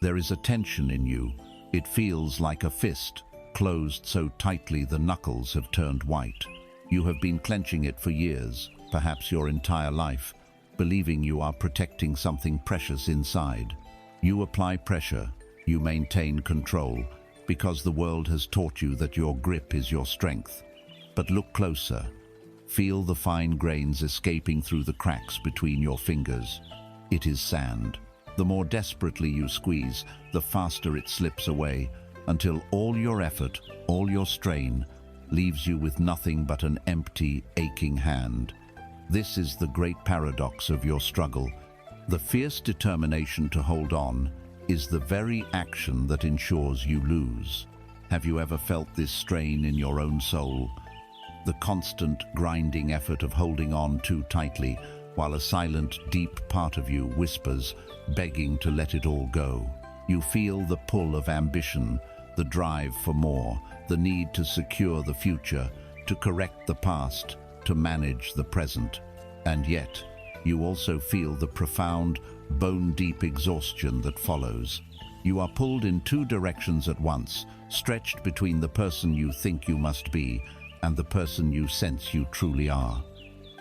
There is a tension in you. It feels like a fist, closed so tightly the knuckles have turned white. You have been clenching it for years, perhaps your entire life, believing you are protecting something precious inside. You apply pressure, you maintain control, because the world has taught you that your grip is your strength. But look closer. Feel the fine grains escaping through the cracks between your fingers. It is sand. The more desperately you squeeze, the faster it slips away, until all your effort, all your strain, leaves you with nothing but an empty, aching hand. This is the great paradox of your struggle. The fierce determination to hold on is the very action that ensures you lose. Have you ever felt this strain in your own soul? The constant, grinding effort of holding on too tightly, while a silent, deep part of you whispers, begging to let it all go. You feel the pull of ambition, the drive for more, the need to secure the future, to correct the past, to manage the present. And yet, you also feel the profound, bone-deep exhaustion that follows. You are pulled in two directions at once, stretched between the person you think you must be and the person you sense you truly are.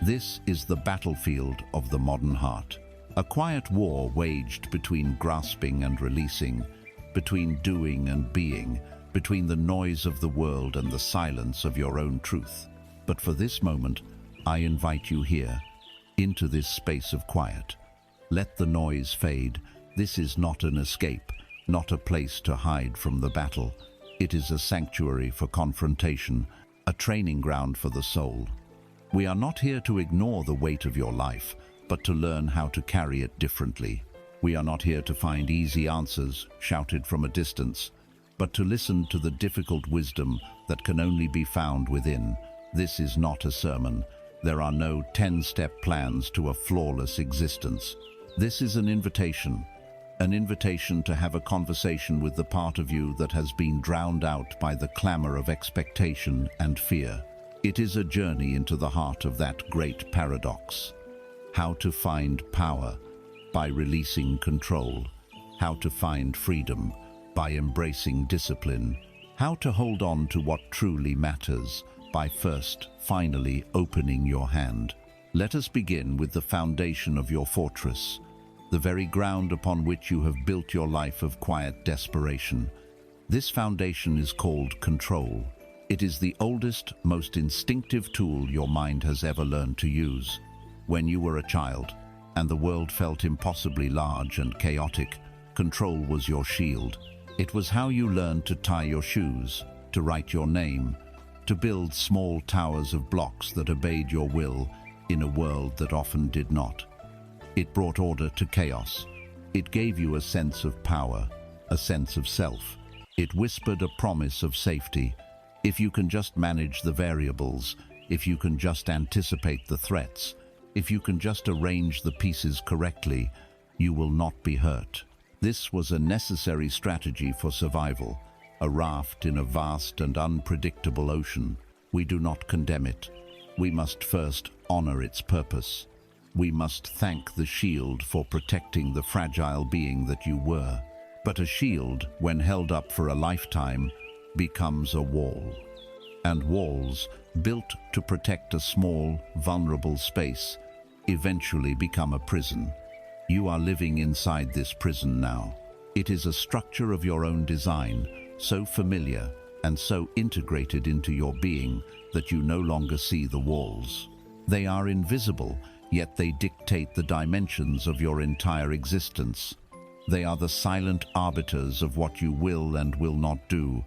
This is the battlefield of the modern heart. A quiet war waged between grasping and releasing, between doing and being, between the noise of the world and the silence of your own truth. But for this moment, I invite you here, into this space of quiet. Let the noise fade. This is not an escape, not a place to hide from the battle. It is a sanctuary for confrontation, a training ground for the soul. We are not here to ignore the weight of your life, but to learn how to carry it differently. We are not here to find easy answers shouted from a distance, but to listen to the difficult wisdom that can only be found within. This is not a sermon. There are no 10-step plans to a flawless existence. This is an invitation to have a conversation with the part of you that has been drowned out by the clamor of expectation and fear. It is a journey into the heart of that great paradox. How to find power by releasing control. How to find freedom by embracing discipline. How to hold on to what truly matters by first, finally opening your hand. Let us begin with the foundation of your fortress, the very ground upon which you have built your life of quiet desperation. This foundation is called control. It is the oldest, most instinctive tool your mind has ever learned to use. When you were a child, and the world felt impossibly large and chaotic, control was your shield. It was how you learned to tie your shoes, to write your name, to build small towers of blocks that obeyed your will in a world that often did not. It brought order to chaos. It gave you a sense of power, a sense of self. It whispered a promise of safety. If you can just manage the variables, if you can just anticipate the threats, if you can just arrange the pieces correctly, you will not be hurt. This was a necessary strategy for survival, a raft in a vast and unpredictable ocean. We do not condemn it. We must first honor its purpose. We must thank the shield for protecting the fragile being that you were. But a shield, when held up for a lifetime, becomes a wall. And walls, built to protect a small, vulnerable space, eventually become a prison. You are living inside this prison now. It is a structure of your own design, so familiar and so integrated into your being that you no longer see the walls. They are invisible, yet they dictate the dimensions of your entire existence. They are the silent arbiters of what you will and will not do,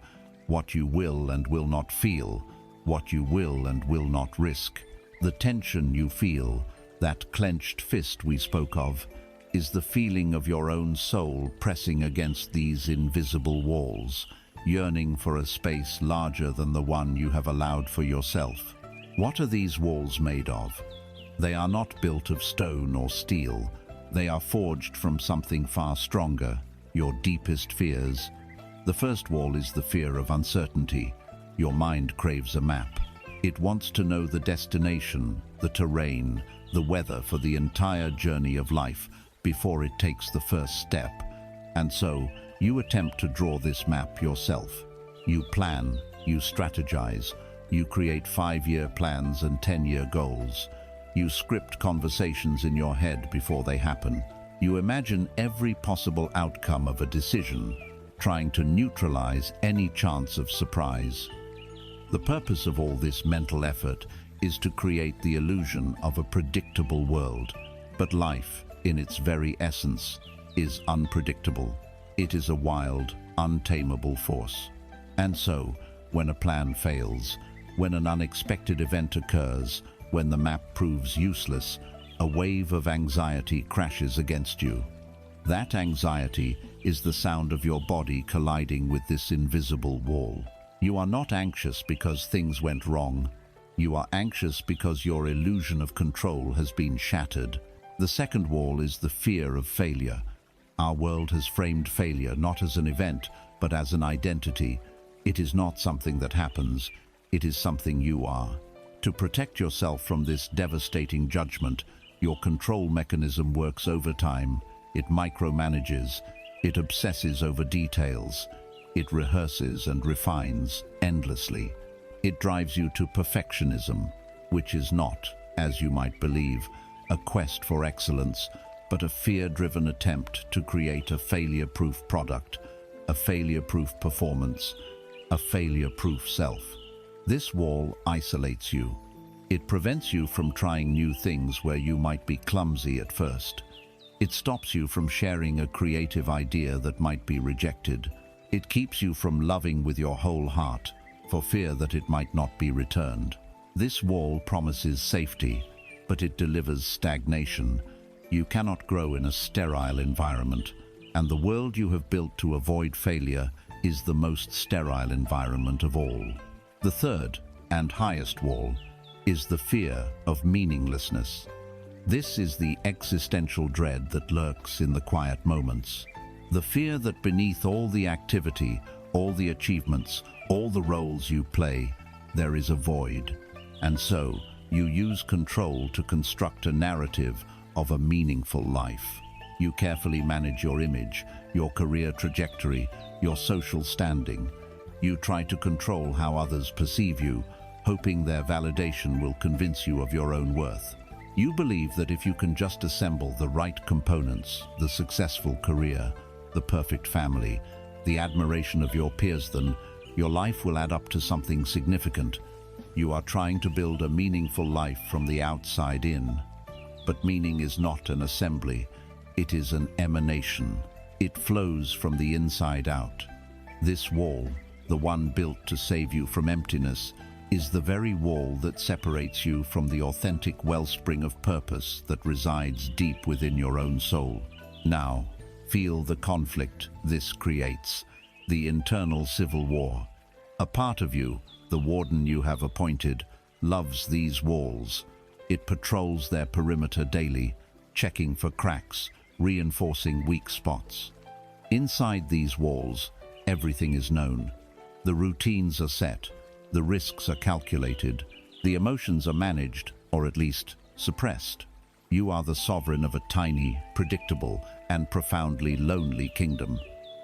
what you will and will not feel, what you will and will not risk. The tension you feel, that clenched fist we spoke of, is the feeling of your own soul pressing against these invisible walls, yearning for a space larger than the one you have allowed for yourself. What are these walls made of? They are not built of stone or steel. They are forged from something far stronger, your deepest fears. The first wall is the fear of uncertainty. Your mind craves a map. It wants to know the destination, the terrain, the weather for the entire journey of life before it takes the first step. And so, You attempt to draw this map yourself. You plan, you strategize, you create 5-year plans and 10-year goals. You script conversations in your head before they happen. You imagine every possible outcome of a decision, trying to neutralize any chance of surprise. The purpose of all this mental effort is to create the illusion of a predictable world. But life, in its very essence, is unpredictable. It is a wild, untamable force. And so, when a plan fails, when an unexpected event occurs, when the map proves useless, a wave of anxiety crashes against you. That anxiety is the sound of your body colliding with this invisible wall. You are not anxious because things went wrong. You are anxious because your illusion of control has been shattered. The second wall is the fear of failure. Our world has framed failure not as an event, but as an identity. It is not something that happens, it is something you are. To protect yourself from this devastating judgment, your control mechanism works overtime. It micromanages, it obsesses over details, it rehearses and refines endlessly. It drives you to perfectionism, which is not, as you might believe, a quest for excellence, but a fear-driven attempt to create a failure-proof product, a failure-proof performance, a failure-proof self. This wall isolates you. It prevents you from trying new things where you might be clumsy at first. It stops you from sharing a creative idea that might be rejected. It keeps you from loving with your whole heart, for fear that it might not be returned. This wall promises safety, but it delivers stagnation. You cannot grow in a sterile environment, and the world you have built to avoid failure is the most sterile environment of all. The third and highest wall is the fear of meaninglessness. This is the existential dread that lurks in the quiet moments. The fear that beneath all the activity, all the achievements, all the roles you play, there is a void. And so, you use control to construct a narrative of a meaningful life. You carefully manage your image, your career trajectory, your social standing. You try to control how others perceive you, hoping their validation will convince you of your own worth. You believe that if you can just assemble the right components, the successful career, the perfect family, the admiration of your peers, then your life will add up to something significant. You are trying to build a meaningful life from the outside in. But meaning is not an assembly, it is an emanation. It flows from the inside out. This wall, the one built to save you from emptiness, is the very wall that separates you from the authentic wellspring of purpose that resides deep within your own soul. Now, feel the conflict this creates, the internal civil war. A part of you, the warden you have appointed, loves these walls. It patrols their perimeter daily, checking for cracks, reinforcing weak spots. Inside these walls, everything is known. The routines are set, the risks are calculated, the emotions are managed, or at least suppressed. You are the sovereign of a tiny, predictable, and profoundly lonely kingdom.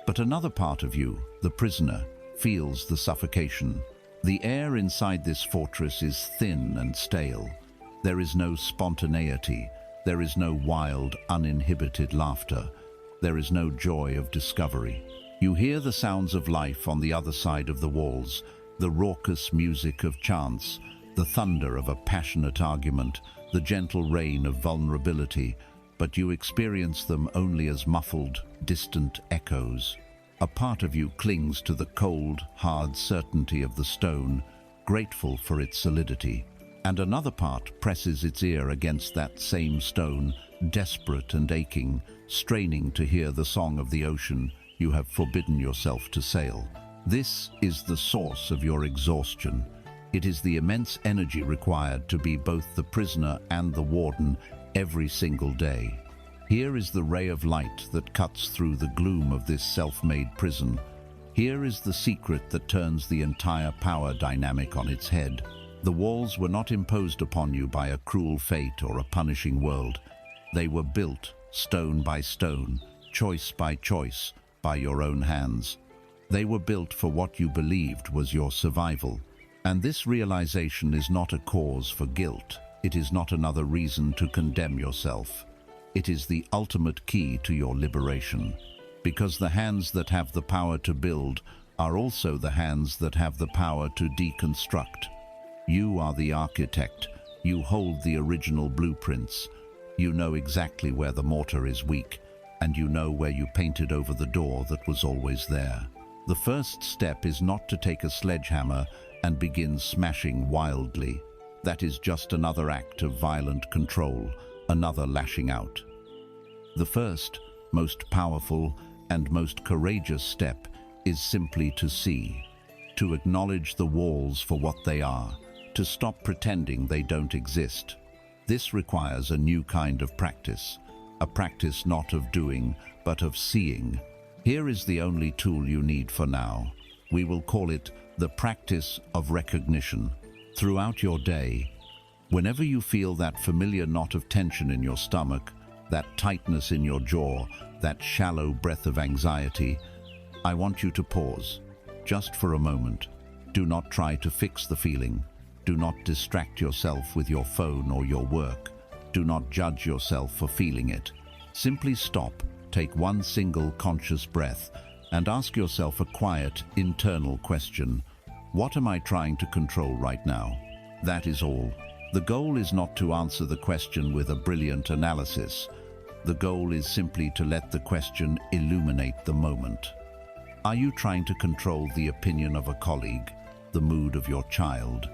But another part of you, the prisoner, feels the suffocation. The air inside this fortress is thin and stale. There is no spontaneity. There is no wild, uninhibited laughter. There is no joy of discovery. You hear the sounds of life on the other side of the walls, the raucous music of chants, the thunder of a passionate argument, the gentle rain of vulnerability, but you experience them only as muffled, distant echoes. A part of you clings to the cold, hard certainty of the stone, grateful for its solidity. And another part presses its ear against that same stone, desperate and aching, straining to hear the song of the ocean you have forbidden yourself to sail. This is the source of your exhaustion. It is the immense energy required to be both the prisoner and the warden every single day. Here is the ray of light that cuts through the gloom of this self-made prison. Here is the secret that turns the entire power dynamic on its head. The walls were not imposed upon you by a cruel fate or a punishing world. They were built, stone by stone, choice by choice, by your own hands. They were built for what you believed was your survival. And this realization is not a cause for guilt. It is not another reason to condemn yourself. It is the ultimate key to your liberation. Because the hands that have the power to build are also the hands that have the power to deconstruct. You are the architect. You hold the original blueprints. You know exactly where the mortar is weak, and you know where you painted over the door that was always there. The first step is not to take a sledgehammer and begin smashing wildly. That is just another act of violent control, another lashing out. The first, most powerful, and most courageous step is simply to see, to acknowledge the walls for what they are, to stop pretending they don't exist. This requires a new kind of practice, a practice not of doing, but of seeing. Here is the only tool you need for now. We will call it the practice of recognition. Throughout your day, whenever you feel that familiar knot of tension in your stomach, that tightness in your jaw, that shallow breath of anxiety, I want you to pause, just for a moment. Do not try to fix the feeling. Do not distract yourself with your phone or your work. Do not judge yourself for feeling it. Simply stop, take one single conscious breath, and ask yourself a quiet, internal question. What am I trying to control right now? That is all. The goal is not to answer the question with a brilliant analysis. The goal is simply to let the question illuminate the moment. Are you trying to control the opinion of a colleague, the mood of your child,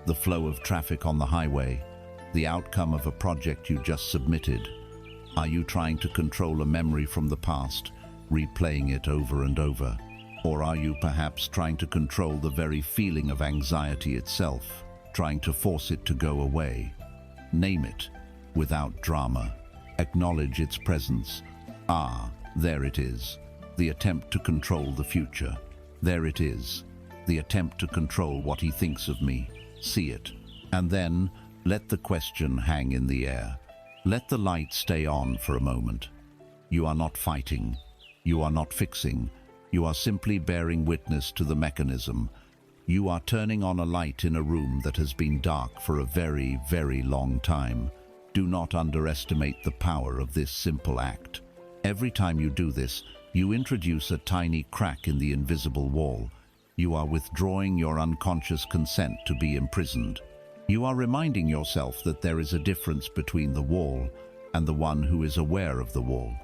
the flow of traffic on the highway, the outcome of a project you just submitted? Are you trying to control a memory from the past, replaying it over and over? Or are you perhaps trying to control the very feeling of anxiety itself, trying to force it to go away? Name it, without drama. Acknowledge its presence. Ah, there it is. The attempt to control the future. There it is. The attempt to control what he thinks of me. See it. And then, let the question hang in the air. Let the light stay on for a moment. You are not fighting. You are not fixing. You are simply bearing witness to the mechanism. You are turning on a light in a room that has been dark for a very, very long time. Do not underestimate the power of this simple act. Every time you do this, you introduce a tiny crack in the invisible wall. You are withdrawing your unconscious consent to be imprisoned. You are reminding yourself that there is a difference between the wall and the one who is aware of the wall.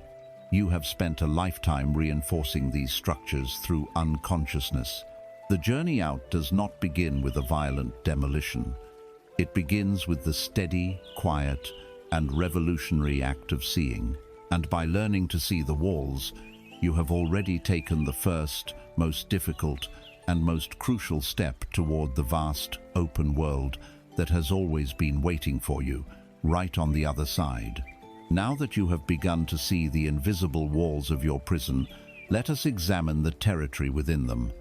You have spent a lifetime reinforcing these structures through unconsciousness. The journey out does not begin with a violent demolition. It begins with the steady, quiet, and revolutionary act of seeing. And by learning to see the walls, you have already taken the first, most difficult, and most crucial step toward the vast, open world that has always been waiting for you, right on the other side. Now that you have begun to see the invisible walls of your prison, let us examine the territory within them.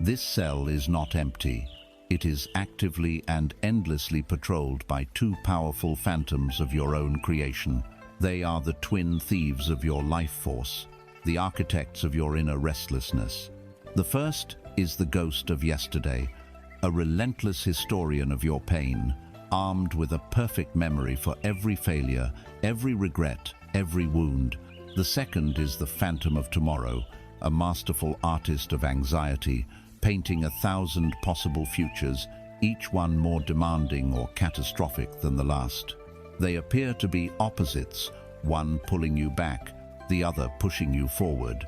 This cell is not empty. It is actively and endlessly patrolled by two powerful phantoms of your own creation. They are the twin thieves of your life force, the architects of your inner restlessness. The first is the ghost of yesterday, a relentless historian of your pain, armed with a perfect memory for every failure, every regret, every wound. The second is the phantom of tomorrow, a masterful artist of anxiety, painting 1,000 possible futures, each one more demanding or catastrophic than the last. They appear to be opposites, one pulling you back, the other pushing you forward.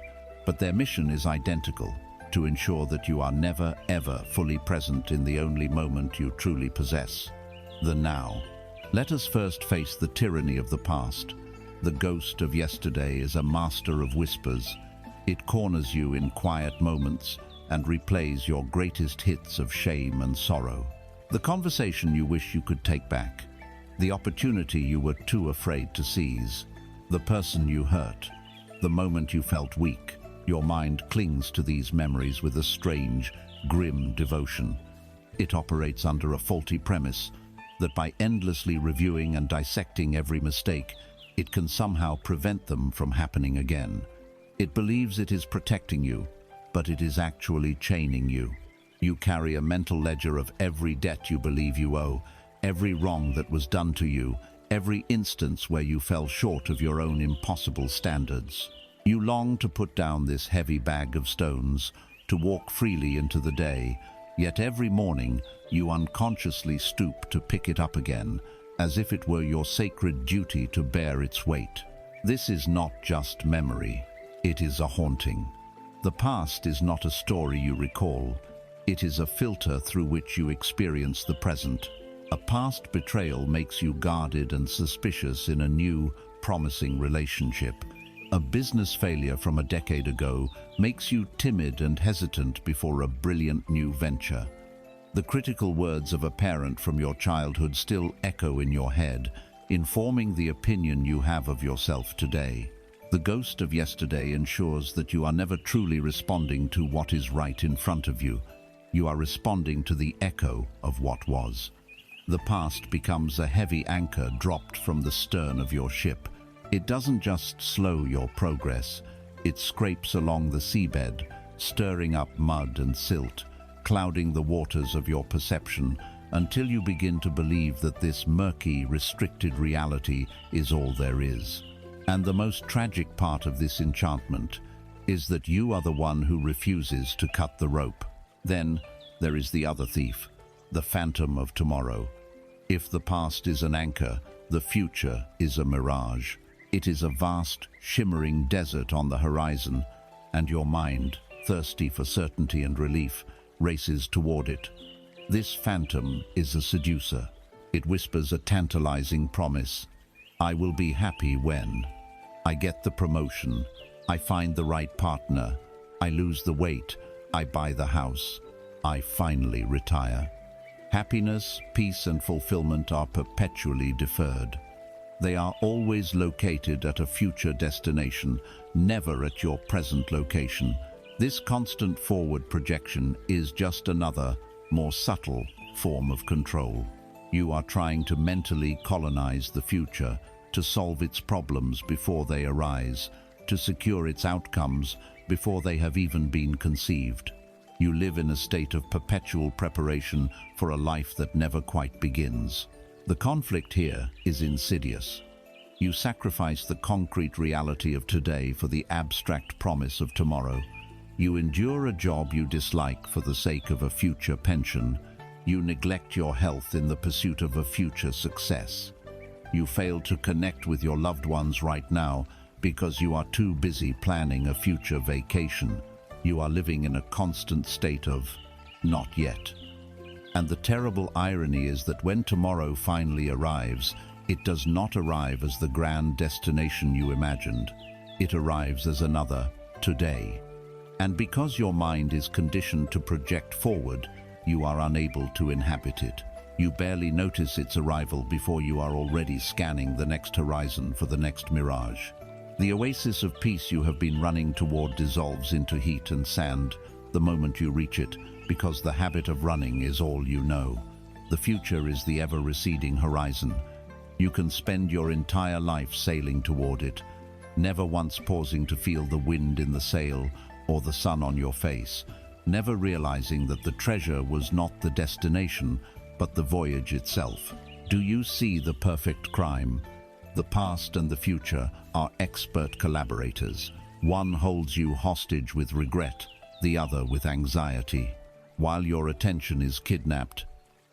But their mission is identical: to ensure that you are never, ever fully present in the only moment you truly possess, the now. Let us first face the tyranny of the past. The ghost of yesterday is a master of whispers. It corners you in quiet moments and replays your greatest hits of shame and sorrow. The conversation you wish you could take back, the opportunity you were too afraid to seize, the person you hurt, the moment you felt weak. Your mind clings to these memories with a strange, grim devotion. It operates under a faulty premise that by endlessly reviewing and dissecting every mistake, it can somehow prevent them from happening again. It believes it is protecting you, but it is actually chaining you. You carry a mental ledger of every debt you believe you owe, every wrong that was done to you, every instance where you fell short of your own impossible standards. You long to put down this heavy bag of stones, to walk freely into the day, yet every morning you unconsciously stoop to pick it up again, as if it were your sacred duty to bear its weight. This is not just memory, it is a haunting. The past is not a story you recall, it is a filter through which you experience the present. A past betrayal makes you guarded and suspicious in a new, promising relationship. A business failure from a decade ago makes you timid and hesitant before a brilliant new venture. The critical words of a parent from your childhood still echo in your head, informing the opinion you have of yourself today. The ghost of yesterday ensures that you are never truly responding to what is right in front of you. You are responding to the echo of what was. The past becomes a heavy anchor dropped from the stern of your ship. It doesn't just slow your progress, it scrapes along the seabed, stirring up mud and silt, clouding the waters of your perception until you begin to believe that this murky, restricted reality is all there is. And the most tragic part of this enchantment is that you are the one who refuses to cut the rope. Then there is the other thief, the phantom of tomorrow. If the past is an anchor, the future is a mirage. It is a vast, shimmering desert on the horizon, and your mind, thirsty for certainty and relief, races toward it. This phantom is a seducer. It whispers a tantalizing promise. I will be happy when I get the promotion, I find the right partner, I lose the weight, I buy the house, I finally retire. Happiness, peace, and fulfillment are perpetually deferred. They are always located at a future destination, never at your present location. This constant forward projection is just another, more subtle form of control. You are trying to mentally colonize the future, to solve its problems before they arise, to secure its outcomes before they have even been conceived. You live in a state of perpetual preparation for a life that never quite begins. The conflict here is insidious. You sacrifice the concrete reality of today for the abstract promise of tomorrow. You endure a job you dislike for the sake of a future pension. You neglect your health in the pursuit of a future success. You fail to connect with your loved ones right now because you are too busy planning a future vacation. You are living in a constant state of not yet. And the terrible irony is that when tomorrow finally arrives, it does not arrive as the grand destination you imagined. It arrives as another today. And because your mind is conditioned to project forward, you are unable to inhabit it. You barely notice its arrival before you are already scanning the next horizon for the next mirage. The oasis of peace you have been running toward dissolves into heat and sand the moment you reach it, because the habit of running is all you know. The future is the ever-receding horizon. You can spend your entire life sailing toward it, never once pausing to feel the wind in the sail or the sun on your face, never realizing that the treasure was not the destination, but the voyage itself. Do you see the perfect crime? The past and the future are expert collaborators. One holds you hostage with regret, the other with anxiety. While your attention is kidnapped,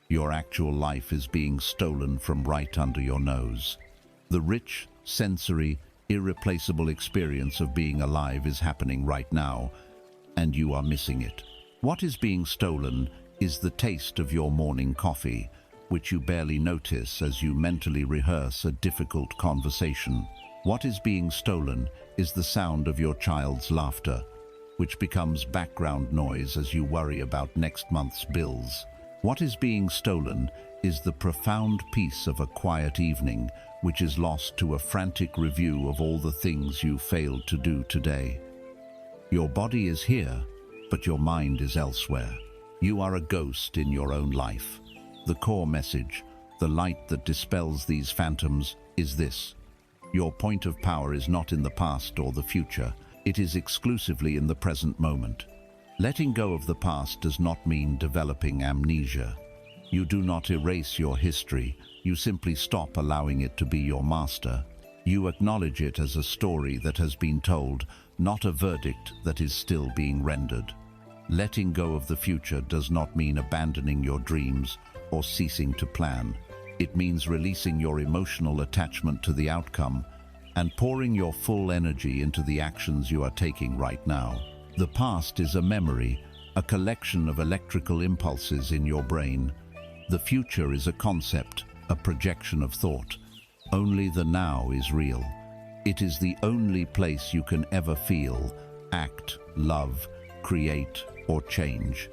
your actual life is being stolen from right under your nose. The rich, sensory, irreplaceable experience of being alive is happening right now, and you are missing it. What is being stolen is the taste of your morning coffee, which you barely notice as you mentally rehearse a difficult conversation. What is being stolen is the sound of your child's laughter, which becomes background noise as you worry about next month's bills. What is being stolen is the profound peace of a quiet evening, which is lost to a frantic review of all the things you failed to do today. Your body is here, but your mind is elsewhere. You are a ghost in your own life. The core message, the light that dispels these phantoms, is this: your point of power is not in the past or the future. It is exclusively in the present moment. Letting go of the past does not mean developing amnesia. You do not erase your history, you simply stop allowing it to be your master. You acknowledge it as a story that has been told, not a verdict that is still being rendered. Letting go of the future does not mean abandoning your dreams or ceasing to plan. It means releasing your emotional attachment to the outcome and pouring your full energy into the actions you are taking right now. The past is a memory, a collection of electrical impulses in your brain. The future is a concept, a projection of thought. Only the now is real. It is the only place you can ever feel, act, love, create, or change.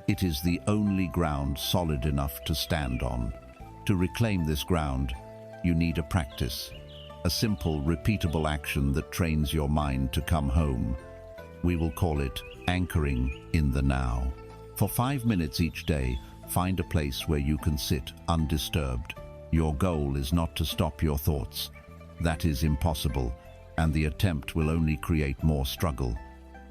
It is the only ground solid enough to stand on. To reclaim this ground, you need a practice, a simple, repeatable action that trains your mind to come home. We will call it anchoring in the now. For 5 minutes each day, find a place where you can sit undisturbed. Your goal is not to stop your thoughts. That is impossible, and the attempt will only create more struggle.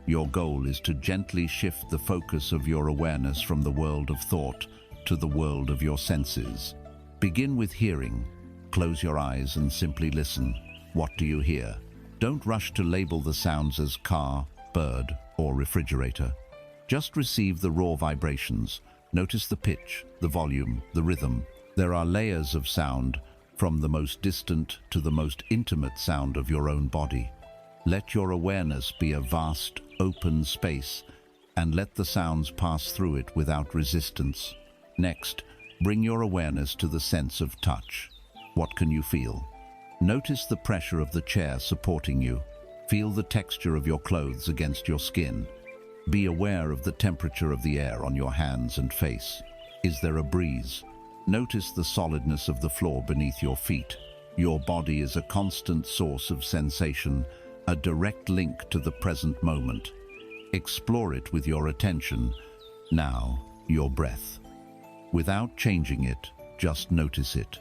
Your goal is to gently shift the focus of your awareness from the world of thought to the world of your senses. Begin with hearing. Close your eyes and simply listen. What do you hear? Don't rush to label the sounds as car, bird, or refrigerator. Just receive the raw vibrations. Notice the pitch, the volume, the rhythm. There are layers of sound, from the most distant to the most intimate sound of your own body. Let your awareness be a vast, open space, and let the sounds pass through it without resistance. Next, bring your awareness to the sense of touch. What can you feel? Notice the pressure of the chair supporting you. Feel the texture of your clothes against your skin. Be aware of the temperature of the air on your hands and face. Is there a breeze? Notice the solidness of the floor beneath your feet. Your body is a constant source of sensation, a direct link to the present moment. Explore it with your attention. Now, your breath. Without changing it, just notice it.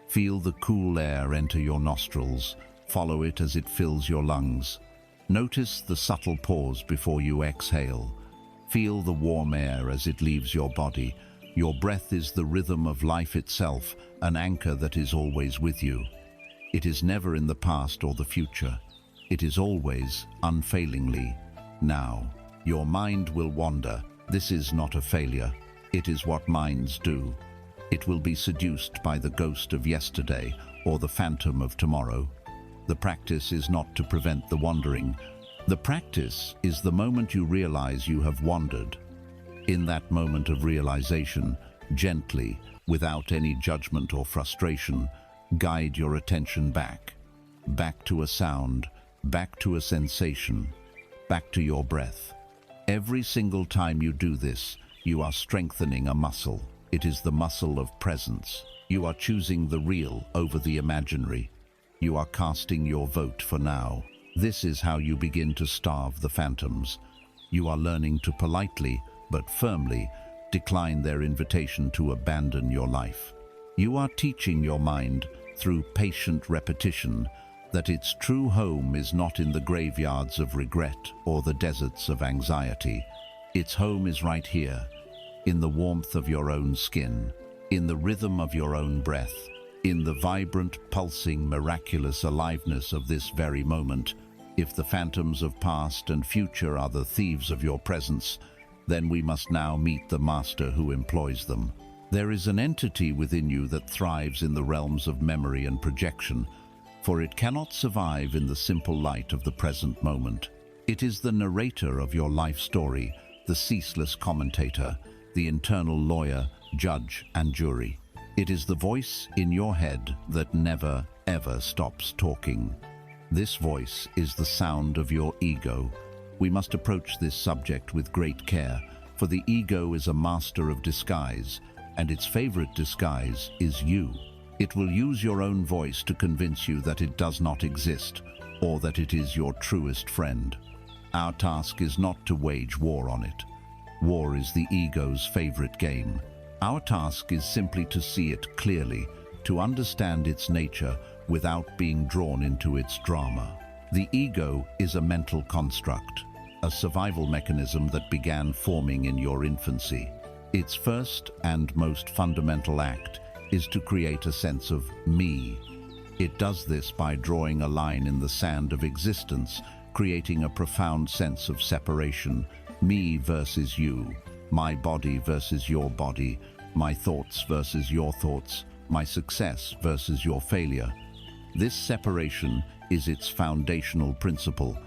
Feel the cool air enter your nostrils. Follow it as it fills your lungs. Notice the subtle pause before you exhale. Feel the warm air as it leaves your body. Your breath is the rhythm of life itself, an anchor that is always with you. It is never in the past or the future. It is always, unfailingly, now. Your mind will wander. This is not a failure. It is what minds do. It will be seduced by the ghost of yesterday or the phantom of tomorrow. The practice is not to prevent the wandering. The practice is the moment you realize you have wandered. In that moment of realization, gently, without any judgment or frustration, guide your attention back. Back to a sound, back to a sensation, back to your breath. Every single time you do this, you are strengthening a muscle. It is the muscle of presence. You are choosing the real over the imaginary. You are casting your vote for now. This is how you begin to starve the phantoms. You are learning to politely, but firmly, decline their invitation to abandon your life. You are teaching your mind, through patient repetition, that its true home is not in the graveyards of regret or the deserts of anxiety. Its home is right here, in the warmth of your own skin, in the rhythm of your own breath, in the vibrant, pulsing, miraculous aliveness of this very moment. If the phantoms of past and future are the thieves of your presence, then we must now meet the master who employs them. There is an entity within you that thrives in the realms of memory and projection, for it cannot survive in the simple light of the present moment. It is the narrator of your life story, the ceaseless commentator, the internal lawyer, judge, and jury. It is the voice in your head that never, ever stops talking. This voice is the sound of your ego. We must approach this subject with great care, for the ego is a master of disguise, and its favorite disguise is you. It will use your own voice to convince you that it does not exist, or that it is your truest friend. Our task is not to wage war on it. War is the ego's favorite game. Our task is simply to see it clearly, to understand its nature without being drawn into its drama. The ego is a mental construct, a survival mechanism that began forming in your infancy. Its first and most fundamental act is to create a sense of me. It does this by drawing a line in the sand of existence, creating a profound sense of separation. Me versus you, my body versus your body, my thoughts versus your thoughts, my success versus your failure. This separation is its foundational principle.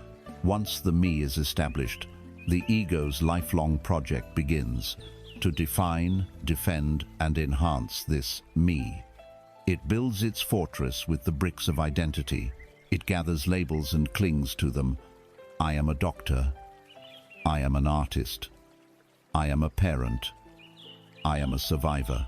Once the me is established, the ego's lifelong project begins to define, defend, and enhance this me. It builds its fortress with the bricks of identity. It gathers labels and clings to them. I am a doctor. I am an artist. I am a parent. I am a survivor.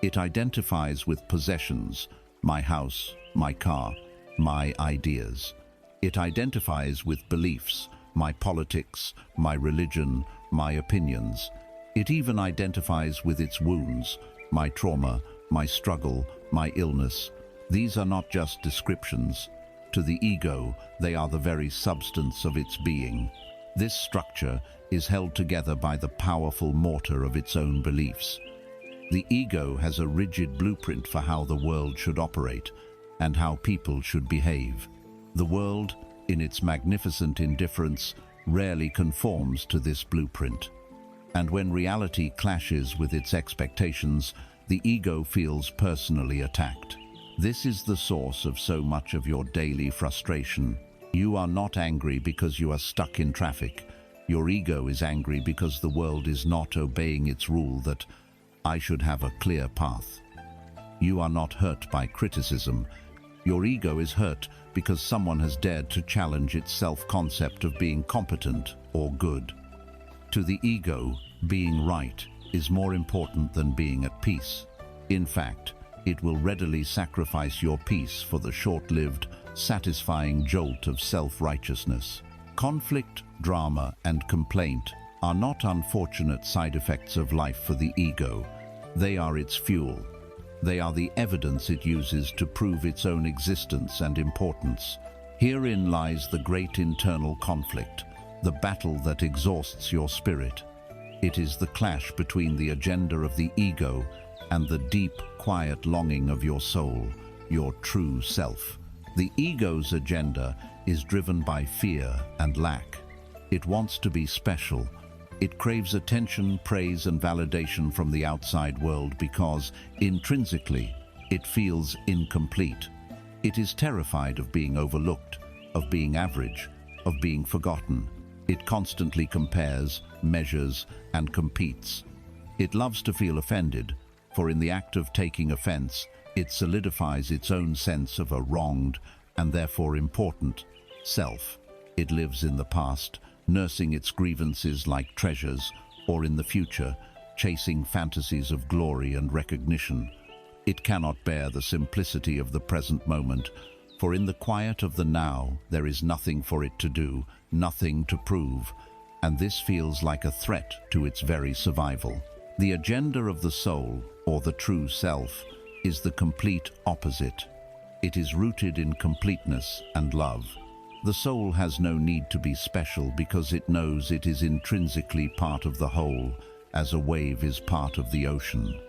It identifies with possessions, my house, my car, my ideas. It identifies with beliefs, my politics, my religion, my opinions. It even identifies with its wounds, my trauma, my struggle, my illness. These are not just descriptions. To the ego, they are the very substance of its being. This structure is held together by the powerful mortar of its own beliefs. The ego has a rigid blueprint for how the world should operate and how people should behave. The world, in its magnificent indifference, rarely conforms to this blueprint. And when reality clashes with its expectations, the ego feels personally attacked. This is the source of so much of your daily frustration. You are not angry because you are stuck in traffic. Your ego is angry because the world is not obeying its rule that I should have a clear path. You are not hurt by criticism. Your ego is hurt because someone has dared to challenge its self-concept of being competent or good. To the ego, being right is more important than being at peace. In fact, it will readily sacrifice your peace for the short-lived, satisfying jolt of self-righteousness. Conflict, drama, and complaint are not unfortunate side effects of life for the ego. They are its fuel. They are the evidence it uses to prove its own existence and importance. Herein lies the great internal conflict, the battle that exhausts your spirit. It is the clash between the agenda of the ego and the deep, quiet longing of your soul, your true self. The ego's agenda is driven by fear and lack. It wants to be special. It craves attention, praise, and validation from the outside world because, intrinsically, it feels incomplete. It is terrified of being overlooked, of being average, of being forgotten. It constantly compares, measures, and competes. It loves to feel offended, for in the act of taking offense, it solidifies its own sense of a wronged and therefore important self. It lives in the past, nursing its grievances like treasures, or in the future, chasing fantasies of glory and recognition. It cannot bear the simplicity of the present moment, for in the quiet of the now, there is nothing for it to do, nothing to prove, and this feels like a threat to its very survival. The agenda of the soul, or the true self, is the complete opposite. It is rooted in completeness and love. The soul has no need to be special because it knows it is intrinsically part of the whole, as a wave is part of the ocean.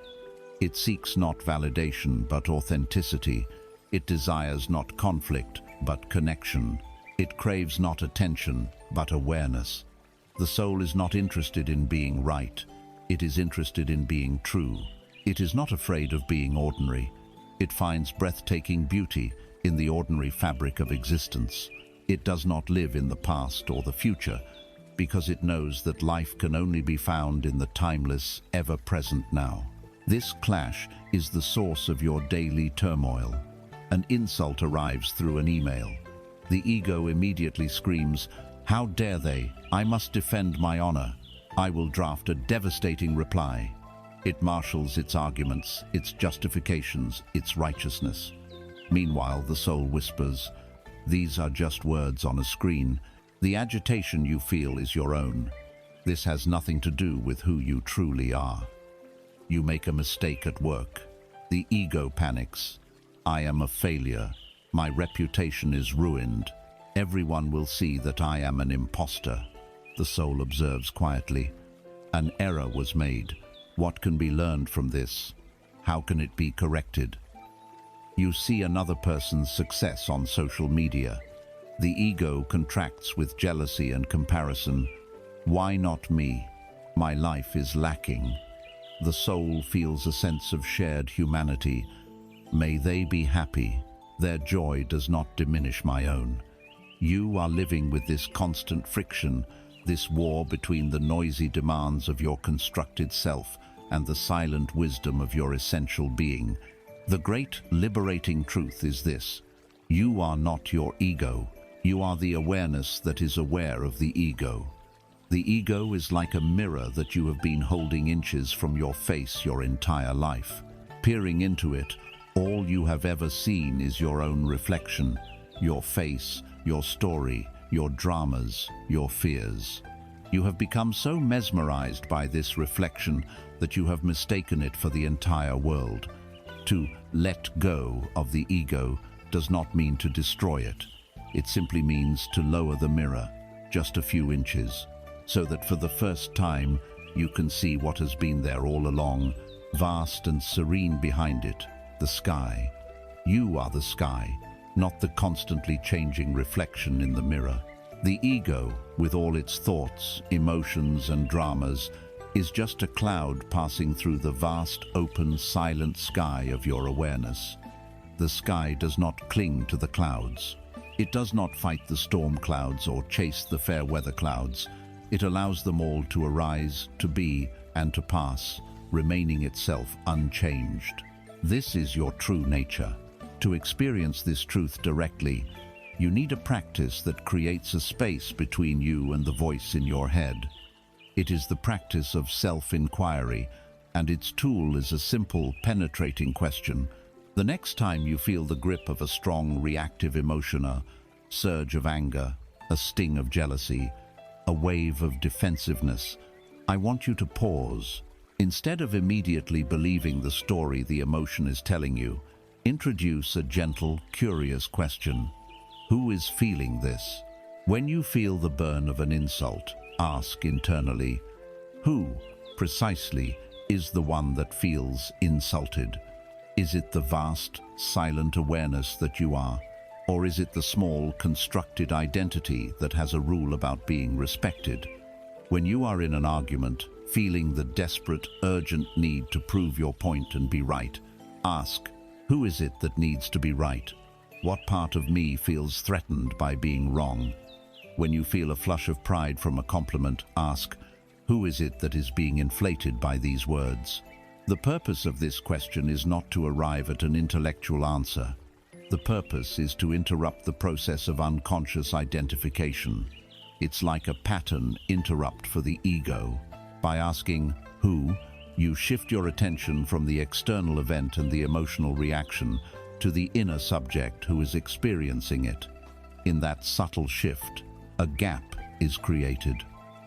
It seeks not validation but authenticity. It desires not conflict but connection. It craves not attention but awareness. The soul is not interested in being right. It is interested in being true. It is not afraid of being ordinary. It finds breathtaking beauty in the ordinary fabric of existence. It does not live in the past or the future because it knows that life can only be found in the timeless, ever-present now. This clash is the source of your daily turmoil. An insult arrives through an email. The ego immediately screams, "How dare they? I must defend my honor. I will draft a devastating reply." It marshals its arguments, its justifications, its righteousness. Meanwhile, the soul whispers, "These are just words on a screen. The agitation you feel is your own. This has nothing to do with who you truly are." You make a mistake at work. The ego panics. "I am a failure. My reputation is ruined." Everyone will see that I am an imposter, the soul observes quietly. An error was made. What can be learned from this? How can it be corrected? You see another person's success on social media. The ego contracts with jealousy and comparison. Why not me? My life is lacking. The soul feels a sense of shared humanity. May they be happy. Their joy does not diminish my own. You are living with this constant friction, this war between the noisy demands of your constructed self and the silent wisdom of your essential being. The great liberating truth is this: you are not your ego. You are the awareness that is aware of the ego. The ego is like a mirror that you have been holding inches from your face your entire life. Peering into it, all you have ever seen is your own reflection, your face, your story, your dramas, your fears. You have become so mesmerized by this reflection that you have mistaken it for the entire world. To let go of the ego does not mean to destroy it. It simply means to lower the mirror just a few inches, so that for the first time you can see what has been there all along, vast and serene behind it, the sky. You are the sky, not the constantly changing reflection in the mirror. The ego, with all its thoughts, emotions and dramas, is just a cloud passing through the vast, open, silent sky of your awareness. The sky does not cling to the clouds. It does not fight the storm clouds or chase the fair weather clouds. It allows them all to arise, to be, and to pass, remaining itself unchanged. This is your true nature. To experience this truth directly, you need a practice that creates a space between you and the voice in your head. It is the practice of self-inquiry, and its tool is a simple, penetrating question. The next time you feel the grip of a strong, reactive emotion, a surge of anger, a sting of jealousy, a wave of defensiveness, I want you to pause. Instead of immediately believing the story the emotion is telling you, introduce a gentle, curious question. Who is feeling this? When you feel the burn of an insult, ask internally, who, precisely, is the one that feels insulted? Is it the vast, silent awareness that you are? Or is it the small, constructed identity that has a rule about being respected? When you are in an argument, feeling the desperate, urgent need to prove your point and be right, ask, who is it that needs to be right? What part of me feels threatened by being wrong? When you feel a flush of pride from a compliment, ask, who is it that is being inflated by these words? The purpose of this question is not to arrive at an intellectual answer. The purpose is to interrupt the process of unconscious identification. It's like a pattern interrupt for the ego. By asking who, you shift your attention from the external event and the emotional reaction to the inner subject who is experiencing it. In that subtle shift, a gap is created.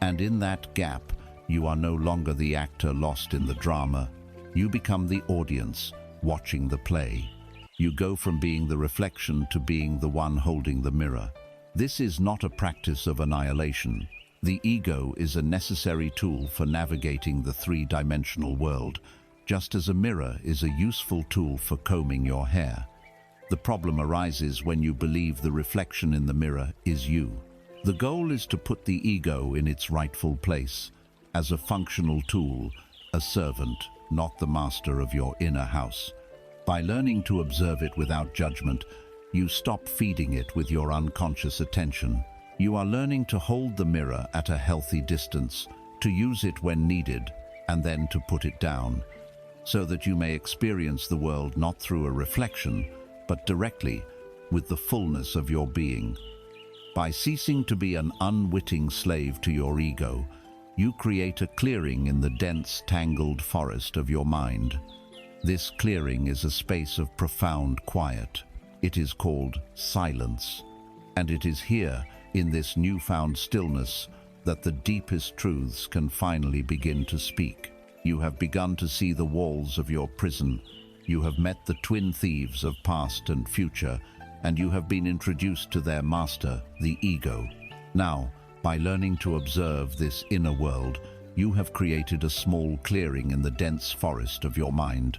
And in that gap, you are no longer the actor lost in the drama. You become the audience, watching the play. You go from being the reflection to being the one holding the mirror. This is not a practice of annihilation. The ego is a necessary tool for navigating the three-dimensional world, just as a mirror is a useful tool for combing your hair. The problem arises when you believe the reflection in the mirror is you. The goal is to put the ego in its rightful place, as a functional tool, a servant, not the master of your inner house. By learning to observe it without judgment, you stop feeding it with your unconscious attention. You are learning to hold the mirror at a healthy distance, to use it when needed, and then to put it down, so that you may experience the world not through a reflection, but directly, with the fullness of your being. By ceasing to be an unwitting slave to your ego, you create a clearing in the dense, tangled forest of your mind. This clearing is a space of profound quiet. It is called silence. And it is here, in this newfound stillness, that the deepest truths can finally begin to speak. You have begun to see the walls of your prison. You have met the twin thieves of past and future, and you have been introduced to their master, the ego. Now, by learning to observe this inner world, you have created a small clearing in the dense forest of your mind.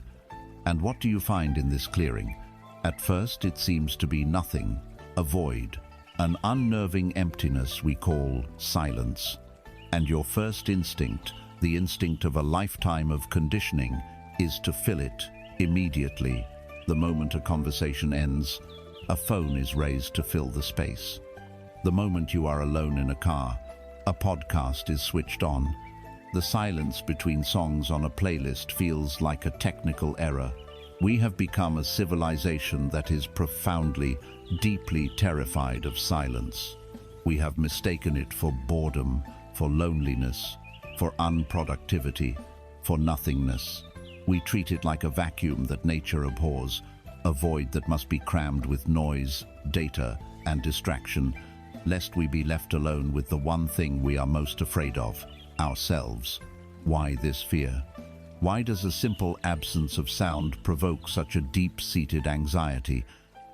And what do you find in this clearing? At first, it seems to be nothing, a void, an unnerving emptiness we call silence. And your first instinct, the instinct of a lifetime of conditioning, is to fill it immediately. The moment a conversation ends, a phone is raised to fill the space. The moment you are alone in a car, a podcast is switched on. The silence between songs on a playlist feels like a technical error. We have become a civilization that is profoundly, deeply terrified of silence. We have mistaken it for boredom, for loneliness, for unproductivity, for nothingness. We treat it like a vacuum that nature abhors, a void that must be crammed with noise, data, and distraction, lest we be left alone with the one thing we are most afraid of, ourselves. Why this fear? Why does a simple absence of sound provoke such a deep-seated anxiety?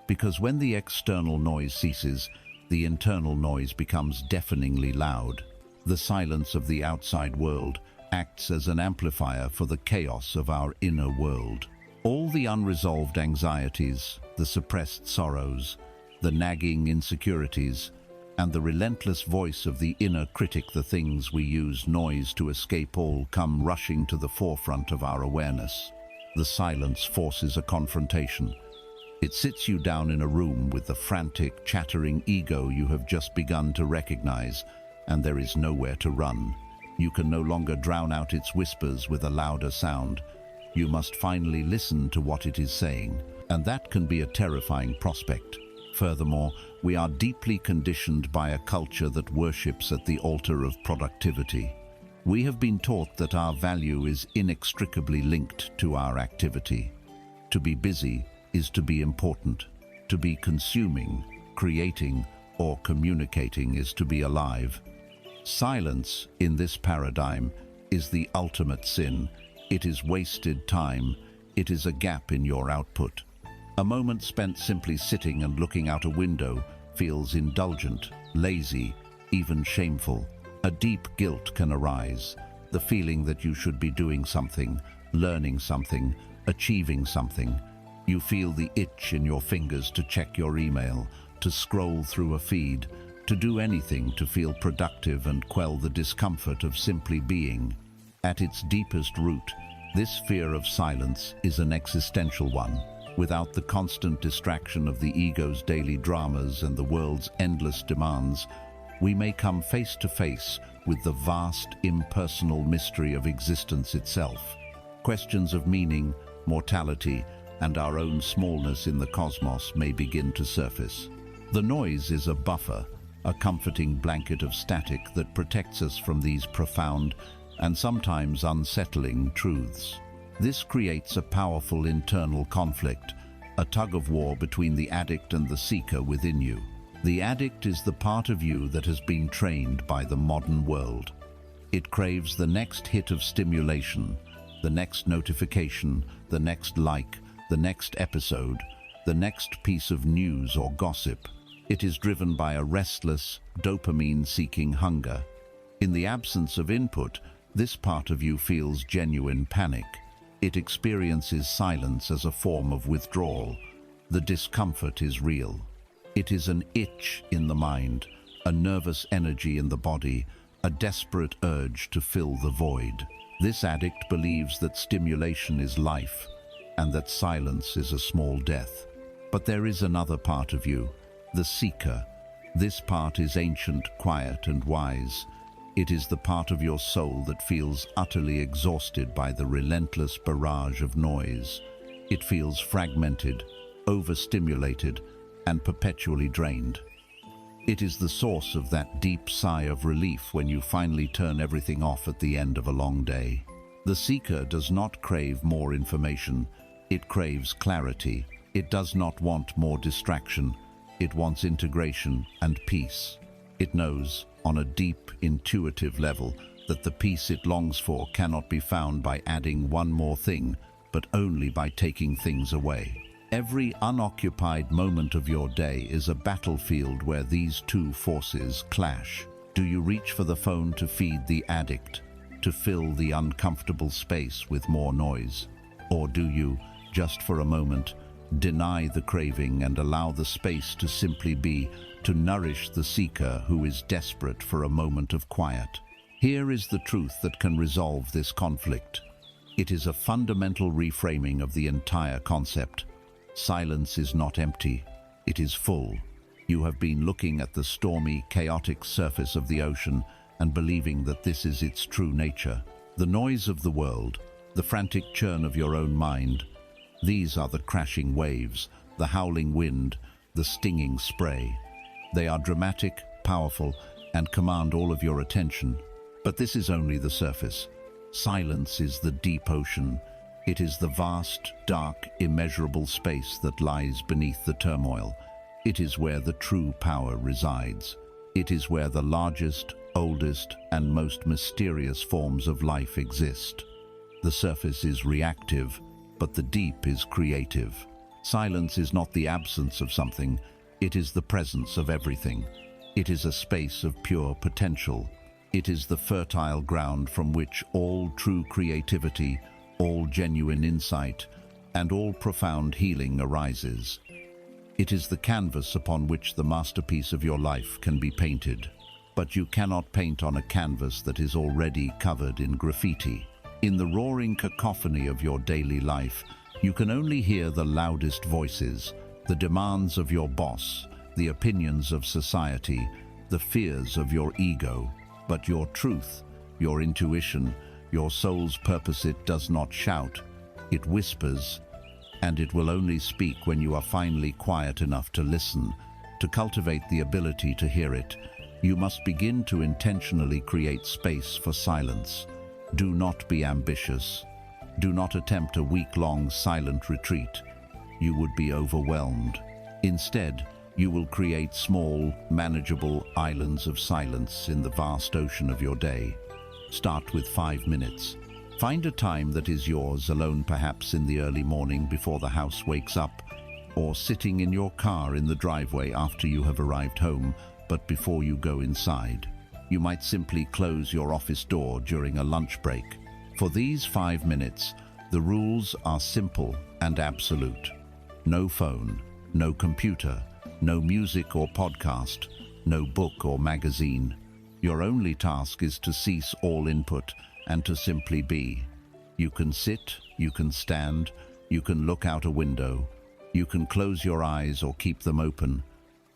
Because when the external noise ceases, the internal noise becomes deafeningly loud. The silence of the outside world acts as an amplifier for the chaos of our inner world. All the unresolved anxieties, the suppressed sorrows, the nagging insecurities, and the relentless voice of the inner critic, the things we use noise to escape, all come rushing to the forefront of our awareness. The silence forces a confrontation. It sits you down in a room with the frantic, chattering ego you have just begun to recognize, and there is nowhere to run. You can no longer drown out its whispers with a louder sound. You must finally listen to what it is saying, and that can be a terrifying prospect. Furthermore, we are deeply conditioned by a culture that worships at the altar of productivity. We have been taught that our value is inextricably linked to our activity. To be busy is to be important. To be consuming, creating, or communicating is to be alive. Silence, in this paradigm, is the ultimate sin. It is wasted time. It is a gap in your output. A moment spent simply sitting and looking out a window feels indulgent, lazy, even shameful. A deep guilt can arise, the feeling that you should be doing something, learning something, achieving something. You feel the itch in your fingers to check your email, to scroll through a feed, to do anything to feel productive and quell the discomfort of simply being. At its deepest root, this fear of silence is an existential one. Without the constant distraction of the ego's daily dramas and the world's endless demands, we may come face to face with the vast, impersonal mystery of existence itself. Questions of meaning, mortality, and our own smallness in the cosmos may begin to surface. The noise is a buffer, a comforting blanket of static that protects us from these profound and sometimes unsettling truths. This creates a powerful internal conflict, a tug-of-war between the addict and the seeker within you. The addict is the part of you that has been trained by the modern world. It craves the next hit of stimulation, the next notification, the next like, the next episode, the next piece of news or gossip. It is driven by a restless, dopamine-seeking hunger. In the absence of input, this part of you feels genuine panic. It experiences silence as a form of withdrawal. The discomfort is real. It is an itch in the mind, a nervous energy in the body, a desperate urge to fill the void. This addict believes that stimulation is life, and that silence is a small death. But there is another part of you, the seeker. This part is ancient, quiet, and wise. It is the part of your soul that feels utterly exhausted by the relentless barrage of noise. It feels fragmented, overstimulated, and perpetually drained. It is the source of that deep sigh of relief when you finally turn everything off at the end of a long day. The seeker does not crave more information. It craves clarity. It does not want more distraction. It wants integration and peace. It knows, on a deep, intuitive level, that the peace it longs for cannot be found by adding one more thing, but only by taking things away. Every unoccupied moment of your day is a battlefield where these two forces clash. Do you reach for the phone to feed the addict, to fill the uncomfortable space with more noise? Or do you, just for a moment, deny the craving and allow the space to simply be, to nourish the seeker who is desperate for a moment of quiet? Here is the truth that can resolve this conflict. It is a fundamental reframing of the entire concept. Silence is not empty, it is full. You have been looking at the stormy, chaotic surface of the ocean and believing that this is its true nature. The noise of the world, the frantic churn of your own mind, these are the crashing waves, the howling wind, the stinging spray. They are dramatic, powerful, and command all of your attention. But this is only the surface. Silence is the deep ocean. It is the vast, dark, immeasurable space that lies beneath the turmoil. It is where the true power resides. It is where the largest, oldest, and most mysterious forms of life exist. The surface is reactive, but the deep is creative. Silence is not the absence of something, it is the presence of everything. It is a space of pure potential. It is the fertile ground from which all true creativity, all genuine insight, and all profound healing arises. It is the canvas upon which the masterpiece of your life can be painted. But you cannot paint on a canvas that is already covered in graffiti. In the roaring cacophony of your daily life, you can only hear the loudest voices, the demands of your boss, the opinions of society, the fears of your ego. But your truth, your intuition, your soul's purpose, it does not shout, it whispers, and it will only speak when you are finally quiet enough to listen. To cultivate the ability to hear it, you must begin to intentionally create space for silence. Do not be ambitious. Do not attempt a week-long silent retreat. You would be overwhelmed. Instead, you will create small, manageable islands of silence in the vast ocean of your day. Start with 5 minutes. Find a time that is yours alone, perhaps in the early morning before the house wakes up, or sitting in your car in the driveway after you have arrived home, but before you go inside. You might simply close your office door during a lunch break. For these 5 minutes, the rules are simple and absolute. No phone, no computer, no music or podcast, no book or magazine. Your only task is to cease all input and to simply be. You can sit, you can stand, you can look out a window, you can close your eyes or keep them open.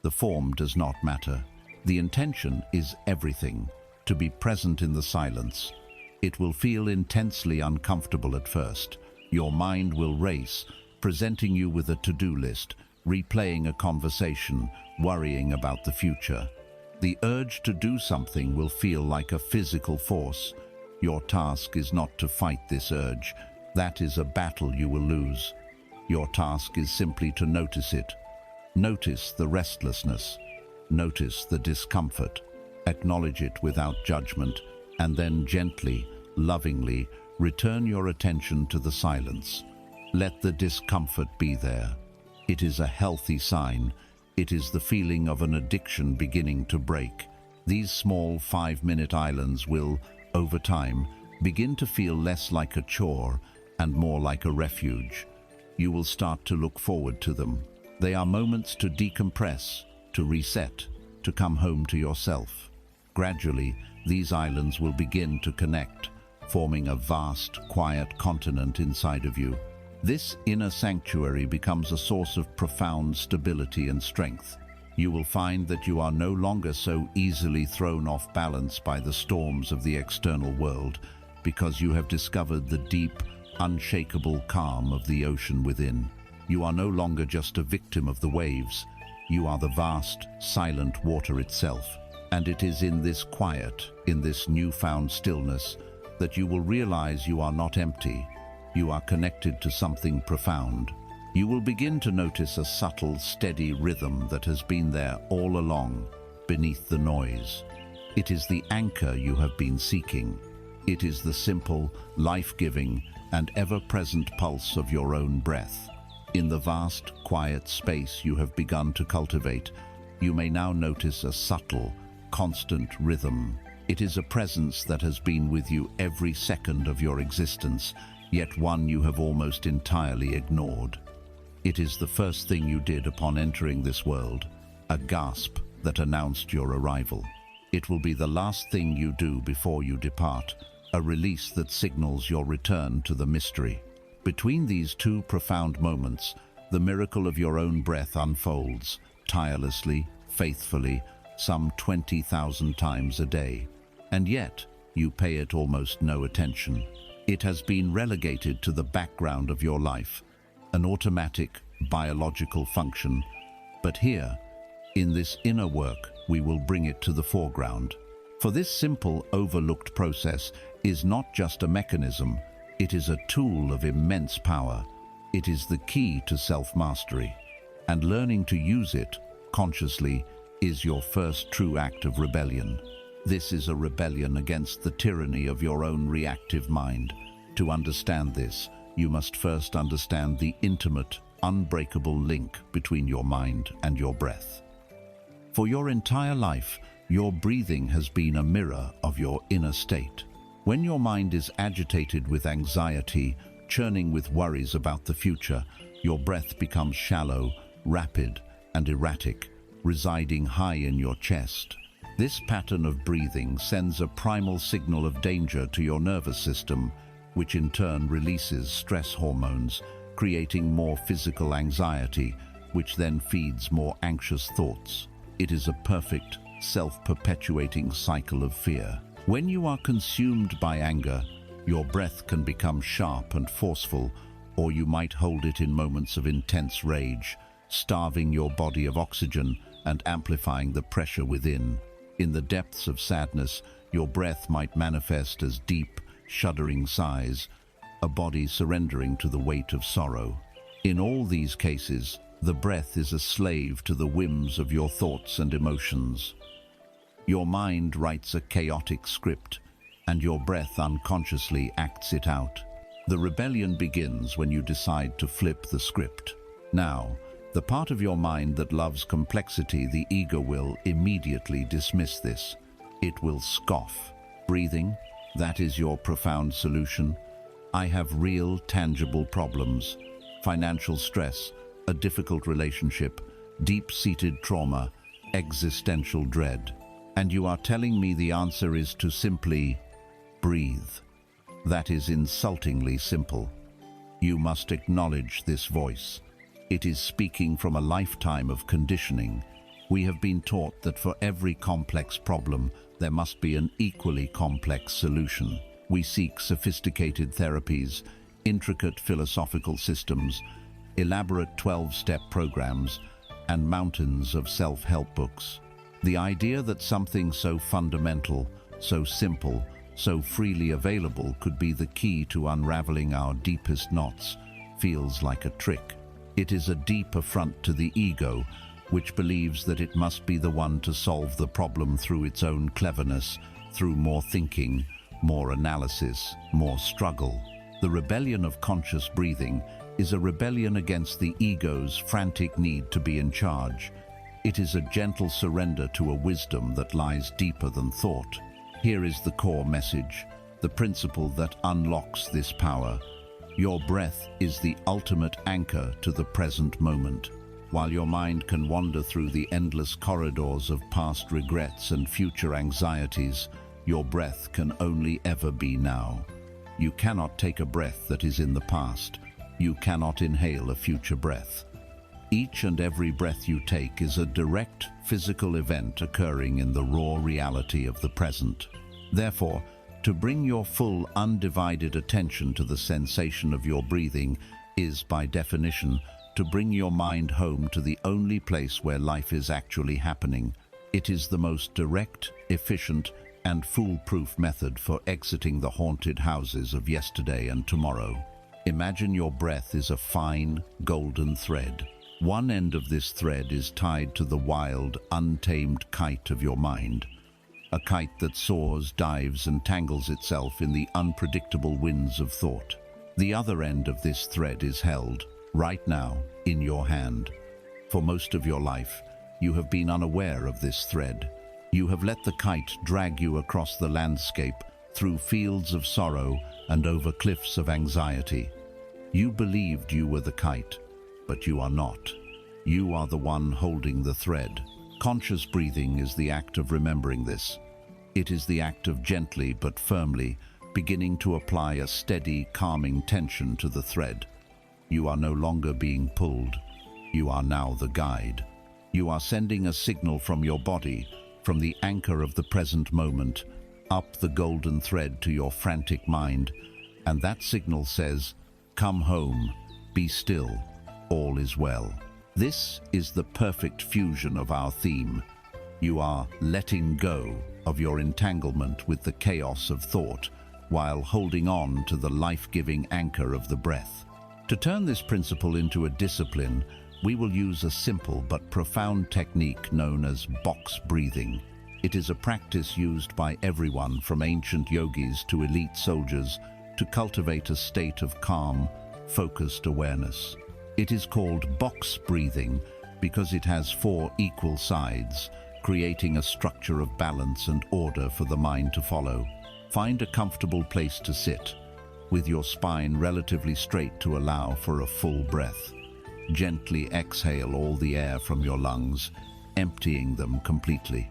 The form does not matter. The intention is everything, to be present in the silence. It will feel intensely uncomfortable at first. Your mind will race, presenting you with a to-do list, replaying a conversation, worrying about the future. The urge to do something will feel like a physical force. Your task is not to fight this urge. That is a battle you will lose. Your task is simply to notice it. Notice the restlessness. Notice the discomfort. Acknowledge it without judgment, and then gently, lovingly, return your attention to the silence. Let the discomfort be there. It is a healthy sign. It is the feeling of an addiction beginning to break. These small 5-minute islands will, over time, begin to feel less like a chore and more like a refuge. You will start to look forward to them. They are moments to decompress, to reset, to come home to yourself. Gradually, these islands will begin to connect, forming a vast, quiet continent inside of you. This inner sanctuary becomes a source of profound stability and strength. You will find that you are no longer so easily thrown off balance by the storms of the external world, because you have discovered the deep, unshakable calm of the ocean within. You are no longer just a victim of the waves. You are the vast, silent water itself. And it is in this quiet, in this newfound stillness, that you will realize you are not empty. You are connected to something profound. You will begin to notice a subtle, steady rhythm that has been there all along, beneath the noise. It is the anchor you have been seeking. It is the simple, life-giving, and ever-present pulse of your own breath. In the vast, quiet space you have begun to cultivate, you may now notice a subtle, constant rhythm. It is a presence that has been with you every second of your existence, yet one you have almost entirely ignored. It is the first thing you did upon entering this world, a gasp that announced your arrival. It will be the last thing you do before you depart, a release that signals your return to the mystery. Between these two profound moments, the miracle of your own breath unfolds, tirelessly, faithfully, some 20,000 times a day. And yet, you pay it almost no attention. It has been relegated to the background of your life, an automatic, biological function. But here, in this inner work, we will bring it to the foreground. For this simple, overlooked process is not just a mechanism, it is a tool of immense power. It is the key to self-mastery. And learning to use it, consciously, is your first true act of rebellion. This is a rebellion against the tyranny of your own reactive mind. To understand this, you must first understand the intimate, unbreakable link between your mind and your breath. For your entire life, your breathing has been a mirror of your inner state. When your mind is agitated with anxiety, churning with worries about the future, your breath becomes shallow, rapid, and erratic, residing high in your chest. This pattern of breathing sends a primal signal of danger to your nervous system, which in turn releases stress hormones, creating more physical anxiety, which then feeds more anxious thoughts. It is a perfect, self-perpetuating cycle of fear. When you are consumed by anger, your breath can become sharp and forceful, or you might hold it in moments of intense rage, starving your body of oxygen and amplifying the pressure within. In the depths of sadness, your breath might manifest as deep, shuddering sighs, a body surrendering to the weight of sorrow. In all these cases, the breath is a slave to the whims of your thoughts and emotions. Your mind writes a chaotic script, and your breath unconsciously acts it out. The rebellion begins when you decide to flip the script. Now, the part of your mind that loves complexity, the ego, will immediately dismiss this. It will scoff. Breathing, that is your profound solution. I have real, tangible problems. Financial stress, a difficult relationship, deep-seated trauma, existential dread. And you are telling me the answer is to simply breathe. That is insultingly simple. You must acknowledge this voice. It is speaking from a lifetime of conditioning. We have been taught that for every complex problem, there must be an equally complex solution. We seek sophisticated therapies, intricate philosophical systems, elaborate 12-step programs, and mountains of self-help books. The idea that something so fundamental, so simple, so freely available could be the key to unraveling our deepest knots feels like a trick. It is a deep affront to the ego, which believes that it must be the one to solve the problem through its own cleverness, through more thinking, more analysis, more struggle. The rebellion of conscious breathing is a rebellion against the ego's frantic need to be in charge. It is a gentle surrender to a wisdom that lies deeper than thought. Here is the core message, the principle that unlocks this power. Your breath is the ultimate anchor to the present moment. While your mind can wander through the endless corridors of past regrets and future anxieties, your breath can only ever be now. You cannot take a breath that is in the past. You cannot inhale a future breath. Each and every breath you take is a direct physical event occurring in the raw reality of the present. Therefore, to bring your full, undivided attention to the sensation of your breathing is, by definition, to bring your mind home to the only place where life is actually happening. It is the most direct, efficient, and foolproof method for exiting the haunted houses of yesterday and tomorrow. Imagine your breath is a fine, golden thread. One end of this thread is tied to the wild, untamed kite of your mind. A kite that soars, dives, and tangles itself in the unpredictable winds of thought. The other end of this thread is held, right now, in your hand. For most of your life, you have been unaware of this thread. You have let the kite drag you across the landscape, through fields of sorrow and over cliffs of anxiety. You believed you were the kite, but you are not. You are the one holding the thread. Conscious breathing is the act of remembering this. It is the act of gently but firmly beginning to apply a steady, calming tension to the thread. You are no longer being pulled. You are now the guide. You are sending a signal from your body, from the anchor of the present moment, up the golden thread to your frantic mind, and that signal says, "Come home, be still, all is well." This is the perfect fusion of our theme. You are letting go of your entanglement with the chaos of thought, while holding on to the life-giving anchor of the breath. To turn this principle into a discipline, we will use a simple but profound technique known as box breathing. It is a practice used by everyone from ancient yogis to elite soldiers to cultivate a state of calm, focused awareness. It is called box breathing because it has 4 equal sides, creating a structure of balance and order for the mind to follow. Find a comfortable place to sit, with your spine relatively straight to allow for a full breath. Gently exhale all the air from your lungs, emptying them completely.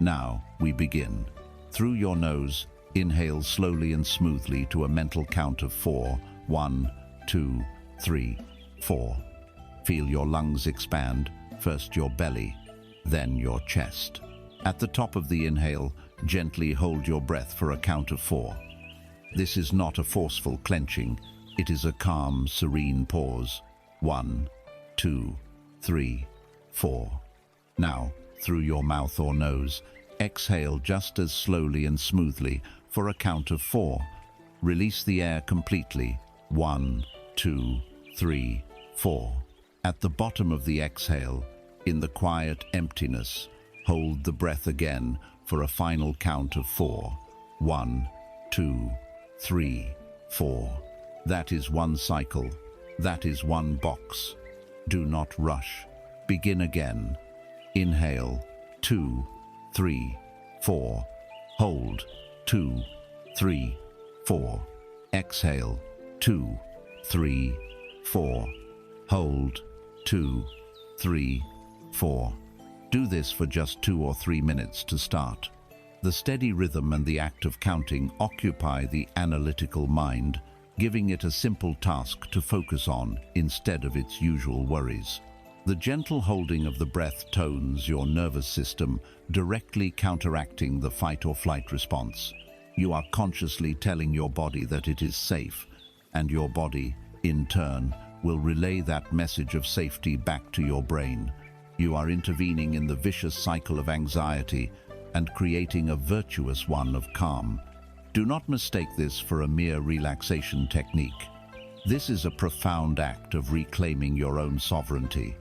Now we begin. Through your nose, inhale slowly and smoothly to a mental count of 4. 1, 2, 3, 4. Feel your lungs expand, first your belly, then your chest. At the top of the inhale, gently hold your breath for a count of 4. This is not a forceful clenching, it is a calm, serene pause. 1, 2, 3, 4. Now, through your mouth or nose, exhale just as slowly and smoothly for a count of 4. Release the air completely. 1, 2, 3, 4. At the bottom of the exhale, in the quiet emptiness, hold the breath again for a final count of 4. 1, 2, 3, 4. That is one cycle. That is one box. Do not rush. Begin again. Inhale, 2, 3, 4. Hold, 2, 3, 4. Exhale, 2, 3, 4. Hold, 2, 3, 4. Do this for just 2 or 3 minutes to start. The steady rhythm and the act of counting occupy the analytical mind, giving it a simple task to focus on instead of its usual worries. The gentle holding of the breath tones your nervous system, directly counteracting the fight or flight response. You are consciously telling your body that it is safe, and your body, in turn, will relay that message of safety back to your brain. You are intervening in the vicious cycle of anxiety and creating a virtuous one of calm. Do not mistake this for a mere relaxation technique. This is a profound act of reclaiming your own sovereignty.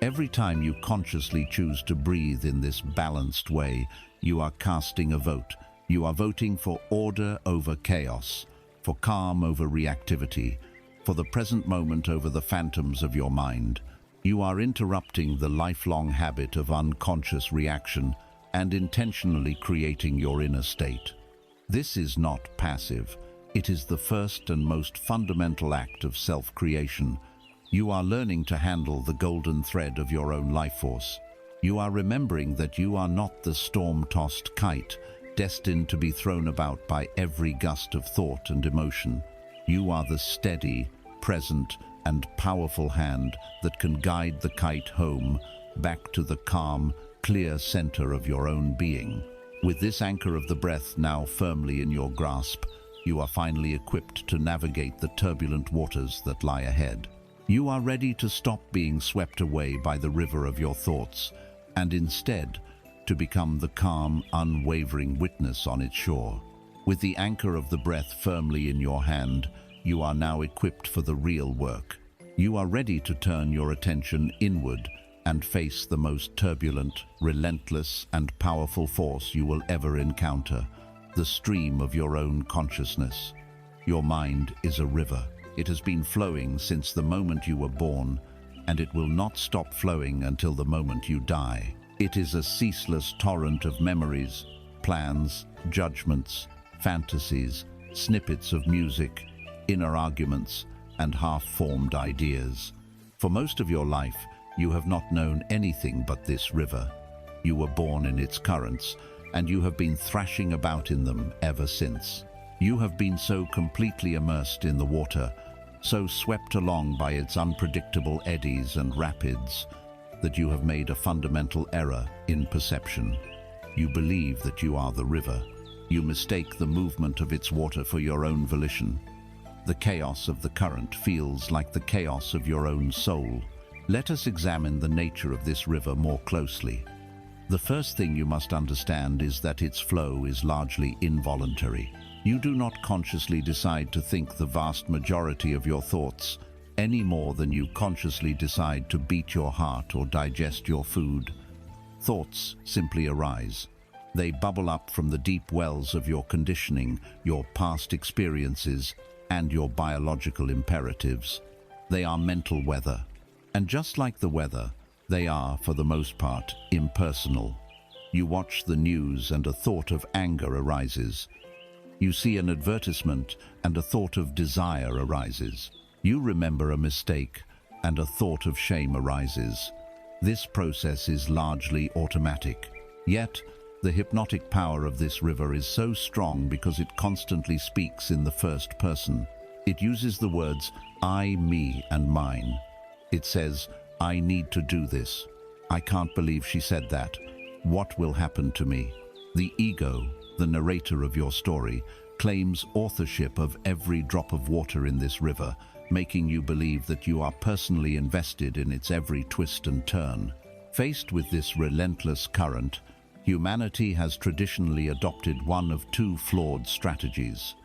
Every time you consciously choose to breathe in this balanced way, you are casting a vote. You are voting for order over chaos, for calm over reactivity, for the present moment over the phantoms of your mind. You are interrupting the lifelong habit of unconscious reaction and intentionally creating your inner state. This is not passive. It is the first and most fundamental act of self-creation. You are learning to handle the golden thread of your own life force. You are remembering that you are not the storm-tossed kite, destined to be thrown about by every gust of thought and emotion. You are the steady, present, and powerful hand that can guide the kite home, back to the calm, clear center of your own being. With this anchor of the breath now firmly in your grasp, you are finally equipped to navigate the turbulent waters that lie ahead. You are ready to stop being swept away by the river of your thoughts, and instead, to become the calm, unwavering witness on its shore. With the anchor of the breath firmly in your hand, you are now equipped for the real work. You are ready to turn your attention inward and face the most turbulent, relentless, and powerful force you will ever encounter, the stream of your own consciousness. Your mind is a river. It has been flowing since the moment you were born, and it will not stop flowing until the moment you die. It is a ceaseless torrent of memories, plans, judgments, fantasies, snippets of music, inner arguments, and half-formed ideas. For most of your life, you have not known anything but this river. You were born in its currents, and you have been thrashing about in them ever since. You have been so completely immersed in the water, so swept along by its unpredictable eddies and rapids, that you have made a fundamental error in perception. You believe that you are the river. You mistake the movement of its water for your own volition. The chaos of the current feels like the chaos of your own soul. Let us examine the nature of this river more closely. The first thing you must understand is that its flow is largely involuntary. You do not consciously decide to think the vast majority of your thoughts, any more than you consciously decide to beat your heart or digest your food. Thoughts simply arise. They bubble up from the deep wells of your conditioning, your past experiences, and your biological imperatives. They are mental weather. And just like the weather, they are, for the most part, impersonal. You watch the news and a thought of anger arises. You see an advertisement and a thought of desire arises. You remember a mistake and a thought of shame arises. This process is largely automatic. Yet, the hypnotic power of this river is so strong because it constantly speaks in the first person. It uses the words I, me, and mine. It says, I need to do this. I can't believe she said that. What will happen to me? The ego, the narrator of your story, claims authorship of every drop of water in this river, making you believe that you are personally invested in its every twist and turn. Faced with this relentless current, humanity has traditionally adopted one of two flawed strategies.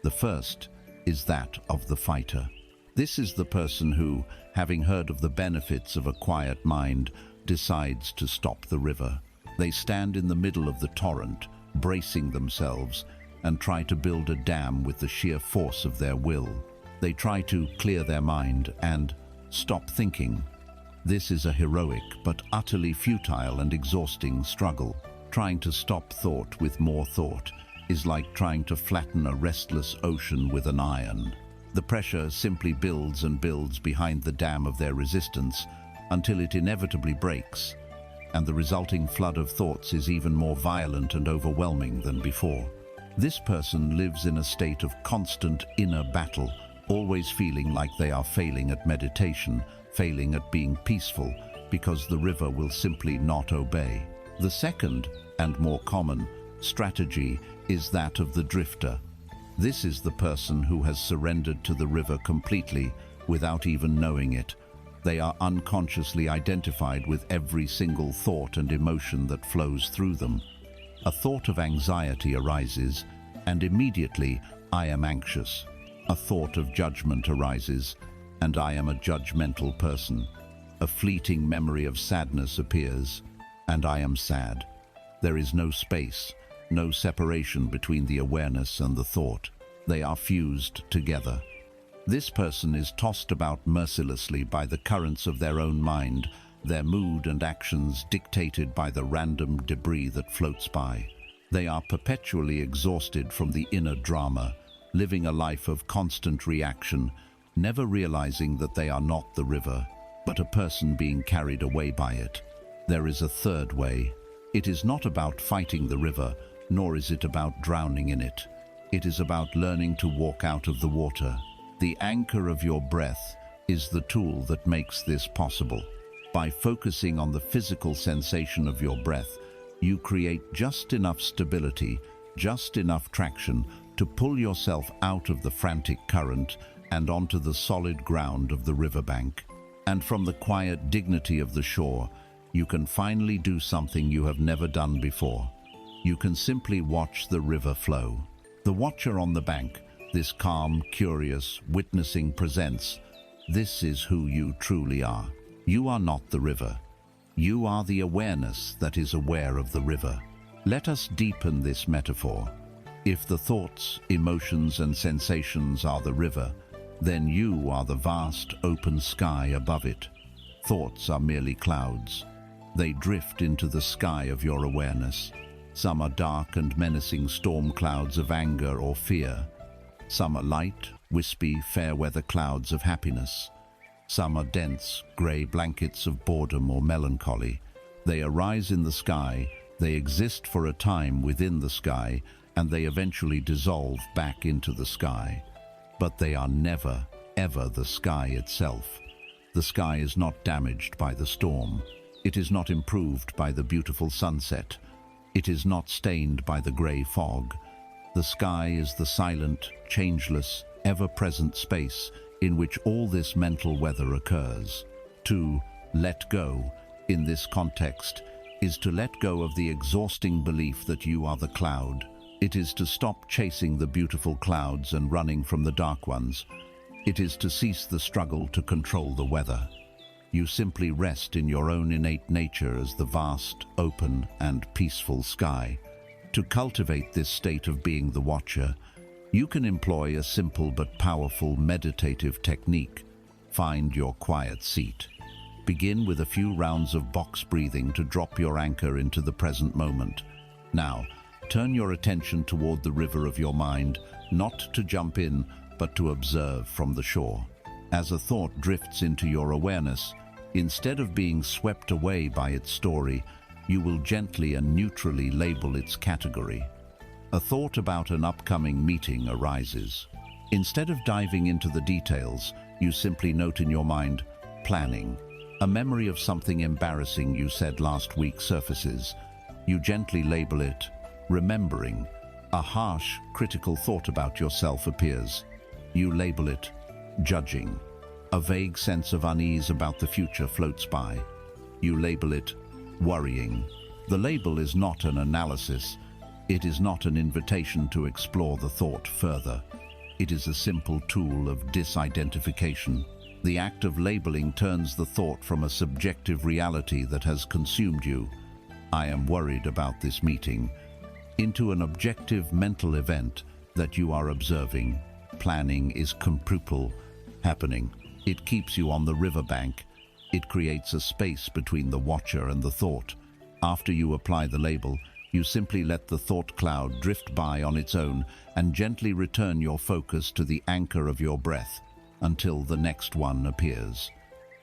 The first is that of the fighter. This is the person who, having heard of the benefits of a quiet mind, decides to stop the river. They stand in the middle of the torrent, bracing themselves, and try to build a dam with the sheer force of their will. They try to clear their mind and stop thinking. This is a heroic but utterly futile and exhausting struggle. Trying to stop thought with more thought is like trying to flatten a restless ocean with an iron. The pressure simply builds and builds behind the dam of their resistance until it inevitably breaks, and the resulting flood of thoughts is even more violent and overwhelming than before. This person lives in a state of constant inner battle, always feeling like they are failing at meditation, failing at being peaceful, because the river will simply not obey. The second, and more common, strategy is that of the drifter. This is the person who has surrendered to the river completely without even knowing it. They are unconsciously identified with every single thought and emotion that flows through them. A thought of anxiety arises, and immediately, I am anxious. A thought of judgment arises, and I am a judgmental person. A fleeting memory of sadness appears, and I am sad. There is no space, no separation between the awareness and the thought. They are fused together. This person is tossed about mercilessly by the currents of their own mind, their mood and actions dictated by the random debris that floats by. They are perpetually exhausted from the inner drama, living a life of constant reaction, never realizing that they are not the river, but a person being carried away by it. There is a third way. It is not about fighting the river, nor is it about drowning in it. It is about learning to walk out of the water. The anchor of your breath is the tool that makes this possible. By focusing on the physical sensation of your breath, you create just enough stability, just enough traction to pull yourself out of the frantic current and onto the solid ground of the riverbank. And from the quiet dignity of the shore, you can finally do something you have never done before. You can simply watch the river flow. The watcher on the bank, this calm, curious, witnessing presence, this is who you truly are. You are not the river. You are the awareness that is aware of the river. Let us deepen this metaphor. If the thoughts, emotions, and sensations are the river, then you are the vast, open sky above it. Thoughts are merely clouds. They drift into the sky of your awareness. Some are dark and menacing storm clouds of anger or fear. Some are light, wispy, fair-weather clouds of happiness. Some are dense, grey blankets of boredom or melancholy. They arise in the sky, they exist for a time within the sky, and they eventually dissolve back into the sky. But they are never, ever the sky itself. The sky is not damaged by the storm. It is not improved by the beautiful sunset. It is not stained by the grey fog. The sky is the silent, changeless, ever-present space in which all this mental weather occurs. To let go, in this context, is to let go of the exhausting belief that you are the cloud. It is to stop chasing the beautiful clouds and running from the dark ones. It is to cease the struggle to control the weather. You simply rest in your own innate nature as the vast, open, and peaceful sky. To cultivate this state of being the watcher, you can employ a simple but powerful meditative technique. Find your quiet seat. Begin with a few rounds of box breathing to drop your anchor into the present moment. Now, turn your attention toward the river of your mind, not to jump in, but to observe from the shore. As a thought drifts into your awareness, instead of being swept away by its story, you will gently and neutrally label its category. A thought about an upcoming meeting arises. Instead of diving into the details, you simply note in your mind, planning. A memory of something embarrassing you said last week surfaces. You gently label it, remembering. A harsh, critical thought about yourself appears. You label it, judging. A vague sense of unease about the future floats by. You label it, worrying. The label is not an analysis. It is not an invitation to explore the thought further. It is a simple tool of disidentification. The act of labeling turns the thought from a subjective reality that has consumed you, I am worried about this meeting, into an objective mental event that you are observing. Planning is compuple happening. It keeps you on the riverbank. It creates a space between the watcher and the thought. After you apply the label, you simply let the thought cloud drift by on its own and gently return your focus to the anchor of your breath until the next one appears.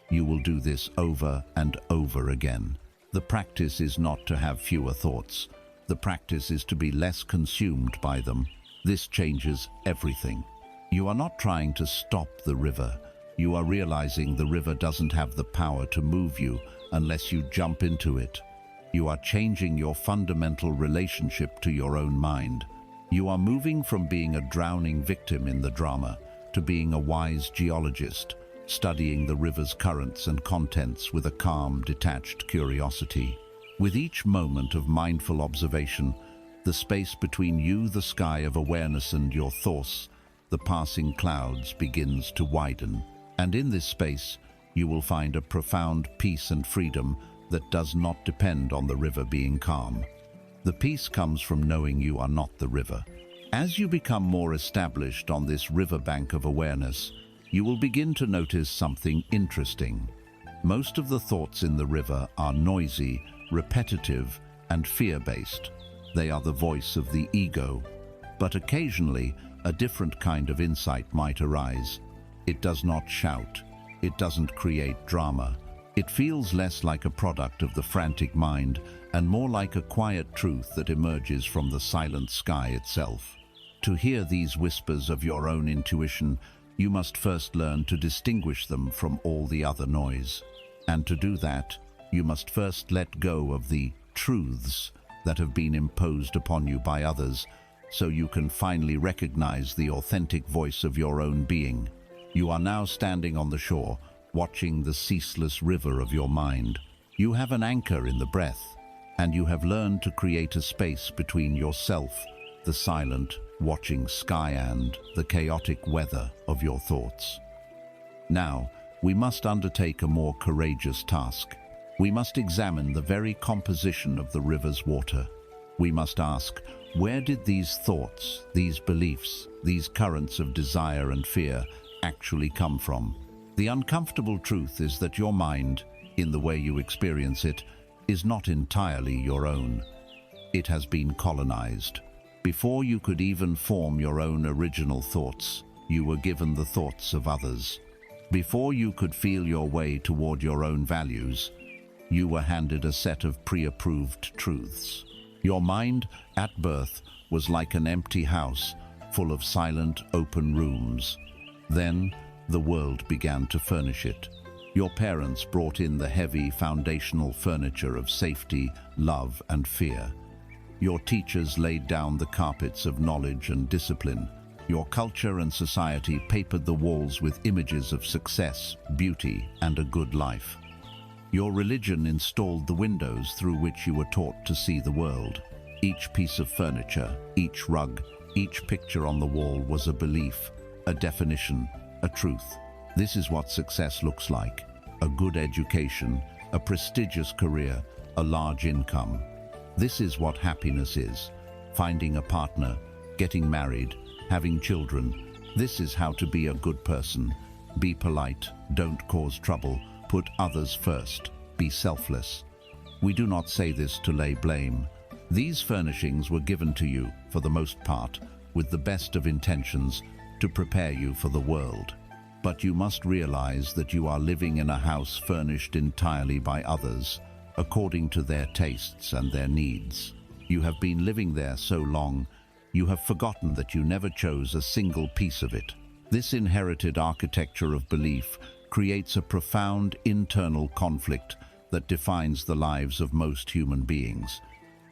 You will do this over and over again. The practice is not to have fewer thoughts. The practice is to be less consumed by them. This changes everything. You are not trying to stop the river. You are realizing the river doesn't have the power to move you unless you jump into it. You are changing your fundamental relationship to your own mind. You are moving from being a drowning victim in the drama to being a wise geologist, studying the river's currents and contents with a calm, detached curiosity. With each moment of mindful observation, the space between you, the sky of awareness, and your thoughts, the passing clouds, begins to widen. And in this space, you will find a profound peace and freedom that does not depend on the river being calm. The peace comes from knowing you are not the river. As you become more established on this riverbank of awareness, you will begin to notice something interesting. Most of the thoughts in the river are noisy, repetitive, and fear-based. They are the voice of the ego. But occasionally, a different kind of insight might arise. It does not shout. It doesn't create drama. It feels less like a product of the frantic mind and more like a quiet truth that emerges from the silent sky itself. To hear these whispers of your own intuition, you must first learn to distinguish them from all the other noise. And to do that, you must first let go of the truths that have been imposed upon you by others, so you can finally recognize the authentic voice of your own being. You are now standing on the shore, watching the ceaseless river of your mind. You have an anchor in the breath, and you have learned to create a space between yourself, the silent, watching sky, and the chaotic weather of your thoughts. Now, we must undertake a more courageous task. We must examine the very composition of the river's water. We must ask, where did these thoughts, these beliefs, these currents of desire and fear actually come from. The uncomfortable truth is that your mind, in the way you experience it, is not entirely your own. It has been colonized. Before you could even form your own original thoughts, you were given the thoughts of others. Before you could feel your way toward your own values, you were handed a set of pre-approved truths. Your mind, at birth, was like an empty house, full of silent, open rooms. Then, the world began to furnish it. Your parents brought in the heavy, foundational furniture of safety, love, and fear. Your teachers laid down the carpets of knowledge and discipline. Your culture and society papered the walls with images of success, beauty, and a good life. Your religion installed the windows through which you were taught to see the world. Each piece of furniture, each rug, each picture on the wall was a belief, a definition, a truth. This is what success looks like: a good education, a prestigious career, a large income. This is what happiness is: finding a partner, getting married, having children. This is how to be a good person. Be polite, don't cause trouble, put others first, be selfless. We do not say this to lay blame. These furnishings were given to you, for the most part, with the best of intentions, to prepare you for the world. But you must realize that you are living in a house furnished entirely by others, according to their tastes and their needs. You have been living there so long, you have forgotten that you never chose a single piece of it. This inherited architecture of belief creates a profound internal conflict that defines the lives of most human beings.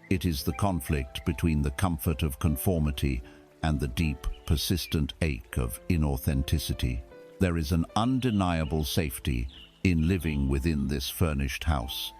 It is the conflict between the comfort of conformity and the deep, persistent ache of inauthenticity. There is an undeniable safety in living within this furnished house.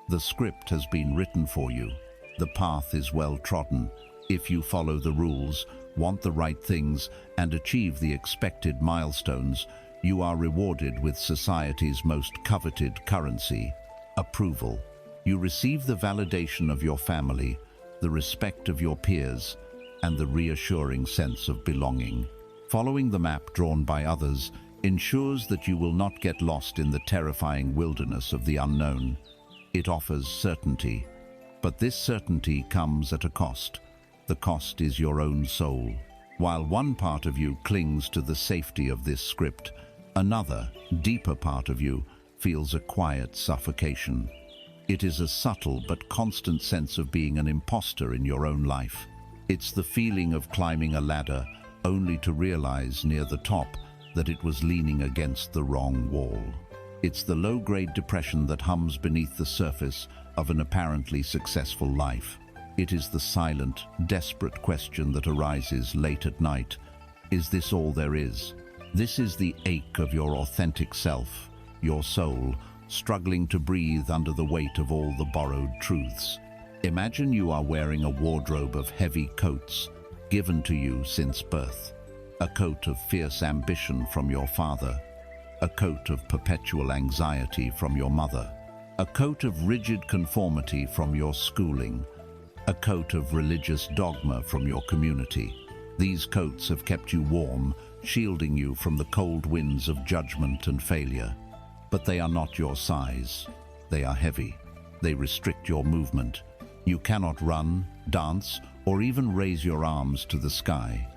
The script has been written for you. The path is well trodden. If you follow the rules, want the right things, and achieve the expected milestones, you are rewarded with society's most coveted currency: approval. You receive the validation of your family, the respect of your peers, and the reassuring sense of belonging. Following the map drawn by others ensures that you will not get lost in the terrifying wilderness of the unknown. It offers certainty, but this certainty comes at a cost. The cost is your own soul. While one part of you clings to the safety of this script, another, deeper part of you feels a quiet suffocation. It is a subtle but constant sense of being an imposter in your own life. It's the feeling of climbing a ladder only to realize near the top that it was leaning against the wrong wall. It's the low-grade depression that hums beneath the surface of an apparently successful life. It is the silent, desperate question that arises late at night. Is this all there is? This is the ache of your authentic self, your soul, struggling to breathe under the weight of all the borrowed truths. Imagine you are wearing a wardrobe of heavy coats, given to you since birth. A coat of fierce ambition from your father, a coat of perpetual anxiety from your mother, a coat of rigid conformity from your schooling, a coat of religious dogma from your community. These coats have kept you warm, shielding you from the cold winds of judgment and failure. But they are not your size. They are heavy. They restrict your movement. You cannot run, dance, or even raise your arms to the sky.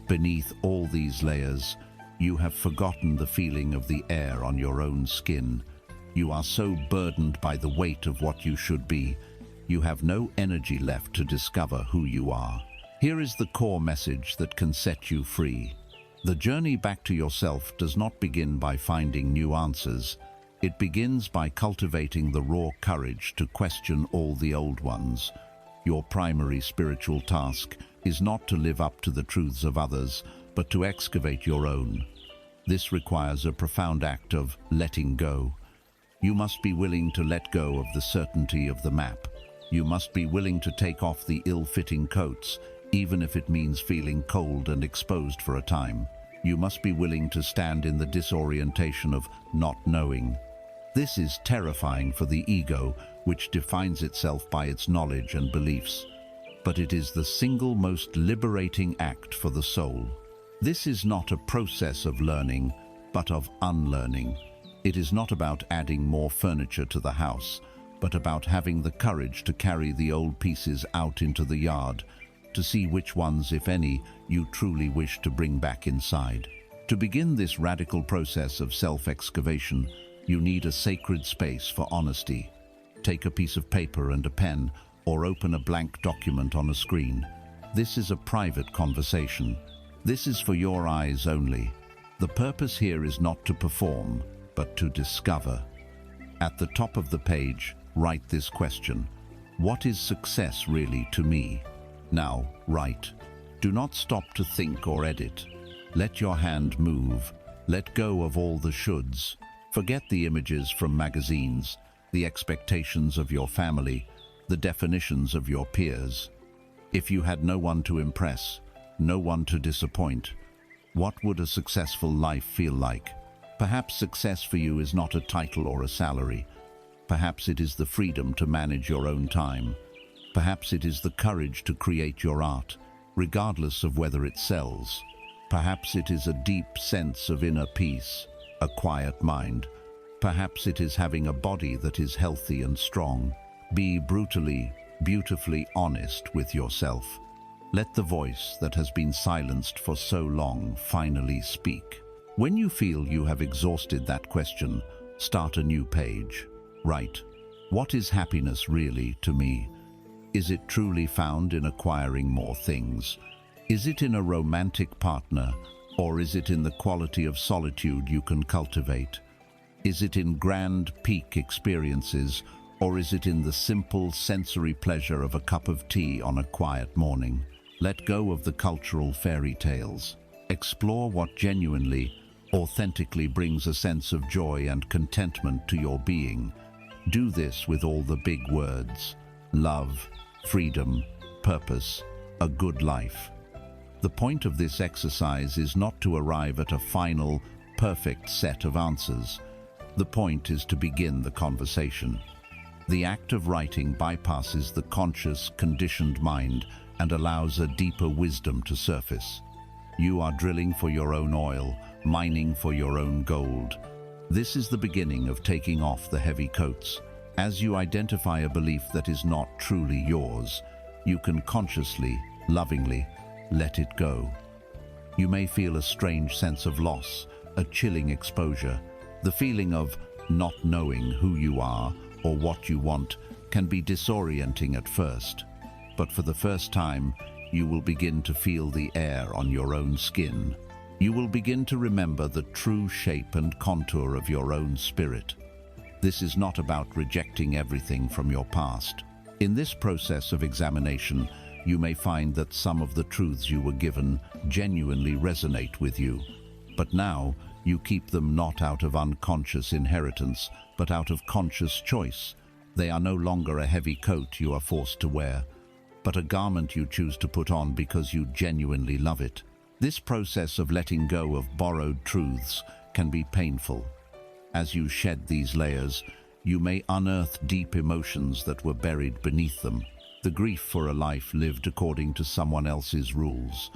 Beneath all these layers, you have forgotten the feeling of the air on your own skin. You are so burdened by the weight of what you should be, you have no energy left to discover who you are. Here is the core message that can set you free. The journey back to yourself does not begin by finding new answers. It begins by cultivating the raw courage to question all the old ones. Your primary spiritual task is not to live up to the truths of others, but to excavate your own. This requires a profound act of letting go. You must be willing to let go of the certainty of the map. You must be willing to take off the ill-fitting coats, even if it means feeling cold and exposed for a time. You must be willing to stand in the disorientation of not knowing. This is terrifying for the ego, which defines itself by its knowledge and beliefs. But it is the single most liberating act for the soul. This is not a process of learning, but of unlearning. It is not about adding more furniture to the house, but about having the courage to carry the old pieces out into the yard, to see which ones, if any, you truly wish to bring back inside. To begin this radical process of self-excavation, you need a sacred space for honesty. Take a piece of paper and a pen, or open a blank document on a screen. This is a private conversation. This is for your eyes only. The purpose here is not to perform, but to discover. At the top of the page, write this question: what is success really to me? Now, write. Do not stop to think or edit. Let your hand move. Let go of all the shoulds. Forget the images from magazines, the expectations of your family, the definitions of your peers. If you had no one to impress, no one to disappoint, what would a successful life feel like? Perhaps success for you is not a title or a salary. Perhaps it is the freedom to manage your own time. Perhaps it is the courage to create your art, regardless of whether it sells. Perhaps it is a deep sense of inner peace, a quiet mind. Perhaps it is having a body that is healthy and strong. Be brutally, beautifully honest with yourself. Let the voice that has been silenced for so long finally speak. When you feel you have exhausted that question, start a new page. Write, what is happiness really to me? Is it truly found in acquiring more things? Is it in a romantic partner, or is it in the quality of solitude you can cultivate? Is it in grand peak experiences, or is it in the simple sensory pleasure of a cup of tea on a quiet morning? Let go of the cultural fairy tales. Explore what genuinely, authentically brings a sense of joy and contentment to your being. Do this with all the big words: love, freedom, purpose, a good life. The point of this exercise is not to arrive at a final, perfect set of answers. The point is to begin the conversation. The act of writing bypasses the conscious, conditioned mind and allows a deeper wisdom to surface. You are drilling for your own oil, mining for your own gold. This is the beginning of taking off the heavy coats. As you identify a belief that is not truly yours, you can consciously, lovingly, let it go. You may feel a strange sense of loss, a chilling exposure. The feeling of not knowing who you are or what you want can be disorienting at first. But for the first time, you will begin to feel the air on your own skin. You will begin to remember the true shape and contour of your own spirit. This is not about rejecting everything from your past. In this process of examination, you may find that some of the truths you were given genuinely resonate with you. But now, you keep them not out of unconscious inheritance, but out of conscious choice. They are no longer a heavy coat you are forced to wear, but a garment you choose to put on because you genuinely love it. This process of letting go of borrowed truths can be painful. As you shed these layers, you may unearth deep emotions that were buried beneath them. The grief for a life lived according to someone else's rules,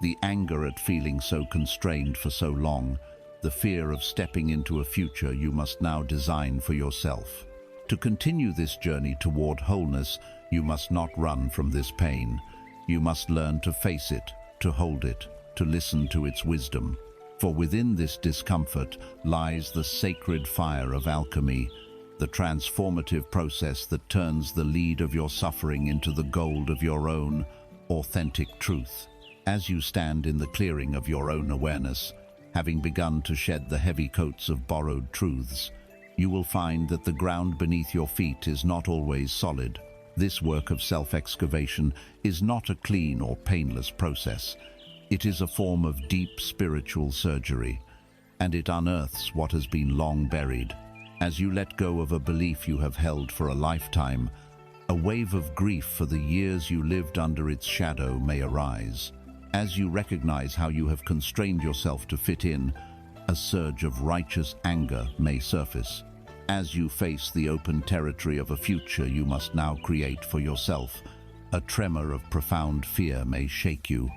the anger at feeling so constrained for so long, the fear of stepping into a future you must now design for yourself. To continue this journey toward wholeness, you must not run from this pain. You must learn to face it, to hold it, to listen to its wisdom. For within this discomfort lies the sacred fire of alchemy, the transformative process that turns the lead of your suffering into the gold of your own authentic truth. As you stand in the clearing of your own awareness, having begun to shed the heavy coats of borrowed truths, you will find that the ground beneath your feet is not always solid. This work of self-excavation is not a clean or painless process. It is a form of deep spiritual surgery, and it unearths what has been long buried. As you let go of a belief you have held for a lifetime, a wave of grief for the years you lived under its shadow may arise. As you recognize how you have constrained yourself to fit in, a surge of righteous anger may surface. As you face the open territory of a future you must now create for yourself, a tremor of profound fear may shake you.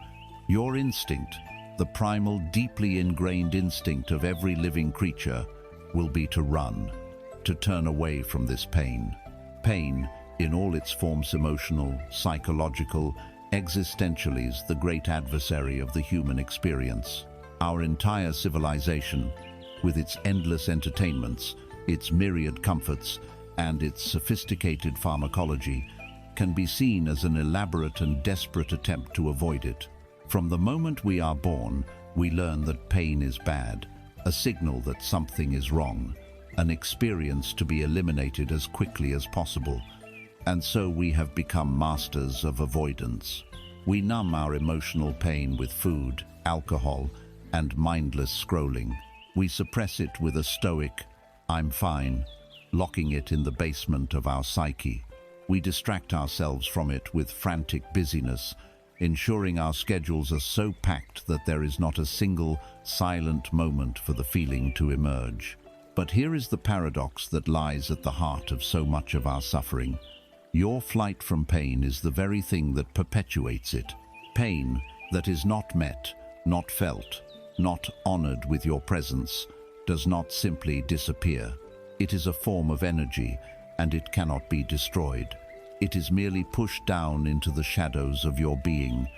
Your instinct, the primal, deeply ingrained instinct of every living creature will be to run, to turn away from this pain. Pain, in all its forms, emotional, psychological, existentially, is the great adversary of the human experience. Our entire civilization, with its endless entertainments, its myriad comforts, and its sophisticated pharmacology, can be seen as an elaborate and desperate attempt to avoid it. From the moment we are born, we learn that pain is bad, a signal that something is wrong, an experience to be eliminated as quickly as possible. And so we have become masters of avoidance. We numb our emotional pain with food, alcohol, and mindless scrolling. We suppress it with a stoic, "I'm fine," locking it in the basement of our psyche. We distract ourselves from it with frantic busyness, ensuring our schedules are so packed that there is not a single silent moment for the feeling to emerge. But here is the paradox that lies at the heart of so much of our suffering. Your flight from pain is the very thing that perpetuates it. Pain that is not met, not felt, not honored with your presence, does not simply disappear. It is a form of energy, and it cannot be destroyed. It is merely pushed down into the shadows of your being,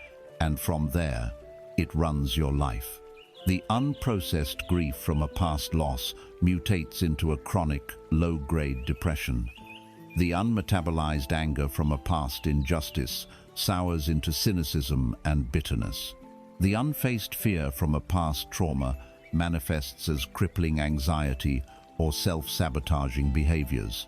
and from there, it runs your life. The unprocessed grief from a past loss mutates into a chronic, low-grade depression. The unmetabolized anger from a past injustice sours into cynicism and bitterness. The unfaced fear from a past trauma manifests as crippling anxiety or self-sabotaging behaviors.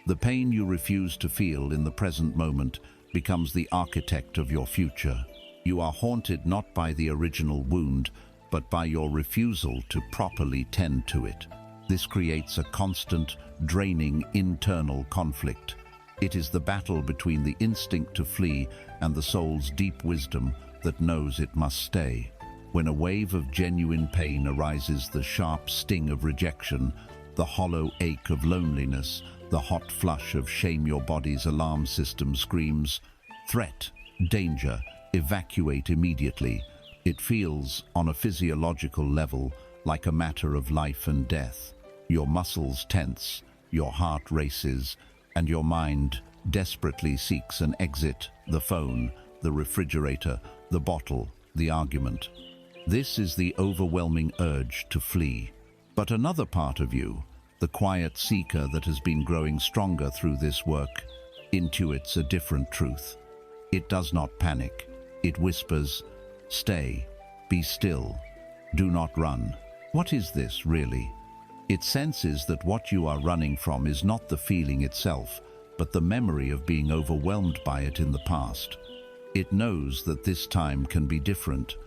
The pain you refuse to feel in the present moment becomes the architect of your future. You are haunted not by the original wound, but by your refusal to properly tend to it. This creates a constant, draining internal conflict. It is the battle between the instinct to flee and the soul's deep wisdom that knows it must stay. When a wave of genuine pain arises, the sharp sting of rejection, the hollow ache of loneliness, the hot flush of shame, your body's alarm system screams, "Threat, danger, evacuate immediately." It feels, on a physiological level, like a matter of life and death. Your muscles tense, your heart races, and your mind desperately seeks an exit: the phone, the refrigerator, the bottle, the argument. This is the overwhelming urge to flee. But another part of you, the quiet seeker that has been growing stronger through this work, intuits a different truth. It does not panic. It whispers, "Stay, be still, do not run." What is this, really? It senses that what you are running from is not the feeling itself, but the memory of being overwhelmed by it in the past. It knows that this time can be different.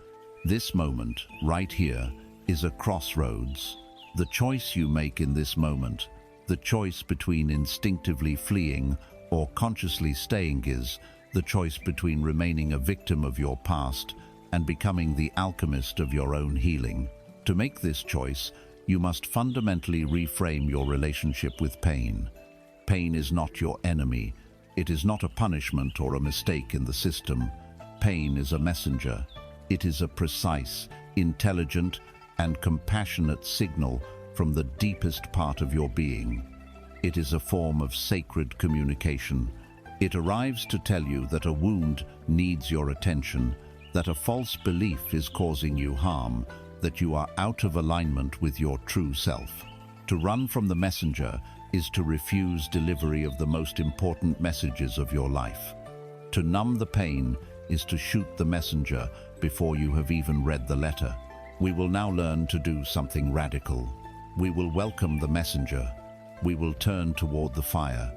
This moment, right here, is a crossroads. The choice you make in this moment, the choice between instinctively fleeing or consciously staying, is the choice between remaining a victim of your past and becoming the alchemist of your own healing. To make this choice, you must fundamentally reframe your relationship with pain. Pain is not your enemy. It is not a punishment or a mistake in the system. Pain is a messenger. It is a precise, intelligent, and compassionate signal from the deepest part of your being. It is a form of sacred communication. It arrives to tell you that a wound needs your attention, that a false belief is causing you harm, that you are out of alignment with your true self. To run from the messenger is to refuse delivery of the most important messages of your life. To numb the pain is to shoot the messenger before you have even read the letter. We will now learn to do something radical. We will welcome the messenger. We will turn toward the fire.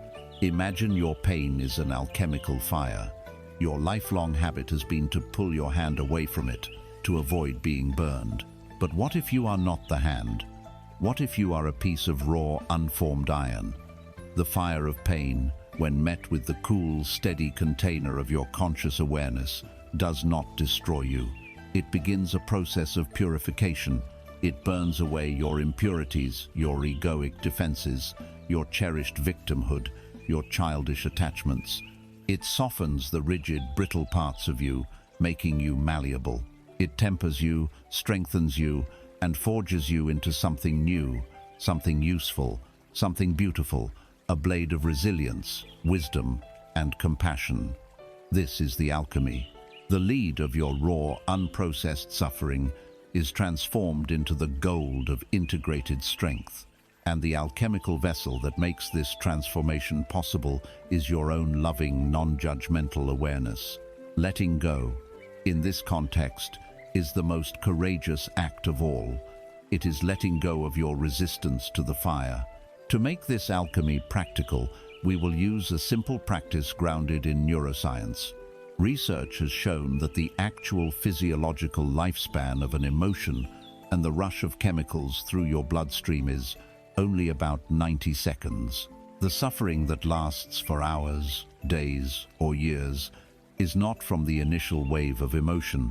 Imagine your pain is an alchemical fire. Your lifelong habit has been to pull your hand away from it, to avoid being burned. But what if you are not the hand? What if you are a piece of raw, unformed iron? The fire of pain, when met with the cool, steady container of your conscious awareness, does not destroy you. It begins a process of purification. It burns away your impurities, your egoic defenses, your cherished victimhood, your childish attachments. It softens the rigid, brittle parts of you, making you malleable. It tempers you, strengthens you, and forges you into something new, something useful, something beautiful, a blade of resilience, wisdom, and compassion. This is the alchemy. The lead of your raw, unprocessed suffering is transformed into the gold of integrated strength. And the alchemical vessel that makes this transformation possible is your own loving, non-judgmental awareness. Letting go, in this context, is the most courageous act of all. It is letting go of your resistance to the fire. To make this alchemy practical, we will use a simple practice grounded in neuroscience. Research has shown that the actual physiological lifespan of an emotion and the rush of chemicals through your bloodstream is only about 90 seconds. The suffering that lasts for hours, days, or years is not from the initial wave of emotion,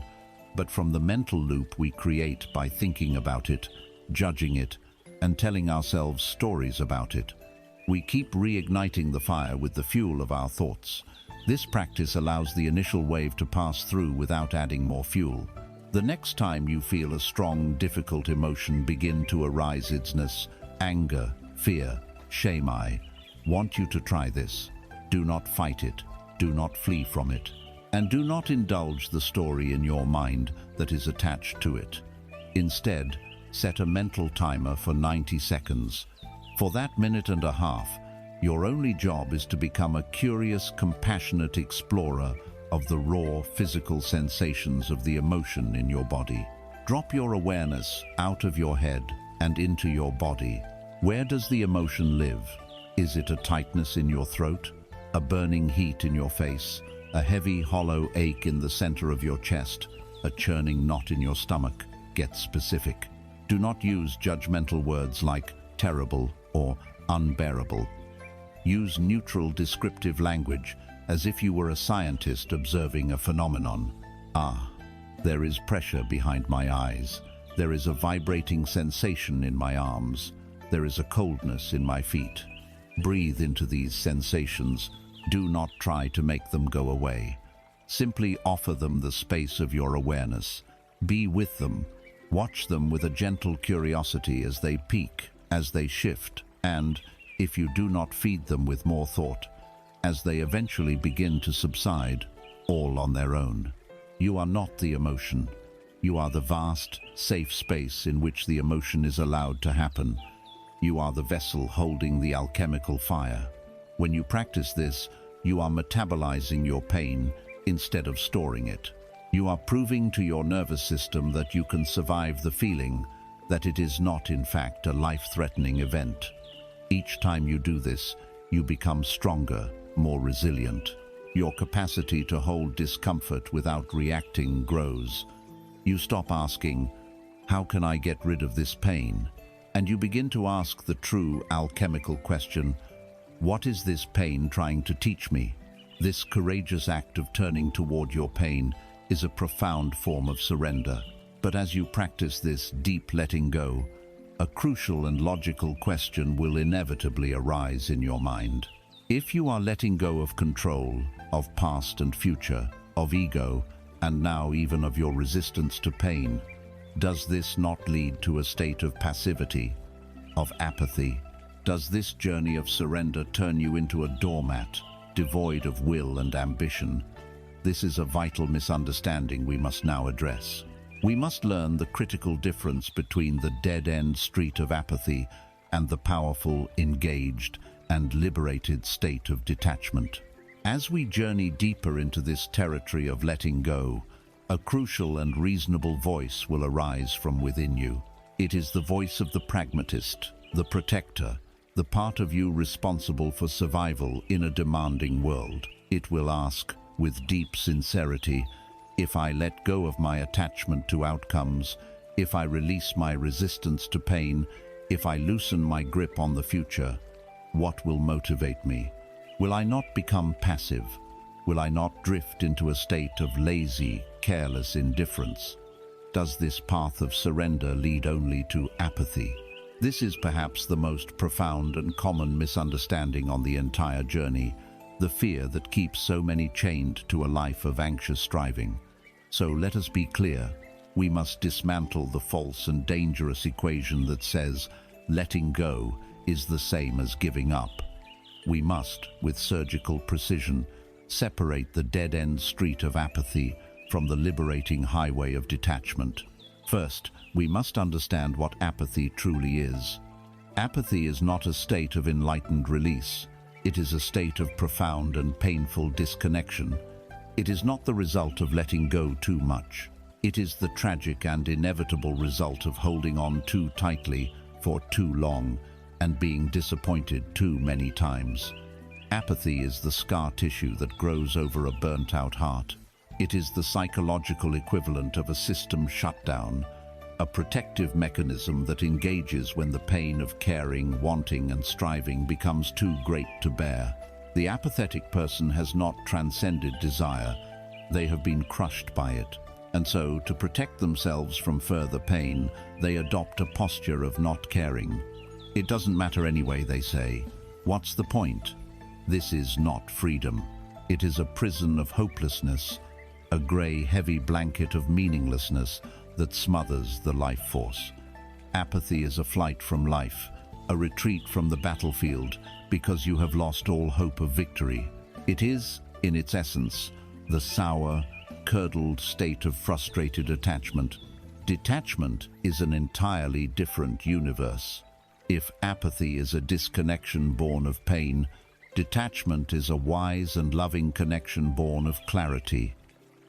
but from the mental loop we create by thinking about it, judging it, and telling ourselves stories about it. We keep reigniting the fire with the fuel of our thoughts. This practice allows the initial wave to pass through without adding more fuel. The next time you feel a strong, difficult emotion begin to arise, anger, fear, shame, I want you to try this. Do not fight it. Do not flee from it. And do not indulge the story in your mind that is attached to it. Instead, set a mental timer for 90 seconds. For that minute and a half, your only job is to become a curious, compassionate explorer of the raw physical sensations of the emotion in your body. Drop your awareness out of your head and into your body. Where does the emotion live? Is it a tightness in your throat? A burning heat in your face? A heavy, hollow ache in the center of your chest? A churning knot in your stomach? Get specific. Do not use judgmental words like terrible or unbearable. Use neutral, descriptive language as if you were a scientist observing a phenomenon. There is pressure behind my eyes. There is a vibrating sensation in my arms. There is a coldness in my feet. Breathe into these sensations. Do not try to make them go away. Simply offer them the space of your awareness. Be with them. Watch them with a gentle curiosity as they peak, as they shift, and, if you do not feed them with more thought, as they eventually begin to subside, all on their own. You are not the emotion. You are the vast, safe space in which the emotion is allowed to happen. You are the vessel holding the alchemical fire. When you practice this, you are metabolizing your pain instead of storing it. You are proving to your nervous system that you can survive the feeling, that it is not in fact a life-threatening event. Each time you do this, you become stronger, more resilient. Your capacity to hold discomfort without reacting grows. You stop asking, "How can I get rid of this pain?" And you begin to ask the true alchemical question, "What is this pain trying to teach me?" This courageous act of turning toward your pain is a profound form of surrender. But as you practice this deep letting go, a crucial and logical question will inevitably arise in your mind. If you are letting go of control, of past and future, of ego, and now even of your resistance to pain, does this not lead to a state of passivity, of apathy? Does this journey of surrender turn you into a doormat, devoid of will and ambition? This is a vital misunderstanding we must now address. We must learn the critical difference between the dead-end street of apathy and the powerful, engaged, and liberated state of detachment. As we journey deeper into this territory of letting go, a crucial and reasonable voice will arise from within you. It is the voice of the pragmatist, the protector, the part of you responsible for survival in a demanding world. It will ask, with deep sincerity, if I let go of my attachment to outcomes, if I release my resistance to pain, if I loosen my grip on the future, what will motivate me? Will I not become passive? Will I not drift into a state of lazy, careless indifference? Does this path of surrender lead only to apathy? This is perhaps the most profound and common misunderstanding on the entire journey, the fear that keeps so many chained to a life of anxious striving. So let us be clear. We must dismantle the false and dangerous equation that says letting go is the same as giving up. We must, with surgical precision, separate the dead-end street of apathy from the liberating highway of detachment. First, we must understand what apathy truly is. Apathy is not a state of enlightened release. It is a state of profound and painful disconnection. It is not the result of letting go too much. It is the tragic and inevitable result of holding on too tightly for too long and being disappointed too many times. Apathy is the scar tissue that grows over a burnt-out heart. It is the psychological equivalent of a system shutdown, a protective mechanism that engages when the pain of caring, wanting, and striving becomes too great to bear. The apathetic person has not transcended desire. They have been crushed by it. And so, to protect themselves from further pain, they adopt a posture of not caring. It doesn't matter anyway, they say. What's the point? This is not freedom. It is a prison of hopelessness, a grey, heavy blanket of meaninglessness that smothers the life force. Apathy is a flight from life, a retreat from the battlefield, because you have lost all hope of victory. It is, in its essence, the sour, curdled state of frustrated attachment. Detachment is an entirely different universe. If apathy is a disconnection born of pain, detachment is a wise and loving connection born of clarity.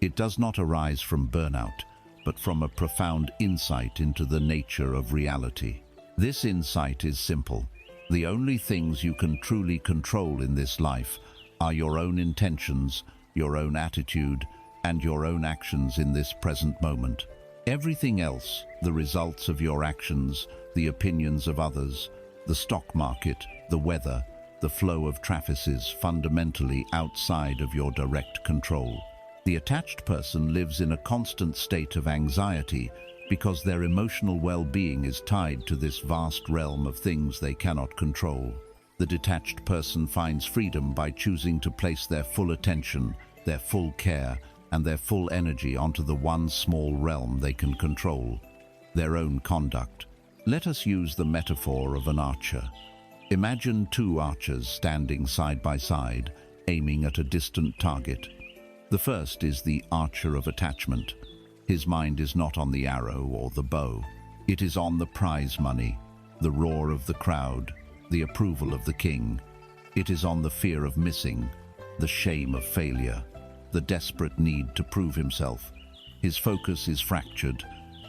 It does not arise from burnout, but from a profound insight into the nature of reality. This insight is simple. The only things you can truly control in this life are your own intentions, your own attitude, and your own actions in this present moment. Everything else, the results of your actions, the opinions of others, the stock market, the weather, the flow of traffic, is fundamentally outside of your direct control. The attached person lives in a constant state of anxiety because their emotional well-being is tied to this vast realm of things they cannot control. The detached person finds freedom by choosing to place their full attention, their full care, and their full energy onto the one small realm they can control, their own conduct. Let us use the metaphor of an archer. Imagine two archers standing side by side, aiming at a distant target. The first is the archer of attachment. His mind is not on the arrow or the bow. It is on the prize money, the roar of the crowd, the approval of the king. It is on the fear of missing, the shame of failure, the desperate need to prove himself. His focus is fractured.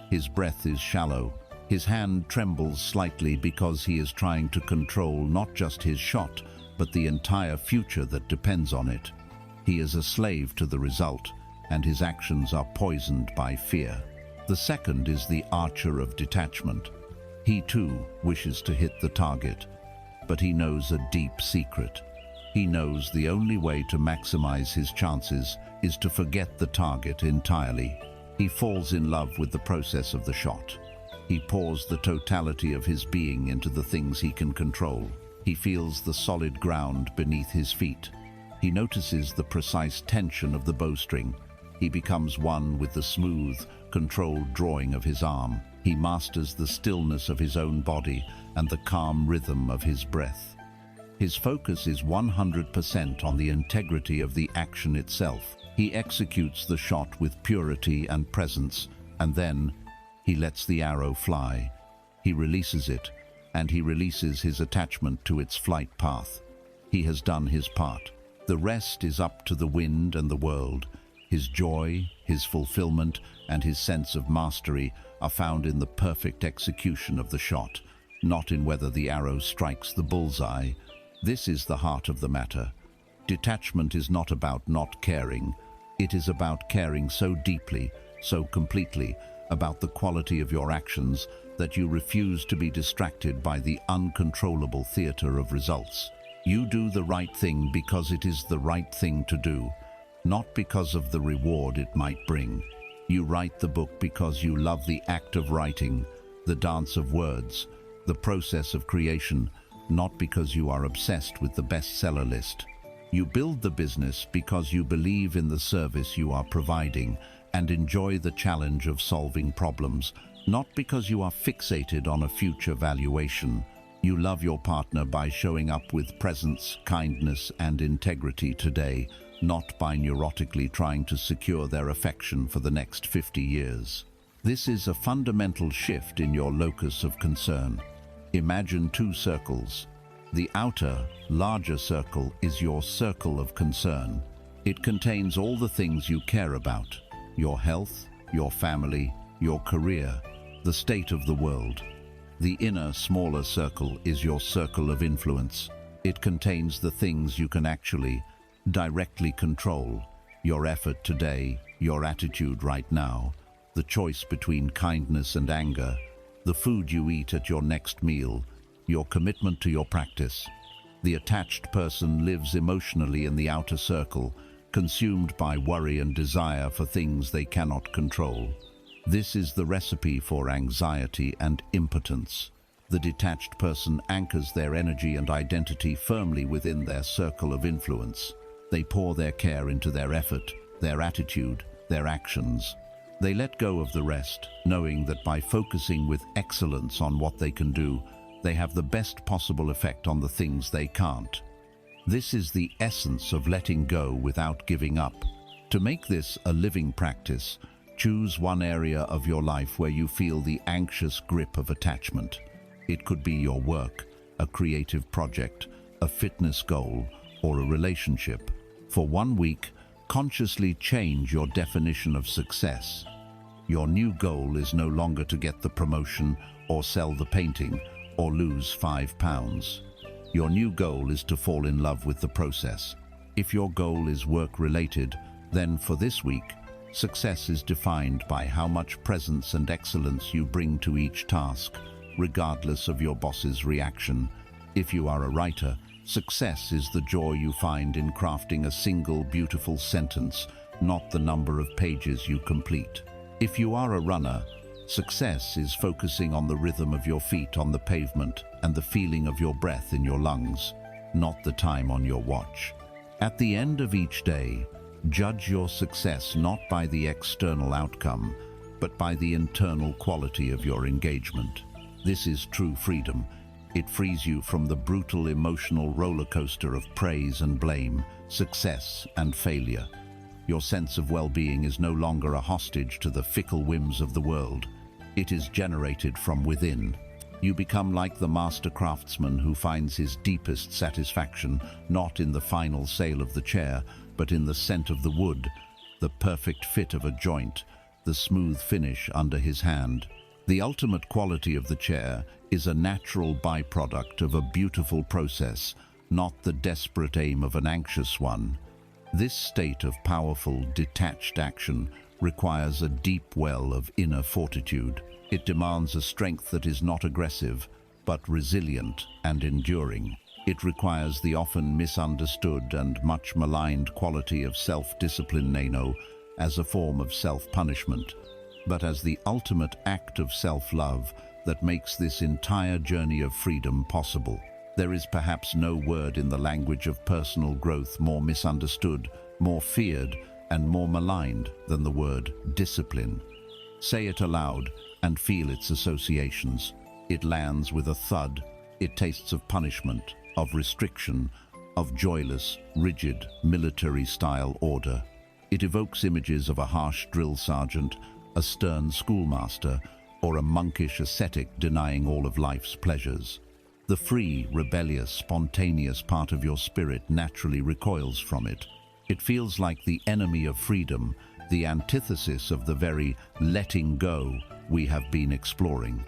His breath is shallow. His hand trembles slightly because he is trying to control not just his shot, but the entire future that depends on it. He is a slave to the result, and his actions are poisoned by fear. The second is the archer of detachment. He too wishes to hit the target, but he knows a deep secret. He knows the only way to maximize his chances is to forget the target entirely. He falls in love with the process of the shot. He pours the totality of his being into the things he can control. He feels the solid ground beneath his feet. He notices the precise tension of the bowstring. He becomes one with the smooth, controlled drawing of his arm. He masters the stillness of his own body and the calm rhythm of his breath. His focus is 100% on the integrity of the action itself. He executes the shot with purity and presence, and then he lets the arrow fly. He releases it, and he releases his attachment to its flight path. He has done his part. The rest is up to the wind and the world. His joy, his fulfillment, and his sense of mastery are found in the perfect execution of the shot, not in whether the arrow strikes the bullseye. This is the heart of the matter. Detachment is not about not caring. It is about caring so deeply, so completely, about the quality of your actions that you refuse to be distracted by the uncontrollable theater of results. You do the right thing because it is the right thing to do, not because of the reward it might bring. You write the book because you love the act of writing, the dance of words, the process of creation, not because you are obsessed with the bestseller list. You build the business because you believe in the service you are providing, and enjoy the challenge of solving problems, not because you are fixated on a future valuation. You love your partner by showing up with presence, kindness, and integrity today, not by neurotically trying to secure their affection for the next 50 years. This is a fundamental shift in your locus of concern. Imagine two circles. The outer, larger circle is your circle of concern. It contains all the things you care about: your health, your family, your career, the state of the world. The inner, smaller circle is your circle of influence. It contains the things you can actually, directly control: your effort today, your attitude right now, the choice between kindness and anger, the food you eat at your next meal, your commitment to your practice. The attached person lives emotionally in the outer circle, consumed by worry and desire for things they cannot control. This is the recipe for anxiety and impotence. The detached person anchors their energy and identity firmly within their circle of influence. They pour their care into their effort, their attitude, their actions. They let go of the rest, knowing that by focusing with excellence on what they can do, they have the best possible effect on the things they can't. This is the essence of letting go without giving up. To make this a living practice, choose one area of your life where you feel the anxious grip of attachment. It could be your work, a creative project, a fitness goal, or a relationship. For 1 week, consciously change your definition of success. Your new goal is no longer to get the promotion, or sell the painting, or lose 5 pounds. Your new goal is to fall in love with the process. If your goal is work-related, then for this week, success is defined by how much presence and excellence you bring to each task, regardless of your boss's reaction. If you are a writer, success is the joy you find in crafting a single beautiful sentence, not the number of pages you complete. If you are a runner, success is focusing on the rhythm of your feet on the pavement and the feeling of your breath in your lungs, not the time on your watch. At the end of each day, judge your success not by the external outcome, but by the internal quality of your engagement. This is true freedom. It frees you from the brutal emotional roller coaster of praise and blame, success and failure. Your sense of well-being is no longer a hostage to the fickle whims of the world. It is generated from within. You become like the master craftsman who finds his deepest satisfaction not in the final sale of the chair, but in the scent of the wood, the perfect fit of a joint, the smooth finish under his hand. The ultimate quality of the chair is a natural byproduct of a beautiful process, not the desperate aim of an anxious one. This state of powerful, detached action requires a deep well of inner fortitude. It demands a strength that is not aggressive, but resilient and enduring. It requires the often misunderstood and much maligned quality of self-discipline, as a form of self-punishment, but as the ultimate act of self-love that makes this entire journey of freedom possible. There is perhaps no word in the language of personal growth more misunderstood, more feared, and more maligned than the word discipline. Say it aloud and feel its associations. It lands with a thud. It tastes of punishment, of restriction, of joyless, rigid, military-style order. It evokes images of a harsh drill sergeant, a stern schoolmaster, or a monkish ascetic denying all of life's pleasures. The free, rebellious, spontaneous part of your spirit naturally recoils from it. It feels like the enemy of freedom, the antithesis of the very letting go we have been exploring.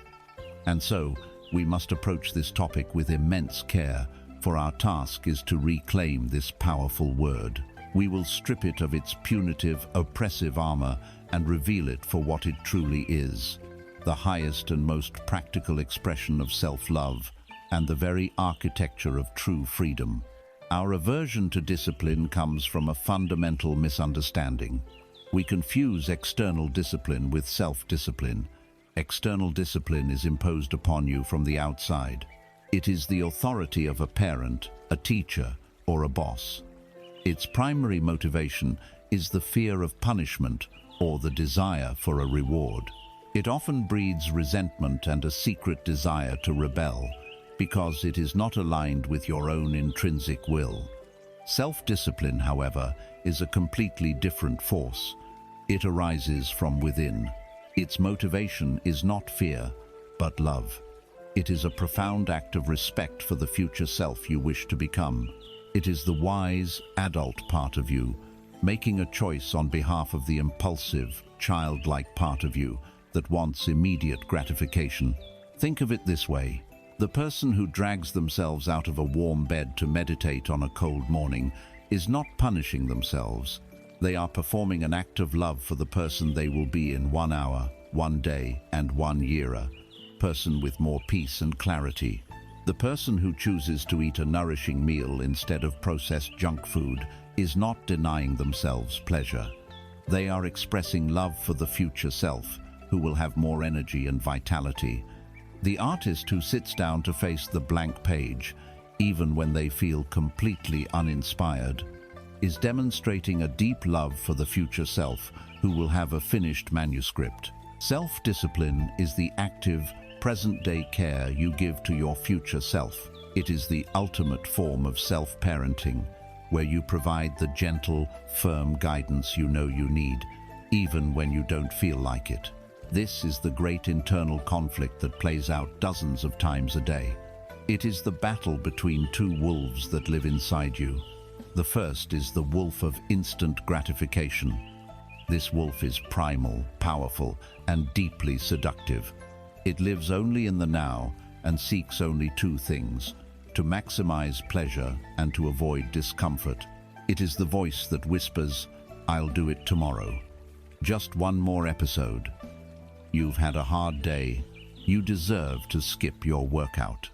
And so, we must approach this topic with immense care, for our task is to reclaim this powerful word. We will strip it of its punitive, oppressive armor and reveal it for what it truly is, the highest and most practical expression of self-love, and the very architecture of true freedom. Our aversion to discipline comes from a fundamental misunderstanding. We confuse external discipline with self-discipline. External discipline is imposed upon you from the outside. It is the authority of a parent, a teacher, or a boss. Its primary motivation is the fear of punishment or the desire for a reward. It often breeds resentment and a secret desire to rebel, because it is not aligned with your own intrinsic will. Self-discipline, however, is a completely different force. It arises from within. Its motivation is not fear, but love. It is a profound act of respect for the future self you wish to become. It is the wise, adult part of you, making a choice on behalf of the impulsive, childlike part of you that wants immediate gratification. Think of it this way. The person who drags themselves out of a warm bed to meditate on a cold morning is not punishing themselves. They are performing an act of love for the person they will be in 1 hour, 1 day, and 1 year, a person with more peace and clarity. The person who chooses to eat a nourishing meal instead of processed junk food is not denying themselves pleasure. They are expressing love for the future self, who will have more energy and vitality. The artist who sits down to face the blank page, even when they feel completely uninspired, is demonstrating a deep love for the future self, who will have a finished manuscript. Self-discipline is the active, present-day care you give to your future self. It is the ultimate form of self-parenting, where you provide the gentle, firm guidance you know you need, even when you don't feel like it. This is the great internal conflict that plays out dozens of times a day. It is the battle between two wolves that live inside you. The first is the wolf of instant gratification. This wolf is primal, powerful, and deeply seductive. It lives only in the now and seeks only two things: to maximize pleasure and to avoid discomfort. It is the voice that whispers, "I'll do it tomorrow. Just one more episode. You've had a hard day. You deserve to skip your workout."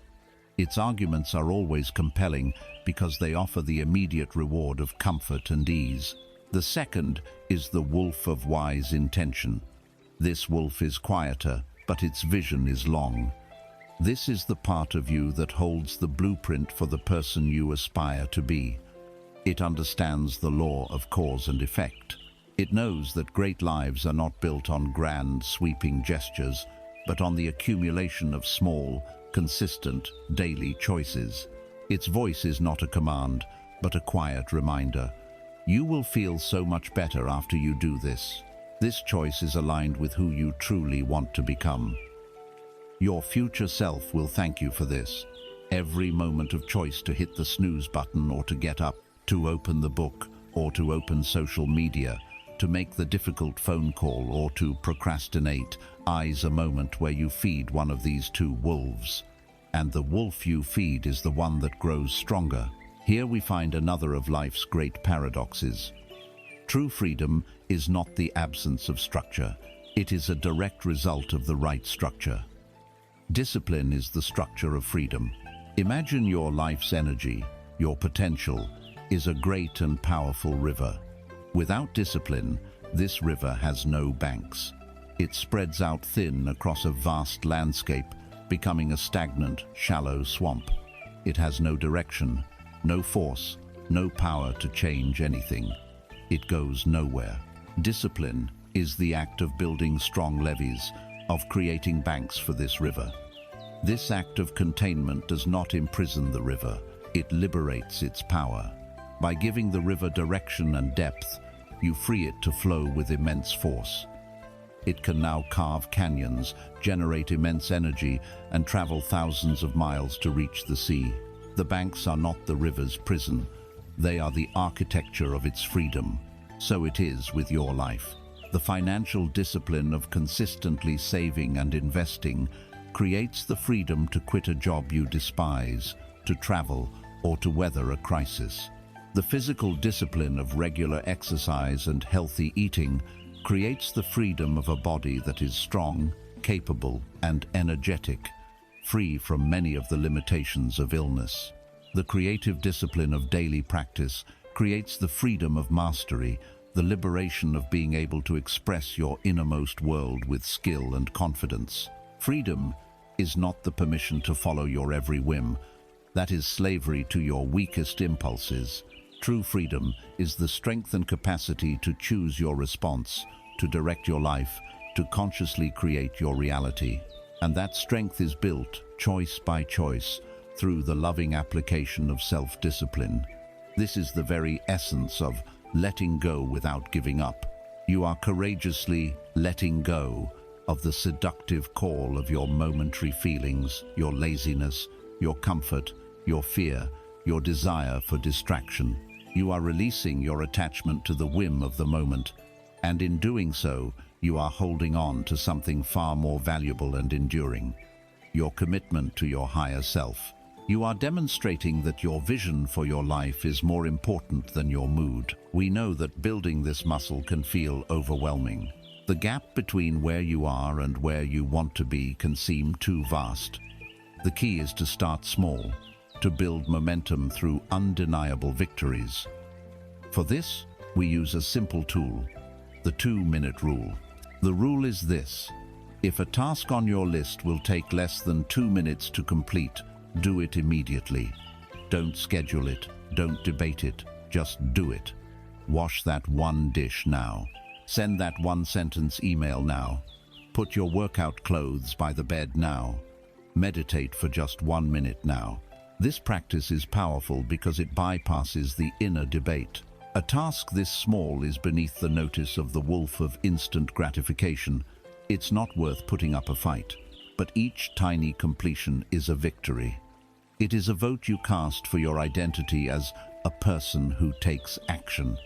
Its arguments are always compelling because they offer the immediate reward of comfort and ease. The second is the wolf of wise intention. This wolf is quieter, but its vision is long. This is the part of you that holds the blueprint for the person you aspire to be. It understands the law of cause and effect. It knows that great lives are not built on grand, sweeping gestures, but on the accumulation of small, consistent, daily choices. Its voice is not a command, but a quiet reminder. You will feel so much better after you do this. This choice is aligned with who you truly want to become. Your future self will thank you for this. Every moment of choice to hit the snooze button or to get up, to open the book or to open social media, to make the difficult phone call or to procrastinate, is a moment where you feed one of these two wolves. And the wolf you feed is the one that grows stronger. Here we find another of life's great paradoxes. True freedom is not the absence of structure. It is a direct result of the right structure. Discipline is the structure of freedom. Imagine your life's energy, your potential, is a great and powerful river. Without discipline, this river has no banks. It spreads out thin across a vast landscape, becoming a stagnant, shallow swamp. It has no direction, no force, no power to change anything. It goes nowhere. Discipline is the act of building strong levees, of creating banks for this river. This act of containment does not imprison the river, it liberates its power. By giving the river direction and depth, you free it to flow with immense force. It can now carve canyons, generate immense energy, and travel thousands of miles to reach the sea. The banks are not the river's prison. They are the architecture of its freedom. So it is with your life. The financial discipline of consistently saving and investing creates the freedom to quit a job you despise, to travel, or to weather a crisis. The physical discipline of regular exercise and healthy eating creates the freedom of a body that is strong, capable, and energetic, free from many of the limitations of illness. The creative discipline of daily practice creates the freedom of mastery, the liberation of being able to express your innermost world with skill and confidence. Freedom is not the permission to follow your every whim. That is slavery to your weakest impulses. True freedom is the strength and capacity to choose your response, to direct your life, to consciously create your reality. And that strength is built, choice by choice, through the loving application of self-discipline. This is the very essence of letting go without giving up. You are courageously letting go of the seductive call of your momentary feelings, your laziness, your comfort, your fear, your desire for distraction. You are releasing your attachment to the whim of the moment, and in doing so, you are holding on to something far more valuable and enduring: your commitment to your higher self. You are demonstrating that your vision for your life is more important than your mood. We know that building this muscle can feel overwhelming. The gap between where you are and where you want to be can seem too vast. The key is to start small, to build momentum through undeniable victories. For this, we use a simple tool: the 2-minute rule. The rule is this: if a task on your list will take less than 2 minutes to complete, do it immediately. Don't schedule it, don't debate it, just do it. Wash that one dish now. Send that one-sentence email now. Put your workout clothes by the bed now. Meditate for just 1 minute now. This practice is powerful because it bypasses the inner debate. A task this small is beneath the notice of the wolf of instant gratification. It's not worth putting up a fight, but each tiny completion is a victory. It is a vote you cast for your identity as a person who takes action.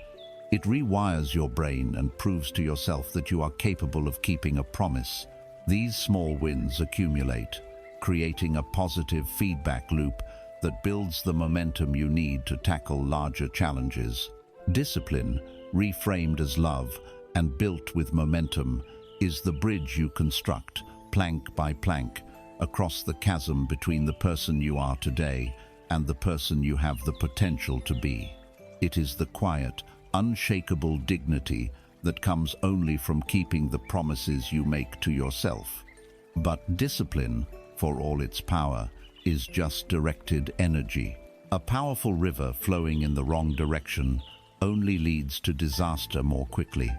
It rewires your brain and proves to yourself that you are capable of keeping a promise. These small wins accumulate, creating a positive feedback loop that builds the momentum you need to tackle larger challenges. Discipline, reframed as love and built with momentum, is the bridge you construct, plank by plank, across the chasm between the person you are today and the person you have the potential to be. It is the quiet, unshakable dignity that comes only from keeping the promises you make to yourself. But discipline, for all its power, is just directed energy. A powerful river flowing in the wrong direction only leads to disaster more quickly.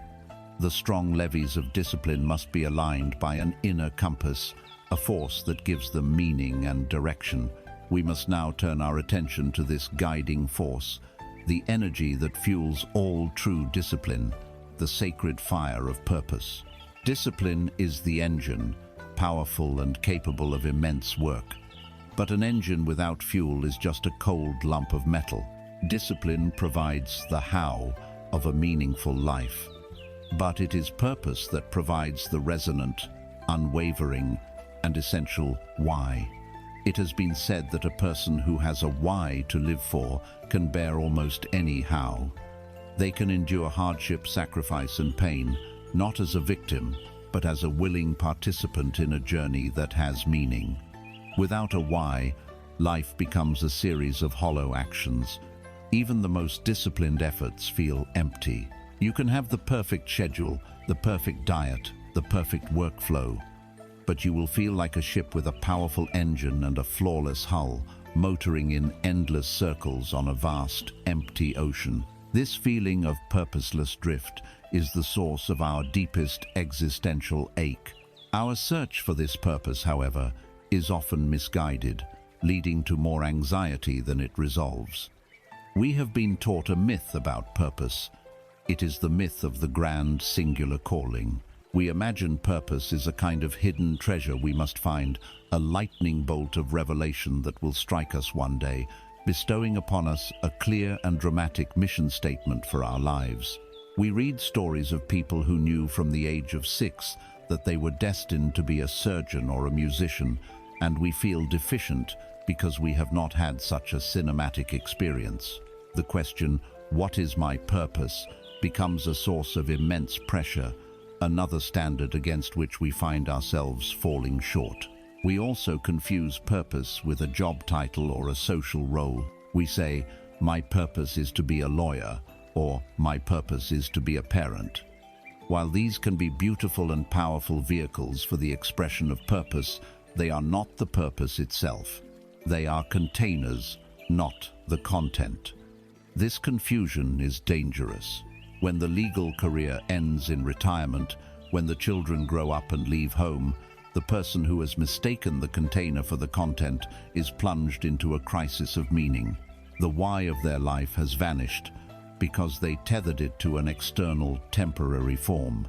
The strong levees of discipline must be aligned by an inner compass, a force that gives them meaning and direction. We must now turn our attention to this guiding force, the energy that fuels all true discipline, the sacred fire of purpose. Discipline is the engine, powerful and capable of immense work. But an engine without fuel is just a cold lump of metal. Discipline provides the how of a meaningful life. But it is purpose that provides the resonant, unwavering, and essential why. It has been said that a person who has a why to live for can bear almost any how. They can endure hardship, sacrifice, and pain, not as a victim, but as a willing participant in a journey that has meaning. Without a why, life becomes a series of hollow actions. Even the most disciplined efforts feel empty. You can have the perfect schedule, the perfect diet, the perfect workflow, but you will feel like a ship with a powerful engine and a flawless hull, motoring in endless circles on a vast, empty ocean. This feeling of purposeless drift is the source of our deepest existential ache. Our search for this purpose, however, is often misguided, leading to more anxiety than it resolves. We have been taught a myth about purpose. It is the myth of the grand singular calling. We imagine purpose is a kind of hidden treasure we must find, a lightning bolt of revelation that will strike us one day, bestowing upon us a clear and dramatic mission statement for our lives. We read stories of people who knew from the age of 6 that they were destined to be a surgeon or a musician, and we feel deficient because we have not had such a cinematic experience. The question, "What is my purpose?" becomes a source of immense pressure, another standard against which we find ourselves falling short. We also confuse purpose with a job title or a social role. We say, "My purpose is to be a lawyer," or "My purpose is to be a parent." While these can be beautiful and powerful vehicles for the expression of purpose, they are not the purpose itself. They are containers, not the content. This confusion is dangerous. When the legal career ends in retirement, when the children grow up and leave home, the person who has mistaken the container for the content is plunged into a crisis of meaning. The why of their life has vanished because they tethered it to an external, temporary form.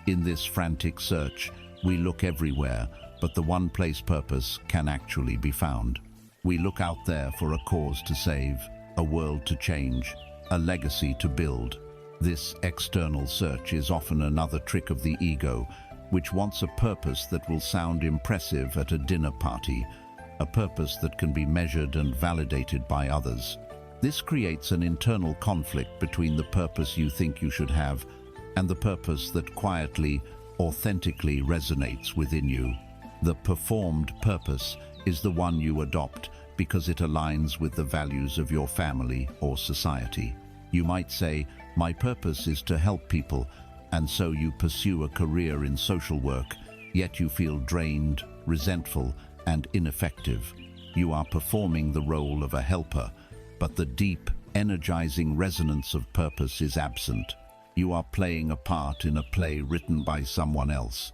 In this frantic search, we look everywhere, but the one place purpose can actually be found. We look out there for a cause to save, a world to change, a legacy to build. This external search is often another trick of the ego, which wants a purpose that will sound impressive at a dinner party, a purpose that can be measured and validated by others. This creates an internal conflict between the purpose you think you should have and the purpose that quietly, authentically resonates within you. The performed purpose is the one you adopt because it aligns with the values of your family or society. You might say, "My purpose is to help people," and so you pursue a career in social work, yet you feel drained, resentful, and ineffective. You are performing the role of a helper, but the deep, energizing resonance of purpose is absent. You are playing a part in a play written by someone else,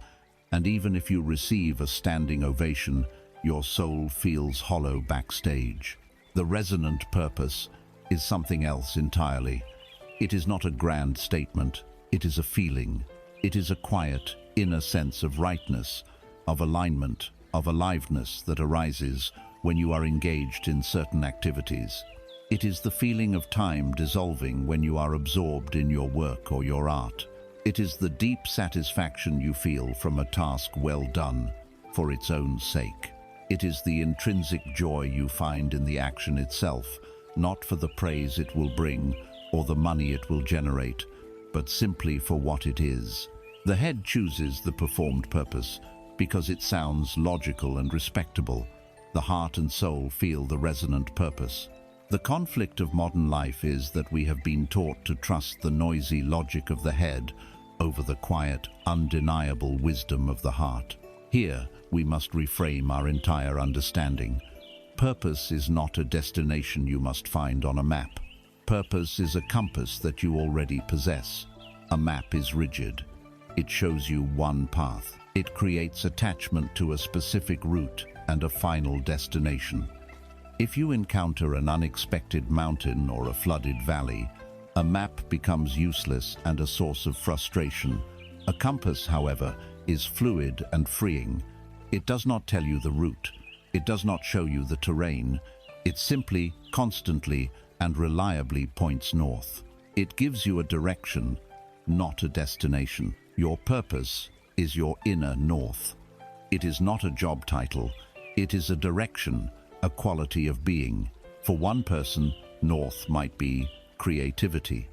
and even if you receive a standing ovation, your soul feels hollow backstage. The resonant purpose is something else entirely. It is not a grand statement, it is a feeling. It is a quiet, inner sense of rightness, of alignment, of aliveness that arises when you are engaged in certain activities. It is the feeling of time dissolving when you are absorbed in your work or your art. It is the deep satisfaction you feel from a task well done for its own sake. It is the intrinsic joy you find in the action itself, not for the praise it will bring or the money it will generate, but simply for what it is. The head chooses the performed purpose because it sounds logical and respectable. The heart and soul feel the resonant purpose. The conflict of modern life is that we have been taught to trust the noisy logic of the head over the quiet, undeniable wisdom of the heart. Here, we must reframe our entire understanding. Purpose is not a destination you must find on a map. Purpose is a compass that you already possess. A map is rigid. It shows you one path. It creates attachment to a specific route and a final destination. If you encounter an unexpected mountain or a flooded valley, a map becomes useless and a source of frustration. A compass, however, is fluid and freeing. It does not tell you the route. It does not show you the terrain. It simply, constantly, and reliably points north. It gives you a direction, not a destination. Your purpose is your inner north. It is not a job title. It is a direction, a quality of being. For one person, north might be creativity.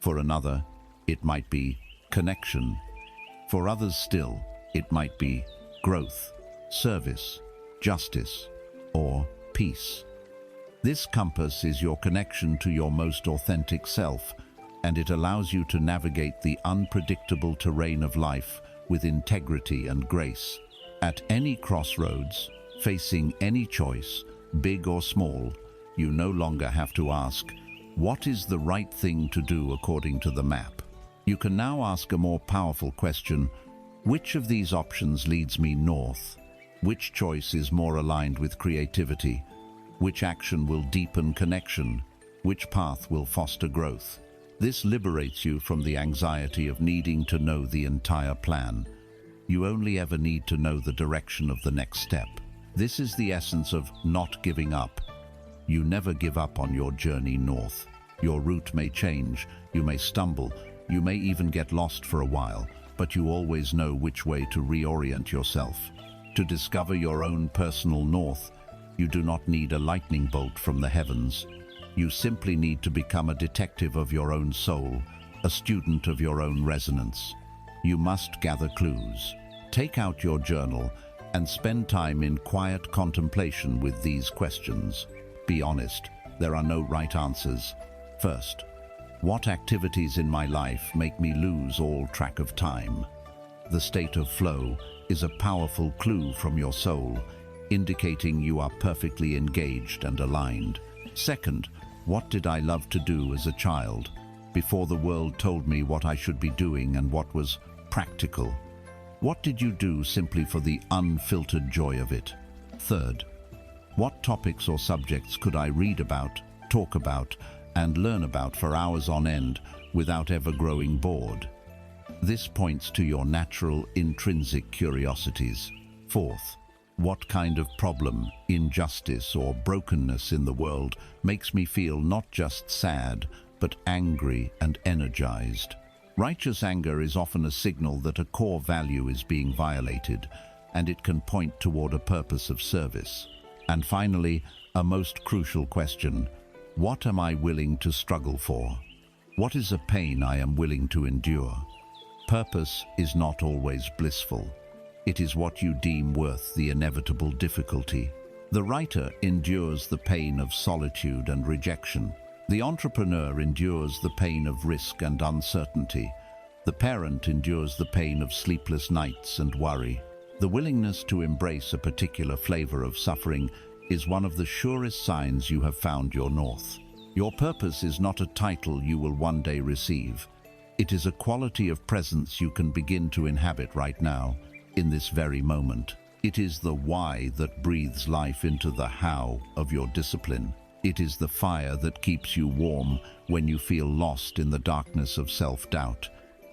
For another, it might be connection. For others still, it might be growth, service, justice, or peace. This compass is your connection to your most authentic self, and it allows you to navigate the unpredictable terrain of life with integrity and grace. At any crossroads, facing any choice, big or small, you no longer have to ask, what is the right thing to do according to the map? You can now ask a more powerful question: which of these options leads me north? Which choice is more aligned with creativity? Which action will deepen connection? Which path will foster growth? This liberates you from the anxiety of needing to know the entire plan. You only ever need to know the direction of the next step. This is the essence of not giving up. You never give up on your journey north. Your route may change, you may stumble, you may even get lost for a while, but you always know which way to reorient yourself. To discover your own personal north, you do not need a lightning bolt from the heavens. You simply need to become a detective of your own soul, a student of your own resonance. You must gather clues. Take out your journal and spend time in quiet contemplation with these questions. Be honest, there are no right answers. First, what activities in my life make me lose all track of time? The state of flow is a powerful clue from your soul, indicating you are perfectly engaged and aligned. Second, what did I love to do as a child? before the world told me what I should be doing and what was practical. What did you do simply for the unfiltered joy of it? Third, what topics or subjects could I read about, talk about, and learn about for hours on end without ever growing bored? This points to your natural, intrinsic curiosities. Fourth, what kind of problem, injustice, or brokenness in the world makes me feel not just sad, but angry and energized? Righteous anger is often a signal that a core value is being violated, and it can point toward a purpose of service. And finally, a most crucial question: what am I willing to struggle for? What is a pain I am willing to endure? Purpose is not always blissful. It is what you deem worth the inevitable difficulty. The writer endures the pain of solitude and rejection. The entrepreneur endures the pain of risk and uncertainty. The parent endures the pain of sleepless nights and worry. The willingness to embrace a particular flavor of suffering is one of the surest signs you have found your north. Your purpose is not a title you will one day receive. It is a quality of presence you can begin to inhabit right now, in this very moment. It is the why that breathes life into the how of your discipline. It is the fire that keeps you warm when you feel lost in the darkness of self-doubt.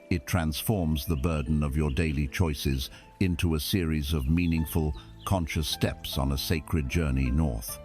It transforms the burden of your daily choices into a series of meaningful, conscious steps on a sacred journey north.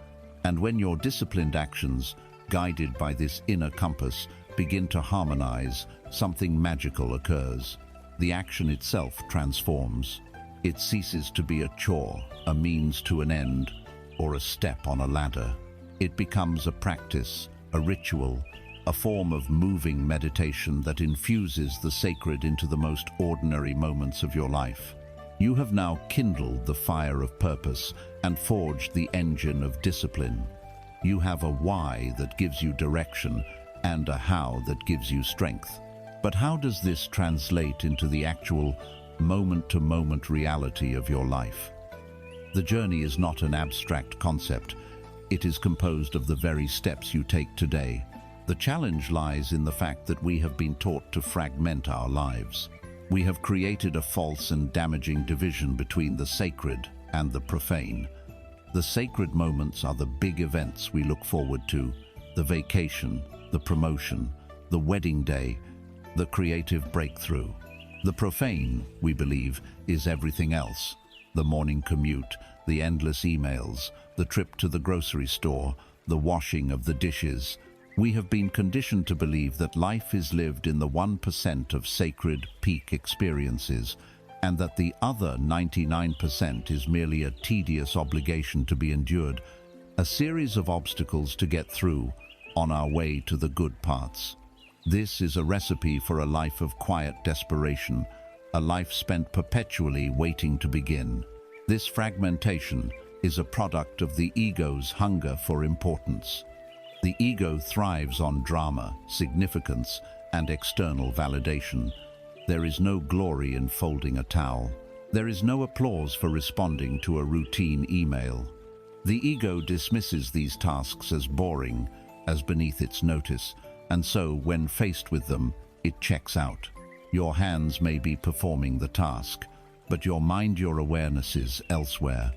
And when your disciplined actions, guided by this inner compass, begin to harmonize, something magical occurs. The action itself transforms. It ceases to be a chore, a means to an end, or a step on a ladder. It becomes a practice, a ritual, a form of moving meditation that infuses the sacred into the most ordinary moments of your life. You have now kindled the fire of purpose and forged the engine of discipline. You have a why that gives you direction and a how that gives you strength. But how does this translate into the actual moment-to-moment reality of your life? The journey is not an abstract concept. It is composed of the very steps you take today. The challenge lies in the fact that we have been taught to fragment our lives. We have created a false and damaging division between the sacred and the profane. The sacred moments are the big events we look forward to: the vacation, the promotion, the wedding day, the creative breakthrough. The profane, we believe, is everything else: the morning commute, the endless emails, the trip to the grocery store, the washing of the dishes. We have been conditioned to believe that life is lived in the 1% of sacred peak experiences, and that the other 99% is merely a tedious obligation to be endured, a series of obstacles to get through on our way to the good parts. This is a recipe for a life of quiet desperation, a life spent perpetually waiting to begin. This fragmentation is a product of the ego's hunger for importance. The ego thrives on drama, significance, and external validation. There is no glory in folding a towel. There is no applause for responding to a routine email. The ego dismisses these tasks as boring, as beneath its notice, and so, when faced with them, it checks out. Your hands may be performing the task, but your mind, your awareness is elsewhere.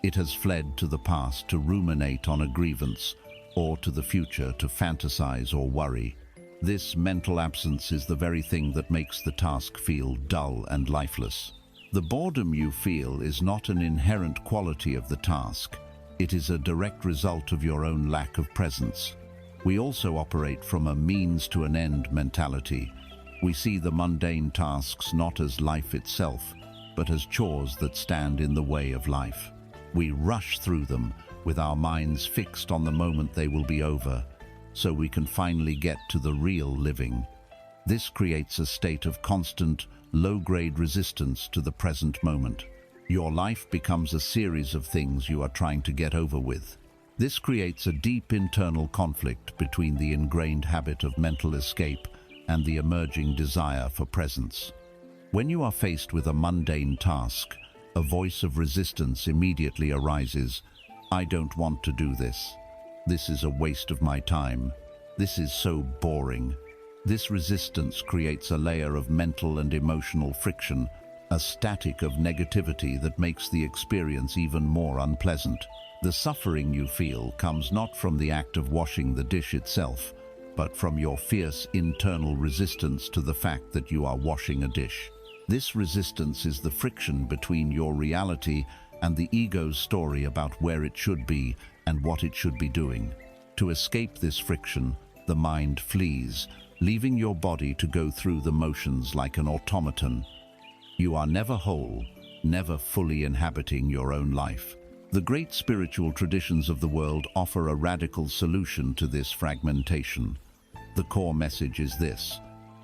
It has fled to the past to ruminate on a grievance, or to the future to fantasize or worry. This mental absence is the very thing that makes the task feel dull and lifeless. The boredom you feel is not an inherent quality of the task. It is a direct result of your own lack of presence. We also operate from a means to an end mentality. We see the mundane tasks not as life itself, but as chores that stand in the way of life. We rush through them with our minds fixed on the moment they will be over, so we can finally get to the real living. This creates a state of constant, low-grade resistance to the present moment. Your life becomes a series of things you are trying to get over with. This creates a deep internal conflict between the ingrained habit of mental escape and the emerging desire for presence. When you are faced with a mundane task, a voice of resistance immediately arises. I don't want to do this. This is a waste of my time. This is so boring. This resistance creates a layer of mental and emotional friction, a static of negativity that makes the experience even more unpleasant. The suffering you feel comes not from the act of washing the dish itself, but from your fierce internal resistance to the fact that you are washing a dish. This resistance is the friction between your reality and the ego's story about where it should be and what it should be doing. To escape this friction, the mind flees, leaving your body to go through the motions like an automaton. You are never whole, never fully inhabiting your own life. The great spiritual traditions of the world offer a radical solution to this fragmentation. The core message is this: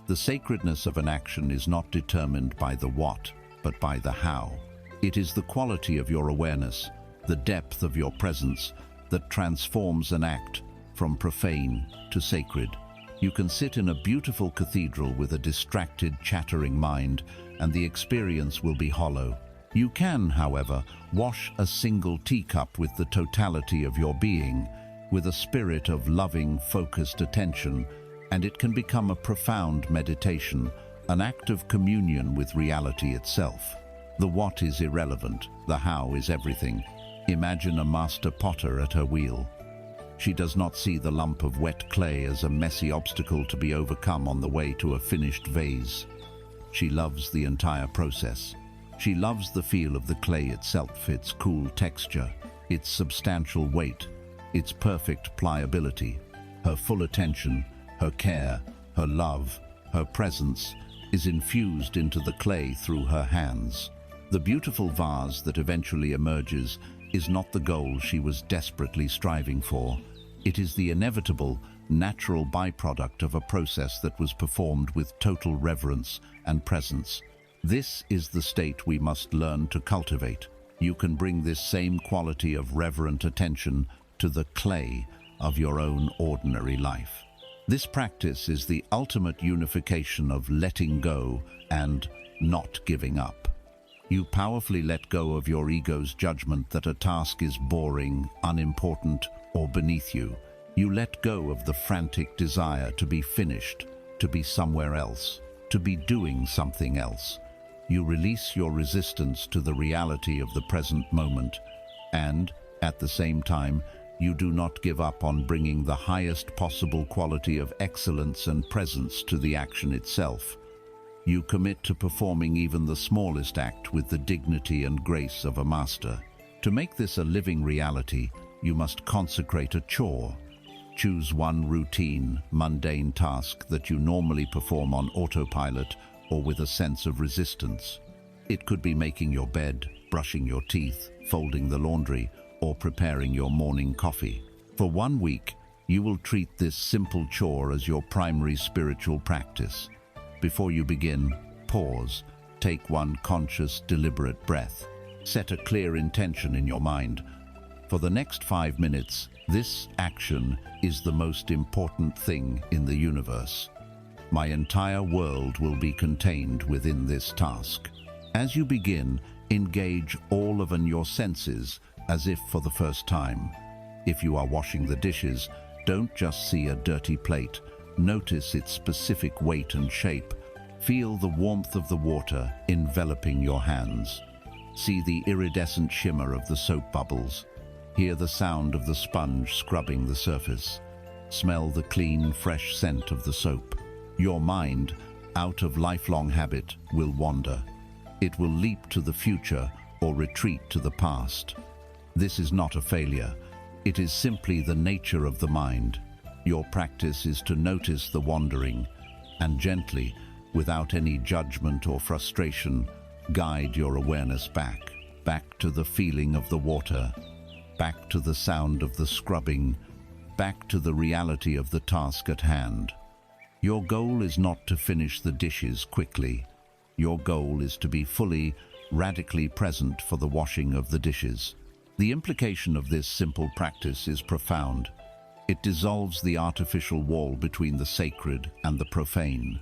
the sacredness of an action is not determined by the what, but by the how. It is the quality of your awareness, the depth of your presence, that transforms an act from profane to sacred. You can sit in a beautiful cathedral with a distracted, chattering mind, and the experience will be hollow. You can, however, wash a single teacup with the totality of your being, with a spirit of loving, focused attention, and it can become a profound meditation, an act of communion with reality itself. The what is irrelevant, the how is everything. Imagine a master potter at her wheel. She does not see the lump of wet clay as a messy obstacle to be overcome on the way to a finished vase. She loves the entire process. She loves the feel of the clay itself, its cool texture, its substantial weight, its perfect pliability. Her full attention, her care, her love, her presence is infused into the clay through her hands. The beautiful vase that eventually emerges is not the goal she was desperately striving for. It is the inevitable, natural byproduct of a process that was performed with total reverence and presence. This is the state we must learn to cultivate. You can bring this same quality of reverent attention to the clay of your own ordinary life. This practice is the ultimate unification of letting go and not giving up. You powerfully let go of your ego's judgment that a task is boring, unimportant, or beneath you. You let go of the frantic desire to be finished, to be somewhere else, to be doing something else. You release your resistance to the reality of the present moment, and, at the same time, you do not give up on bringing the highest possible quality of excellence and presence to the action itself. You commit to performing even the smallest act with the dignity and grace of a master. To make this a living reality, you must consecrate a chore. Choose one routine, mundane task that you normally perform on autopilot or with a sense of resistance. It could be making your bed, brushing your teeth, folding the laundry, or preparing your morning coffee. For 1 week, you will treat this simple chore as your primary spiritual practice. Before you begin, pause, take one conscious, deliberate breath. Set a clear intention in your mind. For the next 5 minutes, this action is the most important thing in the universe. My entire world will be contained within this task. As you begin, engage all of your senses as if for the first time. If you are washing the dishes, don't just see a dirty plate. Notice its specific weight and shape. Feel the warmth of the water enveloping your hands. See the iridescent shimmer of the soap bubbles. Hear the sound of the sponge scrubbing the surface. Smell the clean, fresh scent of the soap. Your mind, out of lifelong habit, will wander. It will leap to the future or retreat to the past. This is not a failure. It is simply the nature of the mind. Your practice is to notice the wandering and gently, without any judgment or frustration, guide your awareness back to the feeling of the water, back to the sound of the scrubbing, back to the reality of the task at hand. Your goal is not to finish the dishes quickly. Your goal is to be fully, radically present for the washing of the dishes. The implication of this simple practice is profound. It dissolves the artificial wall between the sacred and the profane.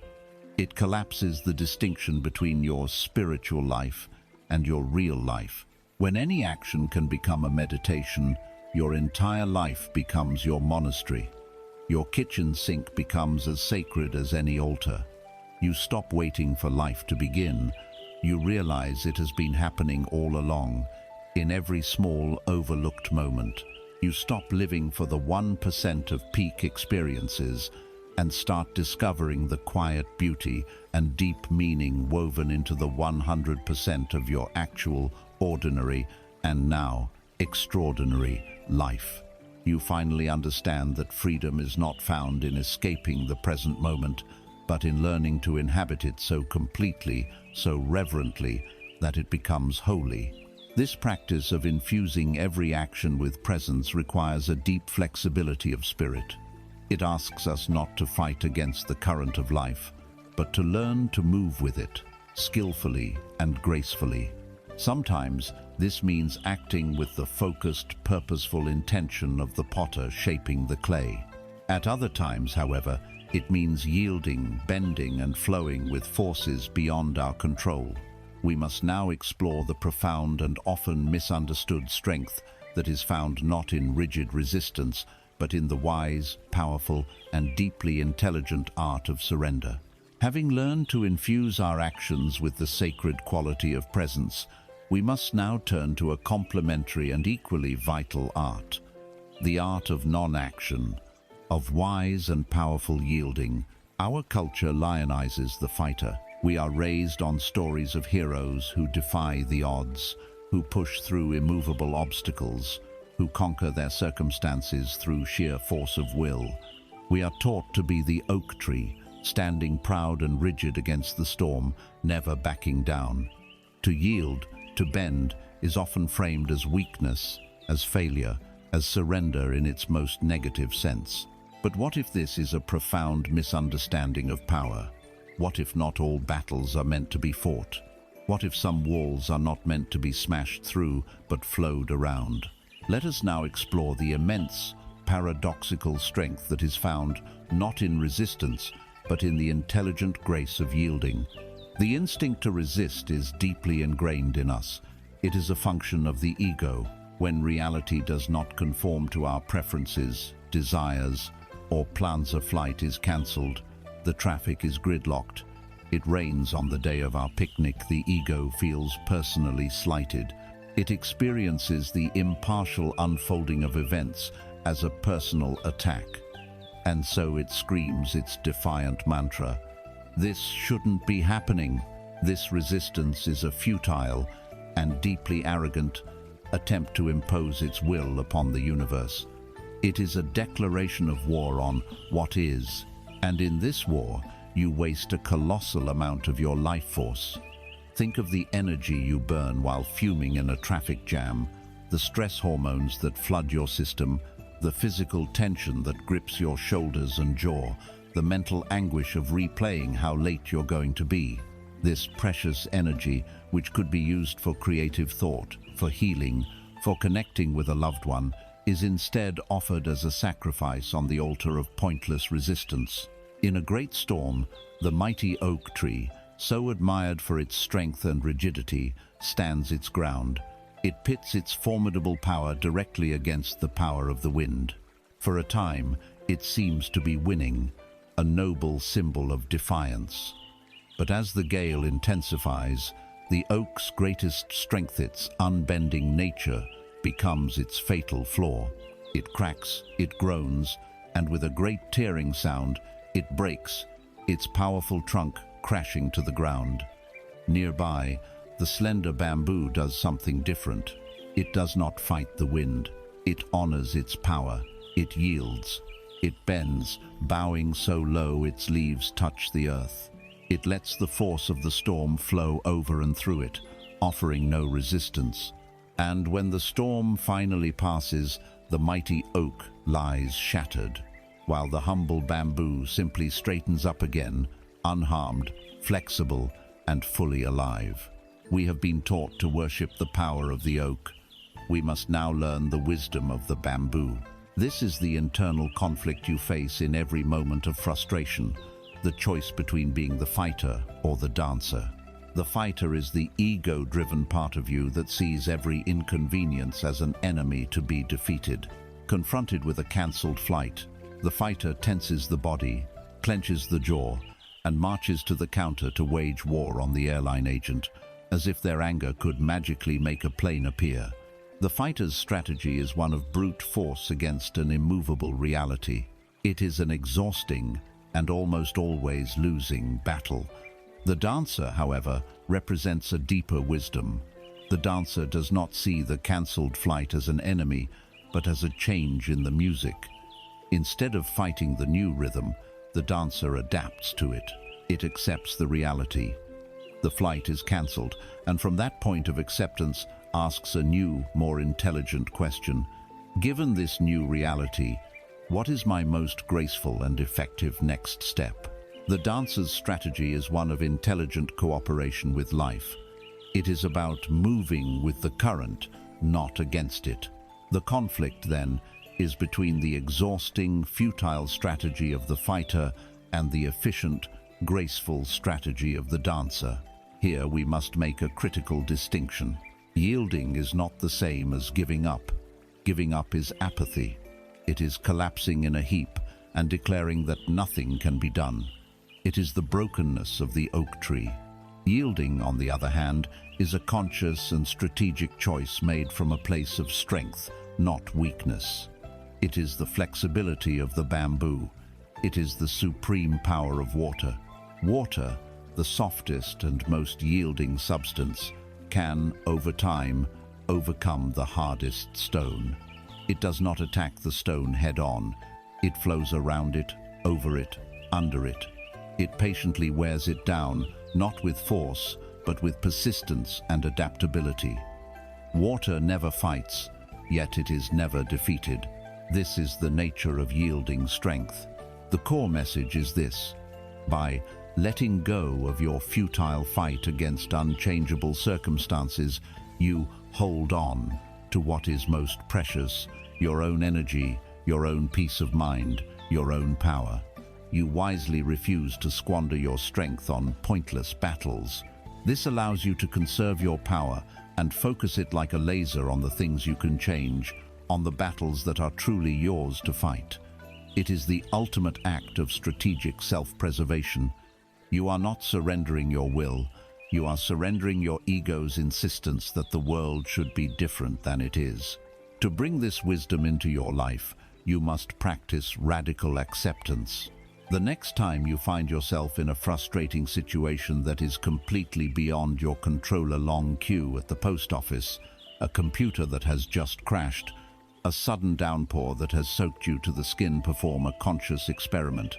It collapses the distinction between your spiritual life and your real life. When any action can become a meditation, your entire life becomes your monastery. Your kitchen sink becomes as sacred as any altar. You stop waiting for life to begin. You realize it has been happening all along, in every small, overlooked moment. You stop living for the 1% of peak experiences and start discovering the quiet beauty and deep meaning woven into the 100% of your actual, ordinary, and now extraordinary life. You finally understand that freedom is not found in escaping the present moment, but in learning to inhabit it so completely, so reverently, that it becomes holy. This practice of infusing every action with presence requires a deep flexibility of spirit. It asks us not to fight against the current of life, but to learn to move with it, skillfully and gracefully. Sometimes this means acting with the focused, purposeful intention of the potter shaping the clay. At other times, however, it means yielding, bending, and flowing with forces beyond our control. We must now explore the profound and often misunderstood strength that is found not in rigid resistance, but in the wise, powerful, and deeply intelligent art of surrender. Having learned to infuse our actions with the sacred quality of presence, we must now turn to a complementary and equally vital art, the art of non-action, of wise and powerful yielding. Our culture lionizes the fighter. We are raised on stories of heroes who defy the odds, who push through immovable obstacles, who conquer their circumstances through sheer force of will. We are taught to be the oak tree, standing proud and rigid against the storm, never backing down. To yield, to bend, is often framed as weakness, as failure, as surrender in its most negative sense. But what if this is a profound misunderstanding of power? What if not all battles are meant to be fought? What if some walls are not meant to be smashed through, but flowed around? Let us now explore the immense, paradoxical strength that is found not in resistance, but in the intelligent grace of yielding. The instinct to resist is deeply ingrained in us. It is a function of the ego. When reality does not conform to our preferences, desires, or plans of flight is cancelled, the traffic is gridlocked, it rains on the day of our picnic, the ego feels personally slighted. It experiences the impartial unfolding of events as a personal attack. And so it screams its defiant mantra. This shouldn't be happening. This resistance is a futile and deeply arrogant attempt to impose its will upon the universe. It is a declaration of war on what is, and in this war, you waste a colossal amount of your life force. Think of the energy you burn while fuming in a traffic jam, the stress hormones that flood your system, the physical tension that grips your shoulders and jaw, the mental anguish of replaying how late you're going to be. This precious energy, which could be used for creative thought, for healing, for connecting with a loved one, is instead offered as a sacrifice on the altar of pointless resistance. In a great storm, the mighty oak tree, so admired for its strength and rigidity, stands its ground. It pits its formidable power directly against the power of the wind. For a time, it seems to be winning, a noble symbol of defiance. But as the gale intensifies, the oak's greatest strength, its unbending nature, becomes its fatal flaw. It cracks, it groans, and with a great tearing sound, it breaks, its powerful trunk crashing to the ground. Nearby, the slender bamboo does something different. It does not fight the wind. It honors its power. It yields. It bends, bowing so low its leaves touch the earth. It lets the force of the storm flow over and through it, offering no resistance. And when the storm finally passes, the mighty oak lies shattered, while the humble bamboo simply straightens up again, unharmed, flexible, and fully alive. We have been taught to worship the power of the oak. We must now learn the wisdom of the bamboo. This is the internal conflict you face in every moment of frustration, the choice between being the fighter or the dancer. The fighter is the ego-driven part of you that sees every inconvenience as an enemy to be defeated. Confronted with a cancelled flight, The fighter tenses the body, clenches the jaw, and marches to the counter to wage war on the airline agent, as if their anger could magically make a plane appear. The fighter's strategy is one of brute force against an immovable reality. It is an exhausting and almost always losing battle. The dancer, however, represents a deeper wisdom. The dancer does not see the cancelled flight as an enemy, but as a change in the music. Instead of fighting the new rhythm, the dancer adapts to it. It accepts the reality. The flight is cancelled, and from that point of acceptance asks a new, more intelligent question. Given this new reality, what is my most graceful and effective next step? The dancer's strategy is one of intelligent cooperation with life. It is about moving with the current, not against it. The conflict, then, is between the exhausting, futile strategy of the fighter and the efficient, graceful strategy of the dancer. Here we must make a critical distinction. Yielding is not the same as giving up. Giving up is apathy. It is collapsing in a heap and declaring that nothing can be done. It is the brokenness of the oak tree. Yielding, on the other hand, is a conscious and strategic choice made from a place of strength, not weakness. It is the flexibility of the bamboo. It is the supreme power of water. Water, the softest and most yielding substance, can, over time, overcome the hardest stone. It does not attack the stone head-on. It flows around it, over it, under it. It patiently wears it down, not with force, but with persistence and adaptability. Water never fights, yet it is never defeated. This is the nature of yielding strength. The core message is this: by letting go of your futile fight against unchangeable circumstances, you hold on to what is most precious, your own energy, your own peace of mind, your own power. You wisely refuse to squander your strength on pointless battles. This allows you to conserve your power and focus it like a laser on the things you can change, on the battles that are truly yours to fight. It is the ultimate act of strategic self-preservation. You are not surrendering your will, you are surrendering your ego's insistence that the world should be different than it is. To bring this wisdom into your life, you must practice radical acceptance. The next time you find yourself in a frustrating situation that is completely beyond your control, a long queue at the post office, a computer that has just crashed, a sudden downpour that has soaked you to the skin, perform a conscious experiment.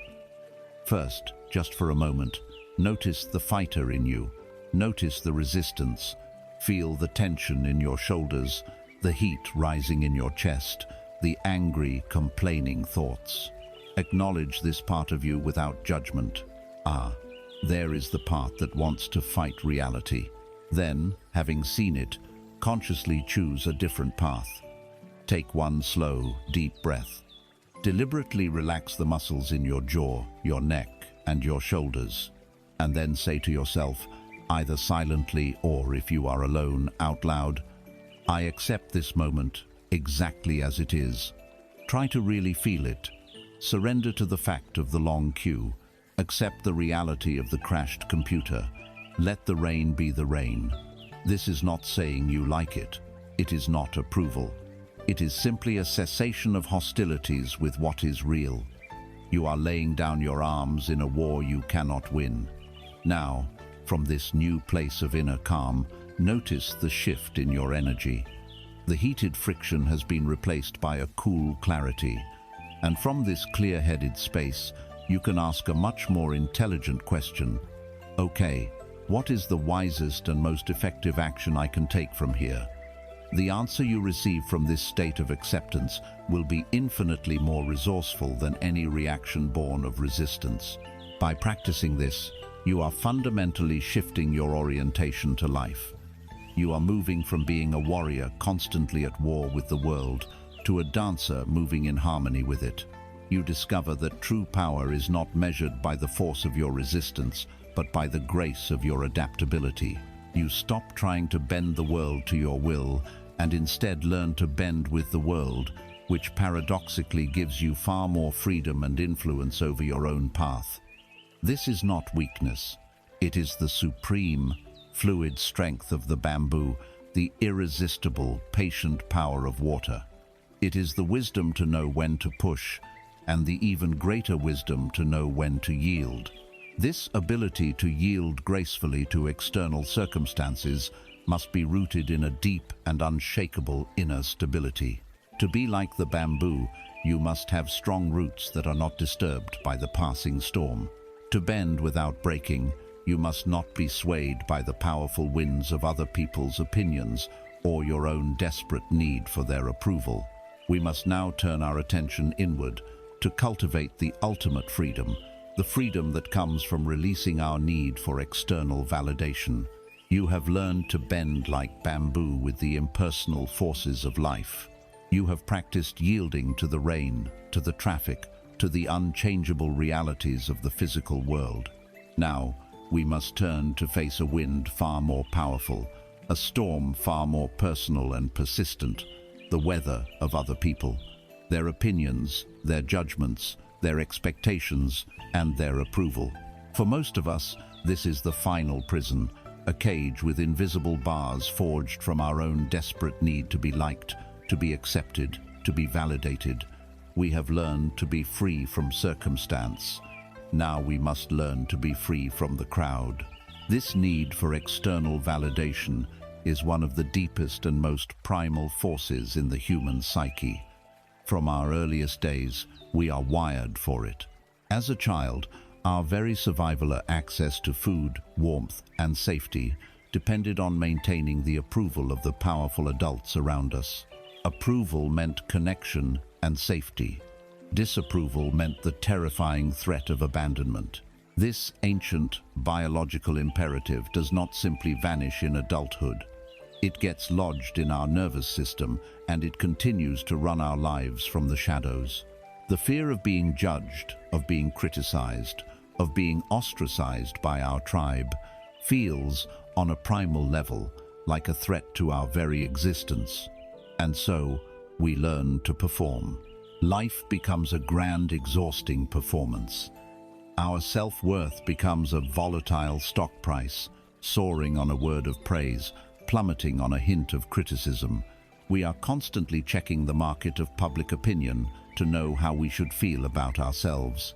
First, just for a moment, notice the fighter in you. Notice the resistance. Feel the tension in your shoulders, the heat rising in your chest, the angry, complaining thoughts. Acknowledge this part of you without judgment. Ah, there is the part that wants to fight reality. Then, having seen it, consciously choose a different path. Take one slow, deep breath. Deliberately relax the muscles in your jaw, your neck, and your shoulders. And then say to yourself, either silently or, if you are alone, out loud, I accept this moment exactly as it is. Try to really feel it. Surrender to the fact of the long queue. Accept the reality of the crashed computer. Let the rain be the rain. This is not saying you like it. It is not approval. It is simply a cessation of hostilities with what is real. You are laying down your arms in a war you cannot win. Now, from this new place of inner calm, notice the shift in your energy. The heated friction has been replaced by a cool clarity. And from this clear-headed space, you can ask a much more intelligent question. Okay, what is the wisest and most effective action I can take from here? The answer you receive from this state of acceptance will be infinitely more resourceful than any reaction born of resistance. By practicing this, you are fundamentally shifting your orientation to life. You are moving from being a warrior constantly at war with the world to a dancer moving in harmony with it. You discover that true power is not measured by the force of your resistance, but by the grace of your adaptability. You stop trying to bend the world to your will and instead learn to bend with the world, which paradoxically gives you far more freedom and influence over your own path. This is not weakness. It is the supreme, fluid strength of the bamboo, the irresistible, patient power of water. It is the wisdom to know when to push, and the even greater wisdom to know when to yield. This ability to yield gracefully to external circumstances must be rooted in a deep and unshakable inner stability. To be like the bamboo, you must have strong roots that are not disturbed by the passing storm. To bend without breaking, you must not be swayed by the powerful winds of other people's opinions or your own desperate need for their approval. We must now turn our attention inward to cultivate the ultimate freedom, the freedom that comes from releasing our need for external validation. You have learned to bend like bamboo with the impersonal forces of life. You have practiced yielding to the rain, to the traffic, to the unchangeable realities of the physical world. Now, we must turn to face a wind far more powerful, a storm far more personal and persistent, the weather of other people, their opinions, their judgments, their expectations, and their approval. For most of us, this is the final prison, a cage with invisible bars forged from our own desperate need to be liked, to be accepted, to be validated. We have learned to be free from circumstance. Now we must learn to be free from the crowd. This need for external validation is one of the deepest and most primal forces in the human psyche. From our earliest days, we are wired for it. As a child, our very survival, access to food, warmth, and safety depended on maintaining the approval of the powerful adults around us. Approval meant connection and safety. Disapproval meant the terrifying threat of abandonment. This ancient biological imperative does not simply vanish in adulthood. It gets lodged in our nervous system, and it continues to run our lives from the shadows. The fear of being judged, of being criticized, of being ostracized by our tribe feels, on a primal level, like a threat to our very existence. And so, we learn to perform. Life becomes a grand, exhausting performance. Our self-worth becomes a volatile stock price, soaring on a word of praise, plummeting on a hint of criticism. We are constantly checking the market of public opinion to know how we should feel about ourselves.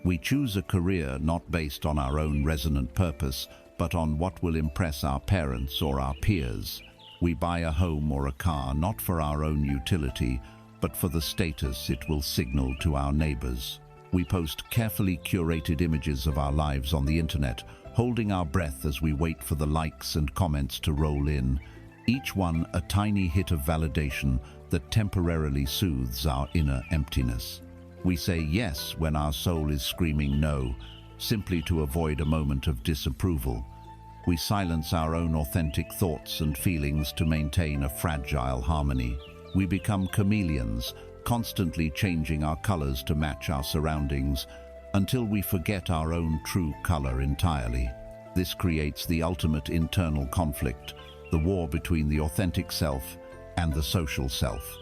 We choose a career not based on our own resonant purpose, but on what will impress our parents or our peers. We buy a home or a car not for our own utility, but for the status it will signal to our neighbors. We post carefully curated images of our lives on the internet, holding our breath as we wait for the likes and comments to roll in, each one a tiny hit of validation that temporarily soothes our inner emptiness. We say yes when our soul is screaming no, simply to avoid a moment of disapproval. We silence our own authentic thoughts and feelings to maintain a fragile harmony. We become chameleons, constantly changing our colors to match our surroundings, until we forget our own true color entirely. This creates the ultimate internal conflict, the war between the authentic self and the social self.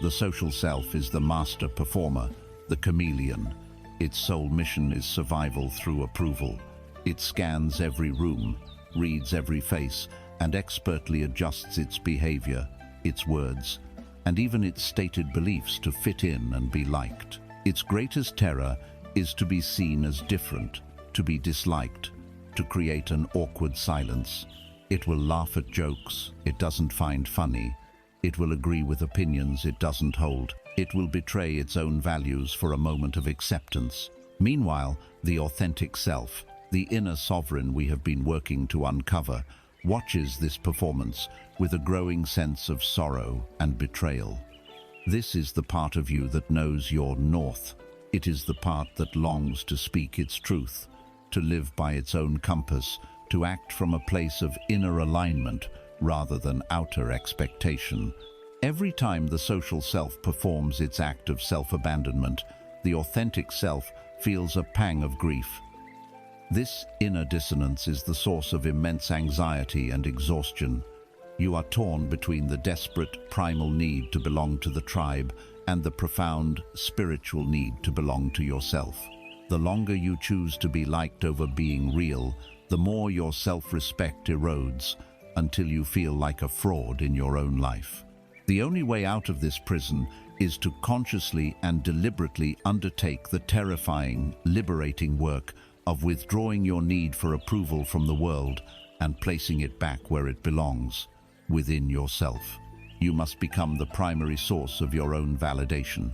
The social self is the master performer, the chameleon. Its sole mission is survival through approval. It scans every room, reads every face, and expertly adjusts its behavior, its words, and even its stated beliefs to fit in and be liked. Its greatest terror is to be seen as different, to be disliked, to create an awkward silence. It will laugh at jokes it doesn't find funny. It will agree with opinions it doesn't hold. It will betray its own values for a moment of acceptance. Meanwhile, the authentic self, the inner sovereign we have been working to uncover, watches this performance with a growing sense of sorrow and betrayal. This is the part of you that knows your north. It is the part that longs to speak its truth, to live by its own compass, to act from a place of inner alignment rather than outer expectation. Every time the social self performs its act of self-abandonment, the authentic self feels a pang of grief. This inner dissonance is the source of immense anxiety and exhaustion. You are torn between the desperate, primal need to belong to the tribe and the profound spiritual need to belong to yourself. The longer you choose to be liked over being real, the more your self-respect erodes until you feel like a fraud in your own life. The only way out of this prison is to consciously and deliberately undertake the terrifying, liberating work of withdrawing your need for approval from the world and placing it back where it belongs, within yourself. You must become the primary source of your own validation.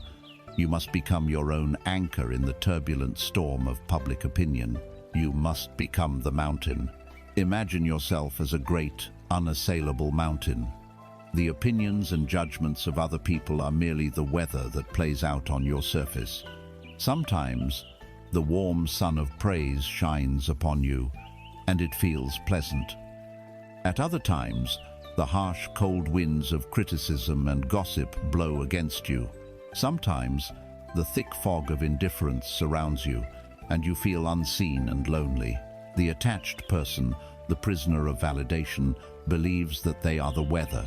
You must become your own anchor in the turbulent storm of public opinion. You must become the mountain. Imagine yourself as a great, unassailable mountain. The opinions and judgments of other people are merely the weather that plays out on your surface. Sometimes, the warm sun of praise shines upon you, and it feels pleasant. At other times, the harsh, cold winds of criticism and gossip blow against you. Sometimes, the thick fog of indifference surrounds you, and you feel unseen and lonely. The attached person, the prisoner of validation, believes that they are the weather.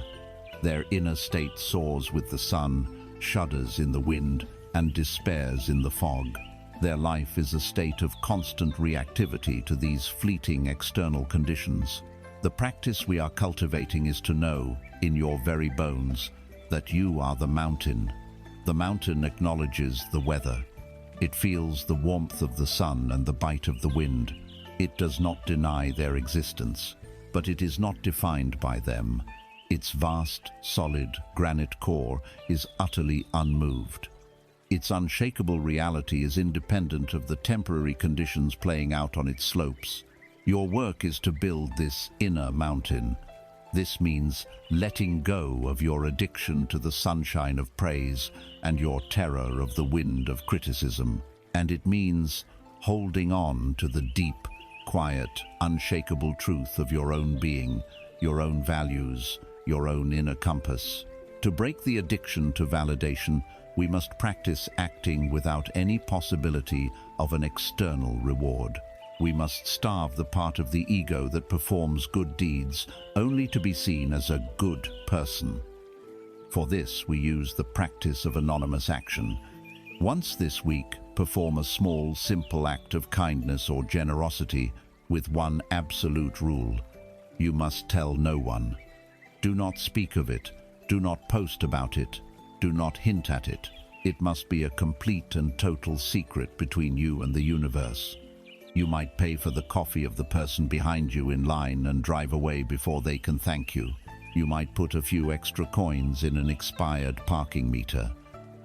Their inner state soars with the sun, shudders in the wind, and despairs in the fog. Their life is a state of constant reactivity to these fleeting external conditions. The practice we are cultivating is to know, in your very bones, that you are the mountain. The mountain acknowledges the weather. It feels the warmth of the sun and the bite of the wind. It does not deny their existence, but it is not defined by them. Its vast, solid, granite core is utterly unmoved. Its unshakable reality is independent of the temporary conditions playing out on its slopes. Your work is to build this inner mountain. This means letting go of your addiction to the sunshine of praise and your terror of the wind of criticism. And it means holding on to the deep, quiet, unshakable truth of your own being, your own values, your own inner compass. To break the addiction to validation, we must practice acting without any possibility of an external reward. We must starve the part of the ego that performs good deeds only to be seen as a good person. For this, we use the practice of anonymous action. Once this week, perform a small, simple act of kindness or generosity with one absolute rule. You must tell no one. Do not speak of it. Do not post about it. Do not hint at it. It must be a complete and total secret between you and the universe. You might pay for the coffee of the person behind you in line and drive away before they can thank you. You might put a few extra coins in an expired parking meter.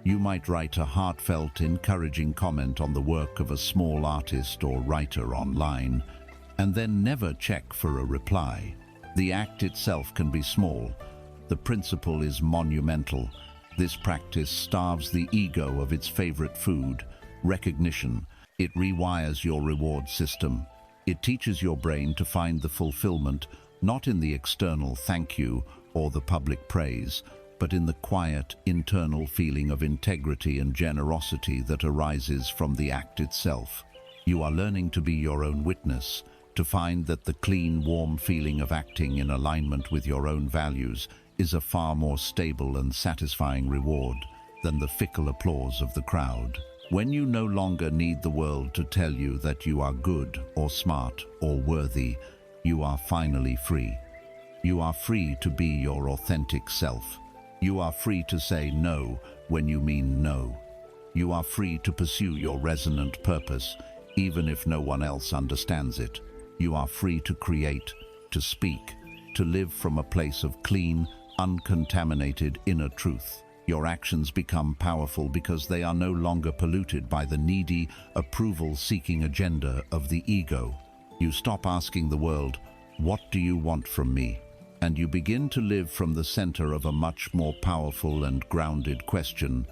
You might write a heartfelt, encouraging comment on the work of a small artist or writer online, and then never check for a reply. The act itself can be small. The principle is monumental. This practice starves the ego of its favorite food, recognition. It rewires your reward system. It teaches your brain to find the fulfillment not in the external thank you or the public praise, but in the quiet, internal feeling of integrity and generosity that arises from the act itself. You are learning to be your own witness, to find that the clean, warm feeling of acting in alignment with your own values is a far more stable and satisfying reward than the fickle applause of the crowd. When you no longer need the world to tell you that you are good or smart or worthy, you are finally free. You are free to be your authentic self. You are free to say no when you mean no. You are free to pursue your resonant purpose, even if no one else understands it. You are free to create, to speak, to live from a place of clean, uncontaminated inner truth. Your actions become powerful because they are no longer polluted by the needy, approval-seeking agenda of the ego. You stop asking the world, "What do you want from me?" And you begin to live from the center of a much more powerful and grounded question: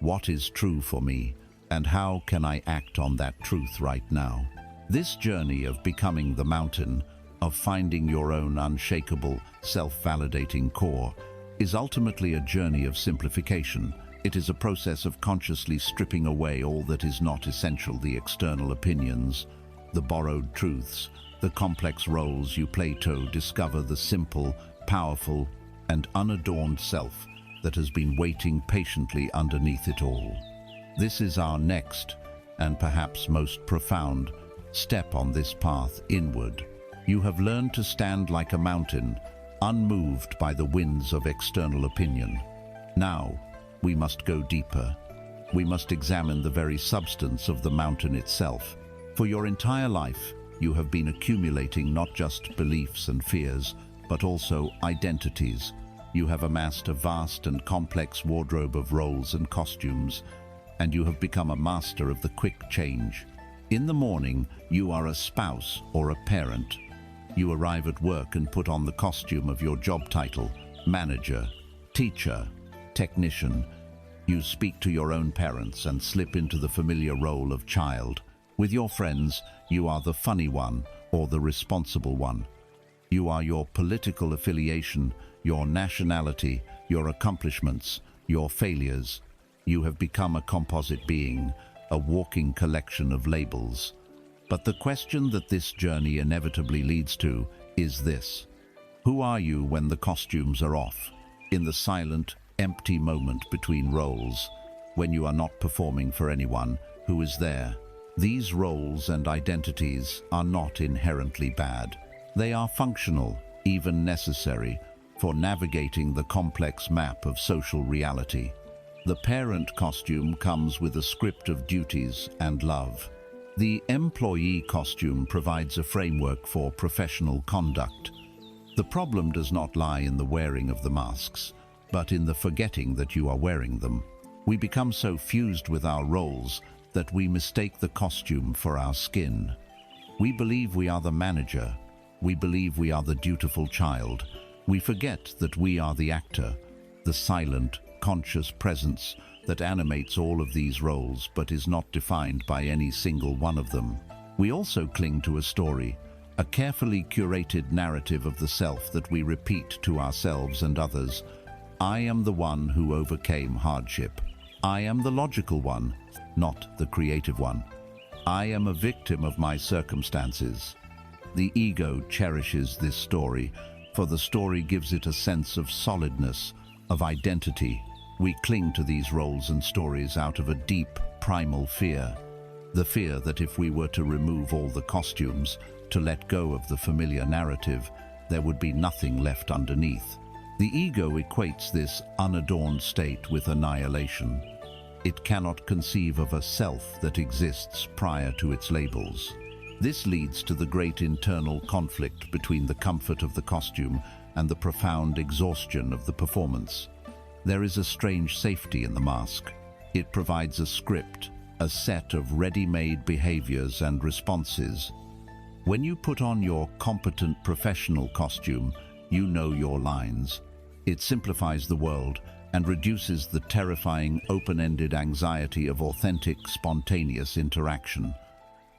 what is true for me, and how can I act on that truth right now? This journey of becoming the mountain, of finding your own unshakable, self-validating core, is ultimately a journey of simplification. It is a process of consciously stripping away all that is not essential: the external opinions, the borrowed truths, the complex roles you play to discover the simple, powerful, and unadorned self that has been waiting patiently underneath it all. This is our next, and perhaps most profound, step on this path inward. You have learned to stand like a mountain, unmoved by the winds of external opinion. Now, we must go deeper. We must examine the very substance of the mountain itself. For your entire life, you have been accumulating not just beliefs and fears, but also identities. You have amassed a vast and complex wardrobe of roles and costumes, and you have become a master of the quick change. In the morning, you are a spouse or a parent. You arrive at work and put on the costume of your job title: manager, teacher, technician. You speak to your own parents and slip into the familiar role of child. With your friends, you are the funny one or the responsible one. You are your political affiliation, your nationality, your accomplishments, your failures. You have become a composite being, a walking collection of labels. But the question that this journey inevitably leads to is this: who are you when the costumes are off? In the silent, empty moment between roles, when you are not performing for anyone, who is there? These roles and identities are not inherently bad. They are functional, even necessary, for navigating the complex map of social reality. The parent costume comes with a script of duties and love. The employee costume provides a framework for professional conduct. The problem does not lie in the wearing of the masks, but in the forgetting that you are wearing them. We become so fused with our roles that we mistake the costume for our skin. We believe we are the manager. We believe we are the dutiful child. We forget that we are the actor, the silent, conscious presence that animates all of these roles but is not defined by any single one of them. We also cling to a story, a carefully curated narrative of the self that we repeat to ourselves and others. I am the one who overcame hardship. I am the logical one, not the creative one. I am a victim of my circumstances. The ego cherishes this story, for the story gives it a sense of solidness, of identity. We cling to these roles and stories out of a deep, primal fear. The fear that if we were to remove all the costumes, to let go of the familiar narrative, there would be nothing left underneath. The ego equates this unadorned state with annihilation. It cannot conceive of a self that exists prior to its labels. This leads to the great internal conflict between the comfort of the costume and the profound exhaustion of the performance. There is a strange safety in the mask. It provides a script, a set of ready-made behaviors and responses. When you put on your competent professional costume, you know your lines. It simplifies the world and reduces the terrifying, open-ended anxiety of authentic, spontaneous interaction.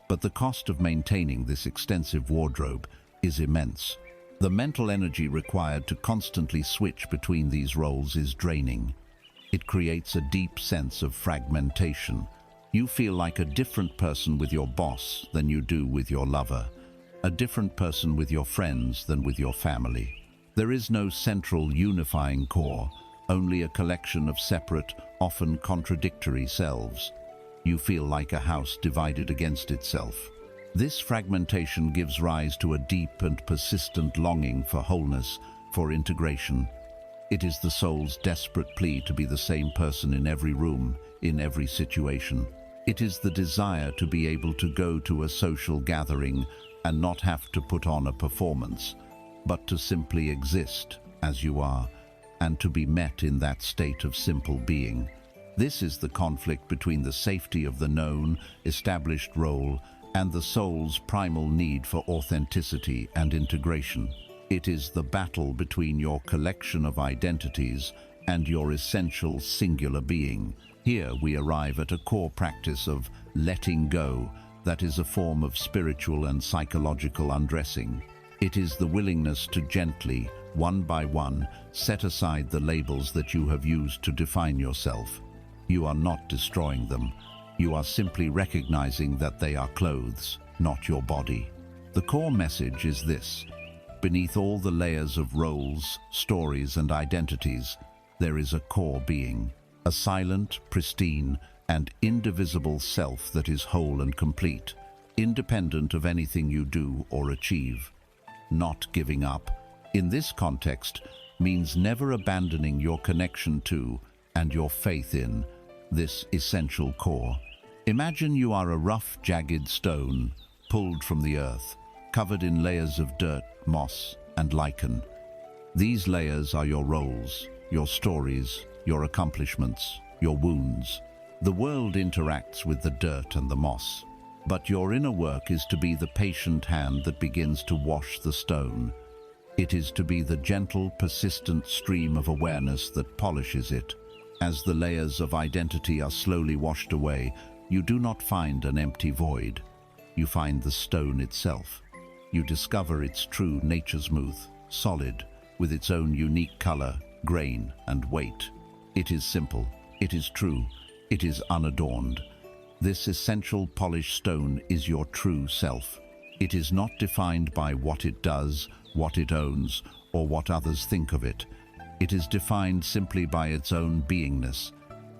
But the cost of maintaining this extensive wardrobe is immense. The mental energy required to constantly switch between these roles is draining. It creates a deep sense of fragmentation. You feel like a different person with your boss than you do with your lover, a different person with your friends than with your family. There is no central unifying core, only a collection of separate, often contradictory selves. You feel like a house divided against itself. This fragmentation gives rise to a deep and persistent longing for wholeness, for integration. It is the soul's desperate plea to be the same person in every room, in every situation. It is the desire to be able to go to a social gathering and not have to put on a performance, but to simply exist as you are, and to be met in that state of simple being. This is the conflict between the safety of the known, established role and the soul's primal need for authenticity and integration. It is the battle between your collection of identities and your essential singular being. Here we arrive at a core practice of letting go that is a form of spiritual and psychological undressing. It is the willingness to gently, one by one, set aside the labels that you have used to define yourself. You are not destroying them. You are simply recognizing that they are clothes, not your body. The core message is this: beneath all the layers of roles, stories, and identities, there is a core being, a silent, pristine, and indivisible self that is whole and complete, independent of anything you do or achieve. Not giving up, in this context, means never abandoning your connection to and your faith in this essential core. Imagine you are a rough, jagged stone pulled from the earth, covered in layers of dirt, moss, and lichen. These layers are your roles, your stories, your accomplishments, your wounds. The world interacts with the dirt and the moss, but your inner work is to be the patient hand that begins to wash the stone. It is to be the gentle, persistent stream of awareness that polishes it. As the layers of identity are slowly washed away, you do not find an empty void. You find the stone itself. You discover its true nature, smooth, solid, with its own unique color, grain, and weight. It is simple, it is true, it is unadorned. This essential polished stone is your true self. It is not defined by what it does, what it owns, or what others think of it. It is defined simply by its own beingness.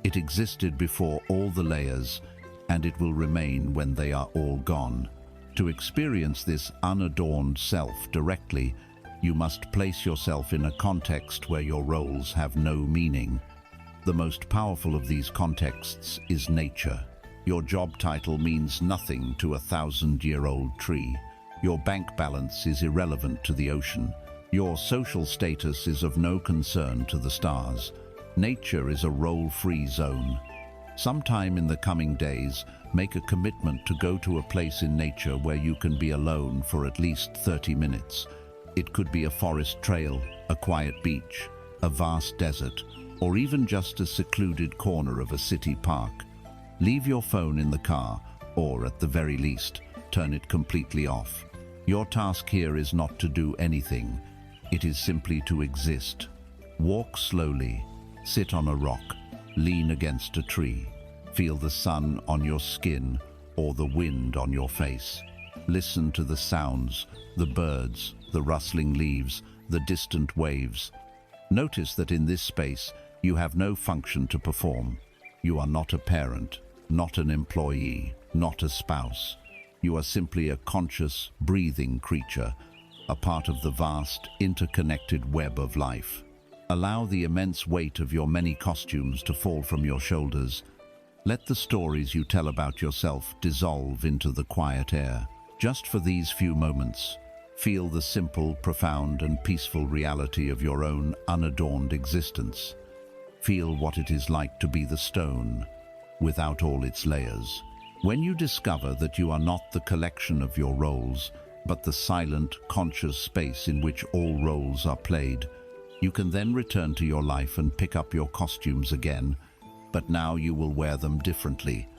It existed before all the layers, and it will remain when they are all gone. To experience this unadorned self directly, you must place yourself in a context where your roles have no meaning. The most powerful of these contexts is nature. Your job title means nothing to a 1,000-year-old tree. Your bank balance is irrelevant to the ocean. Your social status is of no concern to the stars. Nature is a role-free zone. Sometime in the coming days, make a commitment to go to a place in nature where you can be alone for at least 30 minutes. It could be a forest trail, a quiet beach, a vast desert, or even just a secluded corner of a city park. Leave your phone in the car, or at the very least, turn it completely off. Your task here is not to do anything. It is simply to exist. Walk slowly, sit on a rock, lean against a tree. Feel the sun on your skin or the wind on your face. Listen to the sounds, the birds, the rustling leaves, the distant waves. Notice that in this space, you have no function to perform. You are not a parent, not an employee, not a spouse. You are simply a conscious, breathing creature, a part of the vast, interconnected web of life. Allow the immense weight of your many costumes to fall from your shoulders. Let the stories you tell about yourself dissolve into the quiet air. Just for these few moments, feel the simple, profound, and peaceful reality of your own unadorned existence. Feel what it is like to be the stone, without all its layers. When you discover that you are not the collection of your roles, but the silent, conscious space in which all roles are played, you can then return to your life and pick up your costumes again, but now you will wear them differently.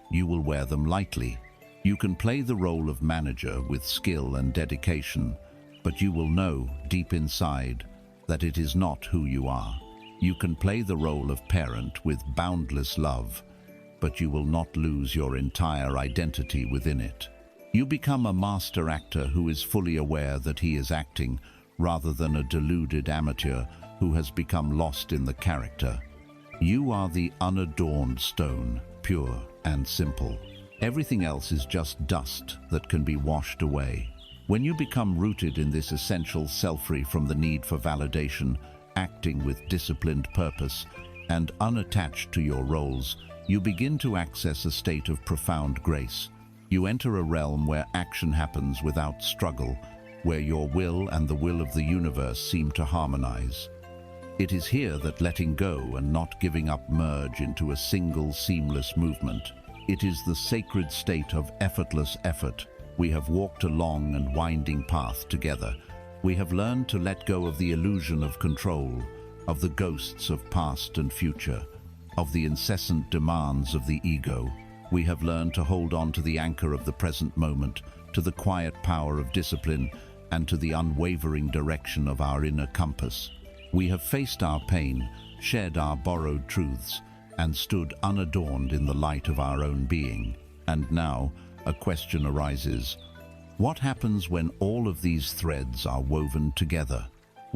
You will wear them lightly. You can play the role of manager with skill and dedication, but you will know, deep inside, that it is not who you are. You can play the role of parent with boundless love, but you will not lose your entire identity within it. You become a master actor who is fully aware that he is acting, rather than a deluded amateur who has become lost in the character. You are the unadorned stone, pure and simple. Everything else is just dust that can be washed away. When you become rooted in this essential self-free from the need for validation, acting with disciplined purpose, and unattached to your roles, you begin to access a state of profound grace. You enter a realm where action happens without struggle, where your will and the will of the universe seem to harmonize. It is here that letting go and not giving up merge into a single seamless movement. It is the sacred state of effortless effort. We have walked a long and winding path together. We have learned to let go of the illusion of control, of the ghosts of past and future, of the incessant demands of the ego. We have learned to hold on to the anchor of the present moment, to the quiet power of discipline, and to the unwavering direction of our inner compass. We have faced our pain, shared our borrowed truths, and stood unadorned in the light of our own being. And now, a question arises. What happens when all of these threads are woven together?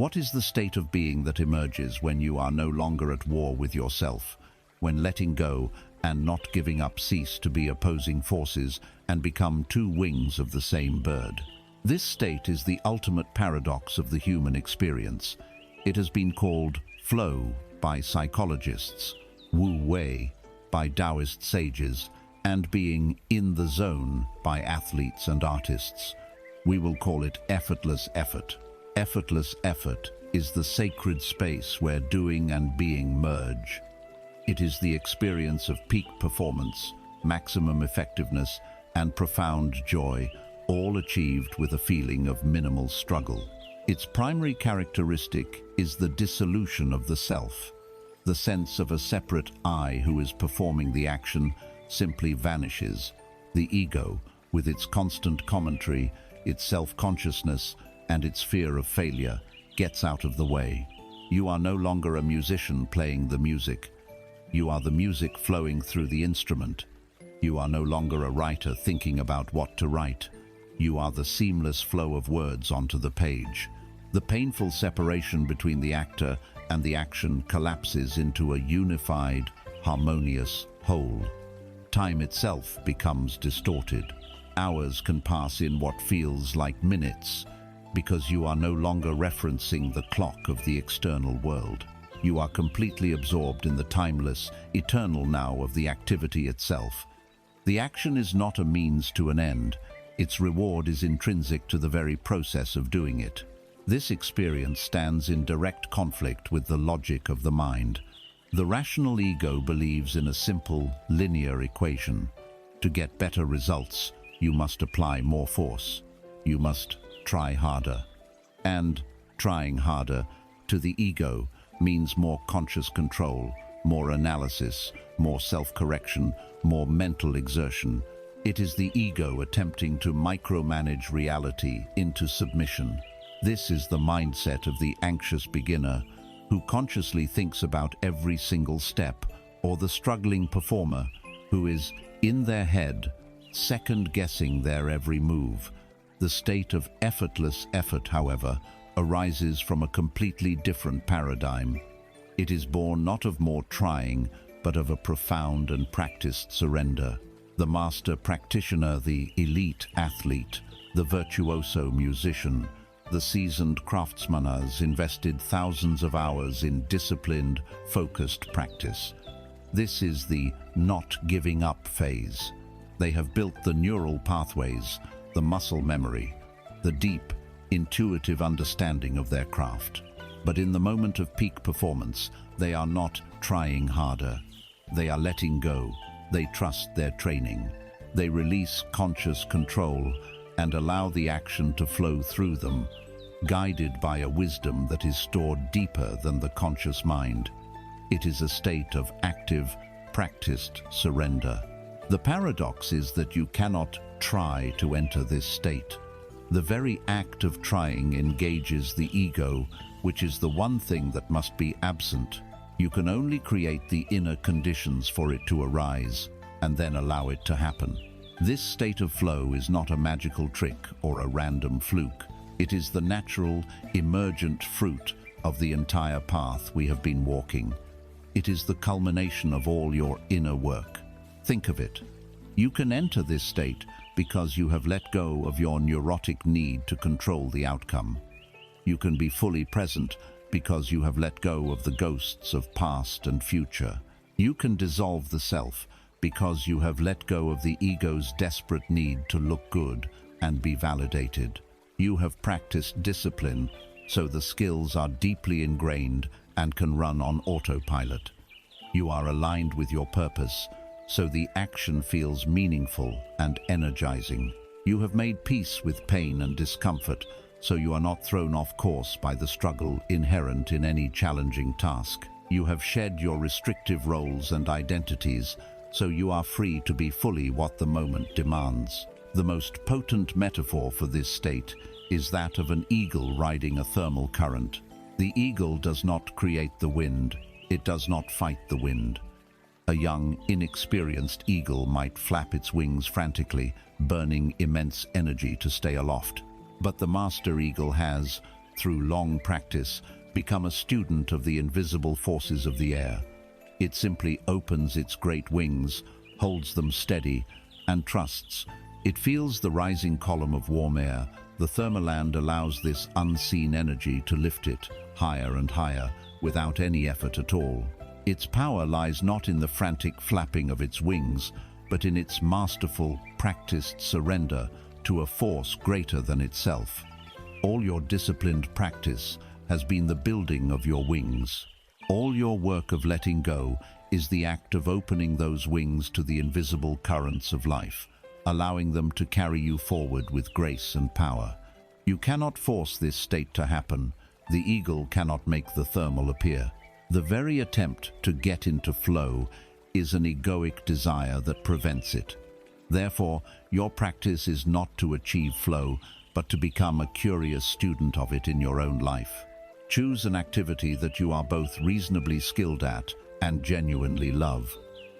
What is the state of being that emerges when you are no longer at war with yourself, when letting go and not giving up cease to be opposing forces and become two wings of the same bird? This state is the ultimate paradox of the human experience. It has been called flow by psychologists, Wu Wei by Taoist sages, and being in the zone by athletes and artists. We will call it effortless effort. Effortless effort is the sacred space where doing and being merge. It is the experience of peak performance, maximum effectiveness, and profound joy, all achieved with a feeling of minimal struggle. Its primary characteristic is the dissolution of the self. The sense of a separate I who is performing the action simply vanishes. The ego, with its constant commentary, its self-consciousness, and its fear of failure, gets out of the way. You are no longer a musician playing the music. You are the music flowing through the instrument. You are no longer a writer thinking about what to write. You are the seamless flow of words onto the page. The painful separation between the actor and the action collapses into a unified, harmonious whole. Time itself becomes distorted. Hours can pass in what feels like minutes, because you are no longer referencing the clock of the external world. You are completely absorbed in the timeless, eternal now of the activity itself. The action is not a means to an end. Its reward is intrinsic to the very process of doing it. This experience stands in direct conflict with the logic of the mind. The rational ego believes in a simple, linear equation. To get better results, you must apply more force. You must try harder. And trying harder, to the ego, means more conscious control, more analysis, more self-correction, more mental exertion. It is the ego attempting to micromanage reality into submission. This is the mindset of the anxious beginner who consciously thinks about every single step, or the struggling performer who is, in their head, second-guessing their every move. The state of effortless effort, however, arises from a completely different paradigm. It is born not of more trying, but of a profound and practiced surrender. The master practitioner, the elite athlete, the virtuoso musician, the seasoned craftsman has invested thousands of hours in disciplined, focused practice. This is the not giving up phase. They have built the neural pathways, the muscle memory, the deep, intuitive understanding of their craft. But in the moment of peak performance, they are not trying harder. They are letting go. They trust their training. They release conscious control and allow the action to flow through them, guided by a wisdom that is stored deeper than the conscious mind. It is a state of active, practiced surrender. The paradox is that you cannot try to enter this state. The very act of trying engages the ego, which is the one thing that must be absent. You can only create the inner conditions for it to arise, and then allow it to happen. This state of flow is not a magical trick or a random fluke. It is the natural, emergent fruit of the entire path we have been walking. It is the culmination of all your inner work. Think of it. You can enter this state because you have let go of your neurotic need to control the outcome. You can be fully present because you have let go of the ghosts of past and future. You can dissolve the self because you have let go of the ego's desperate need to look good and be validated. You have practiced discipline, so the skills are deeply ingrained and can run on autopilot. You are aligned with your purpose, so the action feels meaningful and energizing. You have made peace with pain and discomfort, so you are not thrown off course by the struggle inherent in any challenging task. You have shed your restrictive roles and identities, so you are free to be fully what the moment demands. The most potent metaphor for this state is that of an eagle riding a thermal current. The eagle does not create the wind, it does not fight the wind. A young, inexperienced eagle might flap its wings frantically, burning immense energy to stay aloft. But the master eagle has, through long practice, become a student of the invisible forces of the air. It simply opens its great wings, holds them steady, and trusts. It feels the rising column of warm air. The thermoland allows this unseen energy to lift it higher and higher without any effort at all. Its power lies not in the frantic flapping of its wings, but in its masterful, practiced surrender to a force greater than itself. All your disciplined practice has been the building of your wings. All your work of letting go is the act of opening those wings to the invisible currents of life, allowing them to carry you forward with grace and power. You cannot force this state to happen. The eagle cannot make the thermal appear. The very attempt to get into flow is an egoic desire that prevents it. Therefore, your practice is not to achieve flow, but to become a curious student of it in your own life. Choose an activity that you are both reasonably skilled at and genuinely love.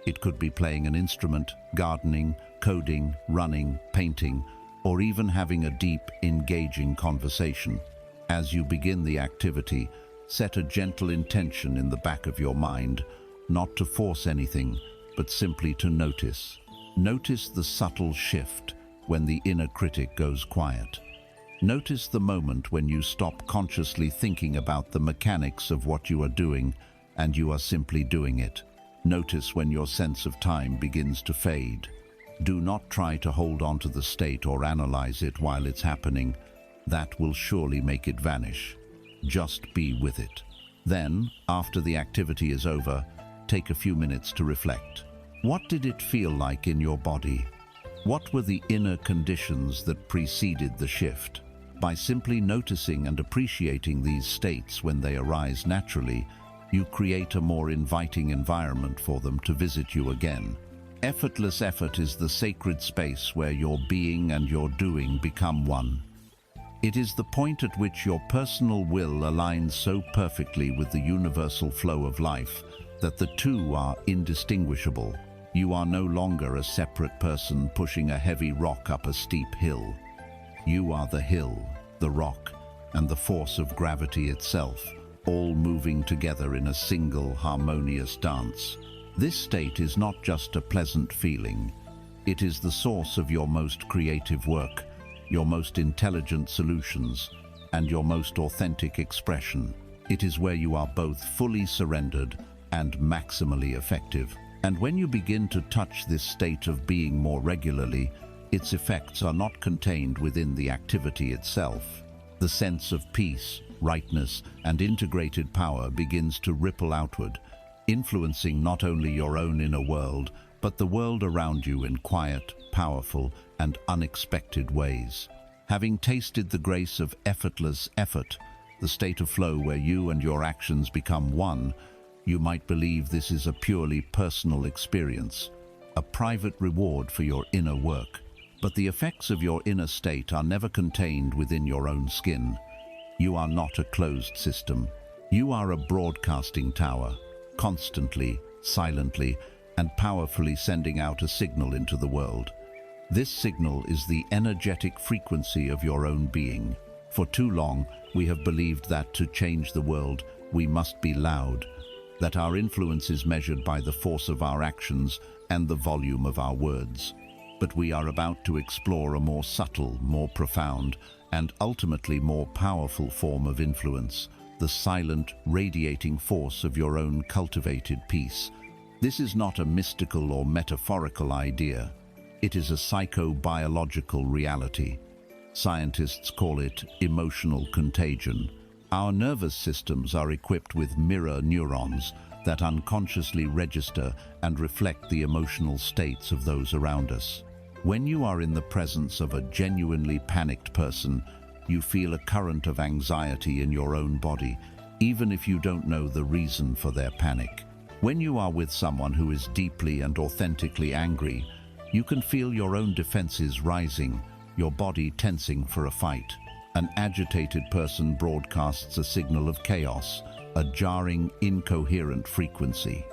It could be playing an instrument, gardening, coding, running, painting, or even having a deep, engaging conversation. As you begin the activity, set a gentle intention in the back of your mind, not to force anything, but simply to notice. Notice the subtle shift when the inner critic goes quiet. Notice the moment when you stop consciously thinking about the mechanics of what you are doing and you are simply doing it. Notice when your sense of time begins to fade. Do not try to hold on to the state or analyze it while it's happening. That will surely make it vanish. Just be with it. Then, after the activity is over, take a few minutes to reflect. What did it feel like in your body? What were the inner conditions that preceded the shift? By simply noticing and appreciating these states when they arise naturally, you create a more inviting environment for them to visit you again. Effortless effort is the sacred space where your being and your doing become one. It is the point at which your personal will aligns so perfectly with the universal flow of life that the two are indistinguishable. You are no longer a separate person pushing a heavy rock up a steep hill. You are the hill, the rock, and the force of gravity itself, all moving together in a single harmonious dance. This state is not just a pleasant feeling. It is the source of your most creative work, your most intelligent solutions, and your most authentic expression. It is where you are both fully surrendered and maximally effective. And when you begin to touch this state of being more regularly, its effects are not contained within the activity itself. The sense of peace, rightness, and integrated power begins to ripple outward, influencing not only your own inner world, but the world around you in quiet, powerful, and unexpected ways. Having tasted the grace of effortless effort, the state of flow where you and your actions become one, you might believe this is a purely personal experience, a private reward for your inner work. But the effects of your inner state are never contained within your own skin. You are not a closed system. You are a broadcasting tower, constantly, silently, and powerfully sending out a signal into the world. This signal is the energetic frequency of your own being. For too long, we have believed that to change the world, we must be loud, that our influence is measured by the force of our actions and the volume of our words. But we are about to explore a more subtle, more profound, and ultimately more powerful form of influence, the silent, radiating force of your own cultivated peace. This is not a mystical or metaphorical idea. It is a psychobiological reality. Scientists call it emotional contagion. Our nervous systems are equipped with mirror neurons that unconsciously register and reflect the emotional states of those around us. When you are in the presence of a genuinely panicked person, you feel a current of anxiety in your own body, even if you don't know the reason for their panic. When you are with someone who is deeply and authentically angry, you can feel your own defenses rising, your body tensing for a fight. An agitated person broadcasts a signal of chaos, a jarring, incoherent frequency.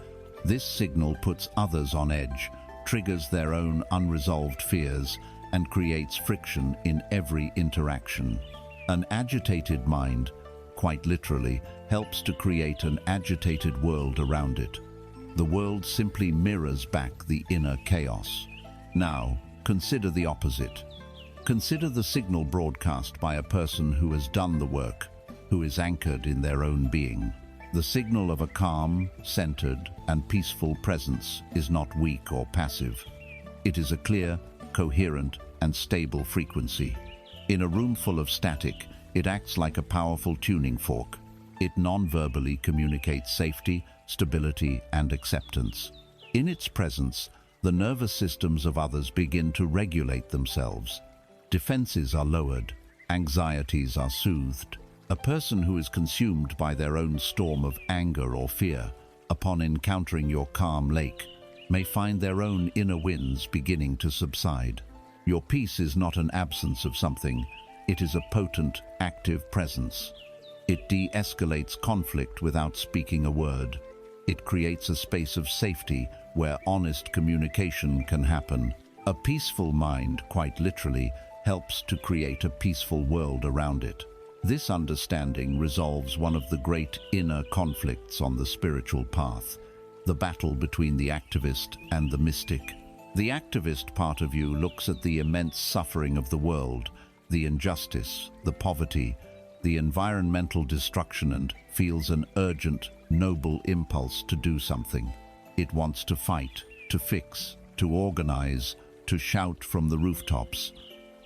This signal puts others on edge, triggers their own unresolved fears, and creates friction in every interaction. An agitated mind, quite literally, helps to create an agitated world around it. The world simply mirrors back the inner chaos. Now, consider the opposite. Consider the signal broadcast by a person who has done the work, who is anchored in their own being. The signal of a calm, centered, and peaceful presence is not weak or passive. It is a clear, coherent, and stable frequency. In a room full of static, it acts like a powerful tuning fork. It non-verbally communicates safety, stability, and acceptance. In its presence, the nervous systems of others begin to regulate themselves. Defenses are lowered, anxieties are soothed. A person who is consumed by their own storm of anger or fear, upon encountering your calm lake, may find their own inner winds beginning to subside. Your peace is not an absence of something, it is a potent, active presence. It de-escalates conflict without speaking a word. It creates a space of safety where honest communication can happen. A peaceful mind, quite literally, helps to create a peaceful world around it. This understanding resolves one of the great inner conflicts on the spiritual path, the battle between the activist and the mystic. The activist part of you looks at the immense suffering of the world, the injustice, the poverty, the environmental destruction, and feels an urgent, noble impulse to do something. It wants to fight, to fix, to organize, to shout from the rooftops.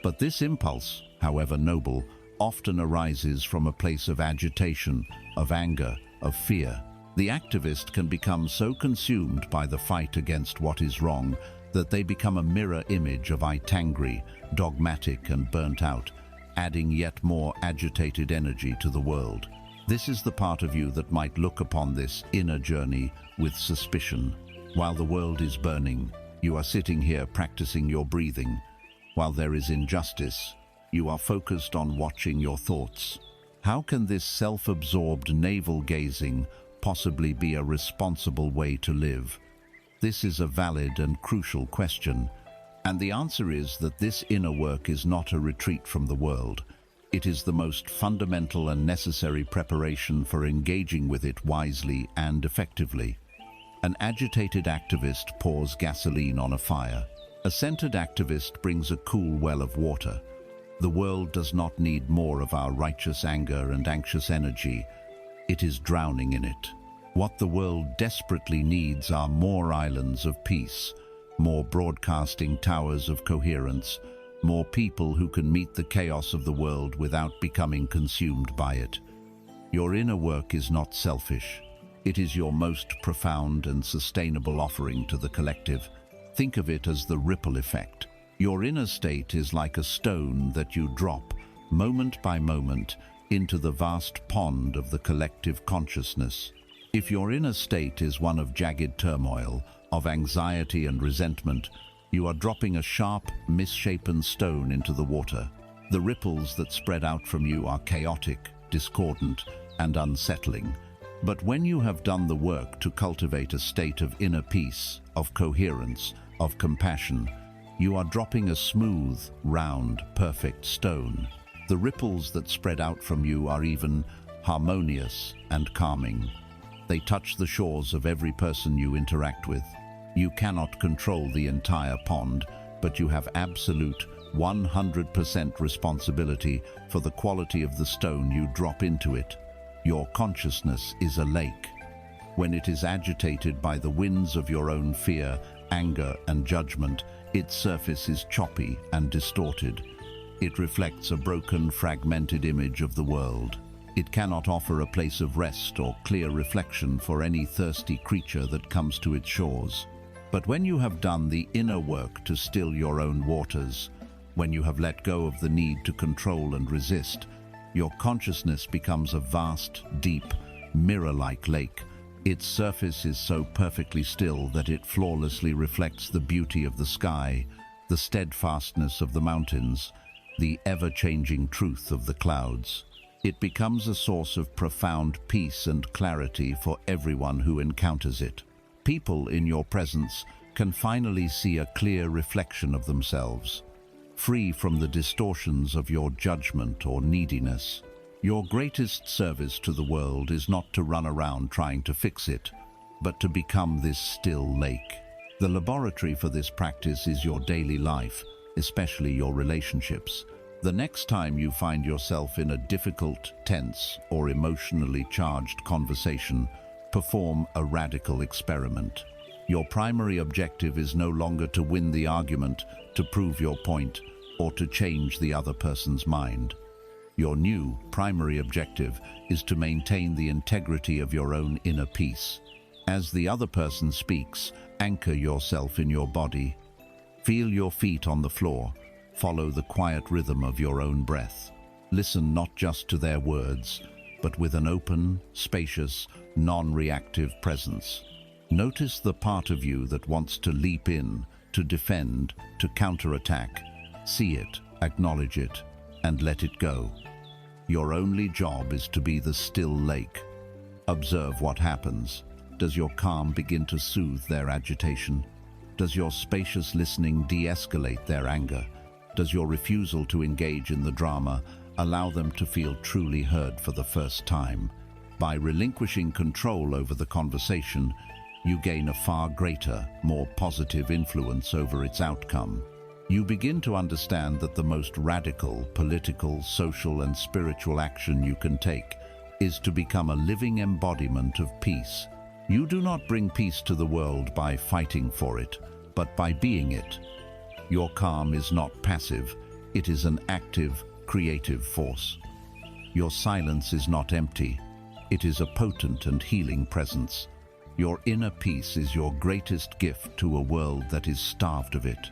But this impulse, however noble, often arises from a place of agitation, of anger, of fear. The activist can become so consumed by the fight against what is wrong that they become a mirror image of angry, dogmatic, and burnt out, adding yet more agitated energy to the world. This is the part of you that might look upon this inner journey with suspicion. While the world is burning, you are sitting here practicing your breathing. While there is injustice, you are focused on watching your thoughts. How can this self-absorbed navel-gazing possibly be a responsible way to live? This is a valid and crucial question, and the answer is that this inner work is not a retreat from the world. It is the most fundamental and necessary preparation for engaging with it wisely and effectively. An agitated activist pours gasoline on a fire. A centered activist brings a cool well of water. The world does not need more of our righteous anger and anxious energy. It is drowning in it. What the world desperately needs are more islands of peace, more broadcasting towers of coherence, more people who can meet the chaos of the world without becoming consumed by it. Your inner work is not selfish. It is your most profound and sustainable offering to the collective. Think of it as the ripple effect. Your inner state is like a stone that you drop, moment by moment, into the vast pond of the collective consciousness. If your inner state is one of jagged turmoil, of anxiety and resentment, you are dropping a sharp, misshapen stone into the water. The ripples that spread out from you are chaotic, discordant, and unsettling. But when you have done the work to cultivate a state of inner peace, of coherence, of compassion, you are dropping a smooth, round, perfect stone. The ripples that spread out from you are even harmonious and calming. They touch the shores of every person you interact with. You cannot control the entire pond, but you have absolute 100% responsibility for the quality of the stone you drop into it. Your consciousness is a lake. When it is agitated by the winds of your own fear, anger, and judgment, its surface is choppy and distorted. It reflects a broken, fragmented image of the world. It cannot offer a place of rest or clear reflection for any thirsty creature that comes to its shores. But when you have done the inner work to still your own waters, when you have let go of the need to control and resist, your consciousness becomes a vast, deep, mirror-like lake. Its surface is so perfectly still that it flawlessly reflects the beauty of the sky, the steadfastness of the mountains, the ever-changing truth of the clouds. It becomes a source of profound peace and clarity for everyone who encounters it. People in your presence can finally see a clear reflection of themselves, free from the distortions of your judgment or neediness. Your greatest service to the world is not to run around trying to fix it, but to become this still lake. The laboratory for this practice is your daily life, especially your relationships. The next time you find yourself in a difficult, tense, or emotionally charged conversation, perform a radical experiment. Your primary objective is no longer to win the argument, to prove your point, or to change the other person's mind. Your new primary objective is to maintain the integrity of your own inner peace. As the other person speaks, anchor yourself in your body. Feel your feet on the floor. Follow the quiet rhythm of your own breath. Listen not just to their words, but with an open, spacious, non-reactive presence. Notice the part of you that wants to leap in, to defend, to counterattack. See it, acknowledge it, and let it go. Your only job is to be the still lake. Observe what happens. Does your calm begin to soothe their agitation? Does your spacious listening de-escalate their anger? Does your refusal to engage in the drama allow them to feel truly heard for the first time? By relinquishing control over the conversation, you gain a far greater, more positive influence over its outcome. You begin to understand that the most radical, political, social, and spiritual action you can take is to become a living embodiment of peace. You do not bring peace to the world by fighting for it, but by being it. Your calm is not passive, it is an active, creative force. Your silence is not empty, it is a potent and healing presence. Your inner peace is your greatest gift to a world that is starved of it.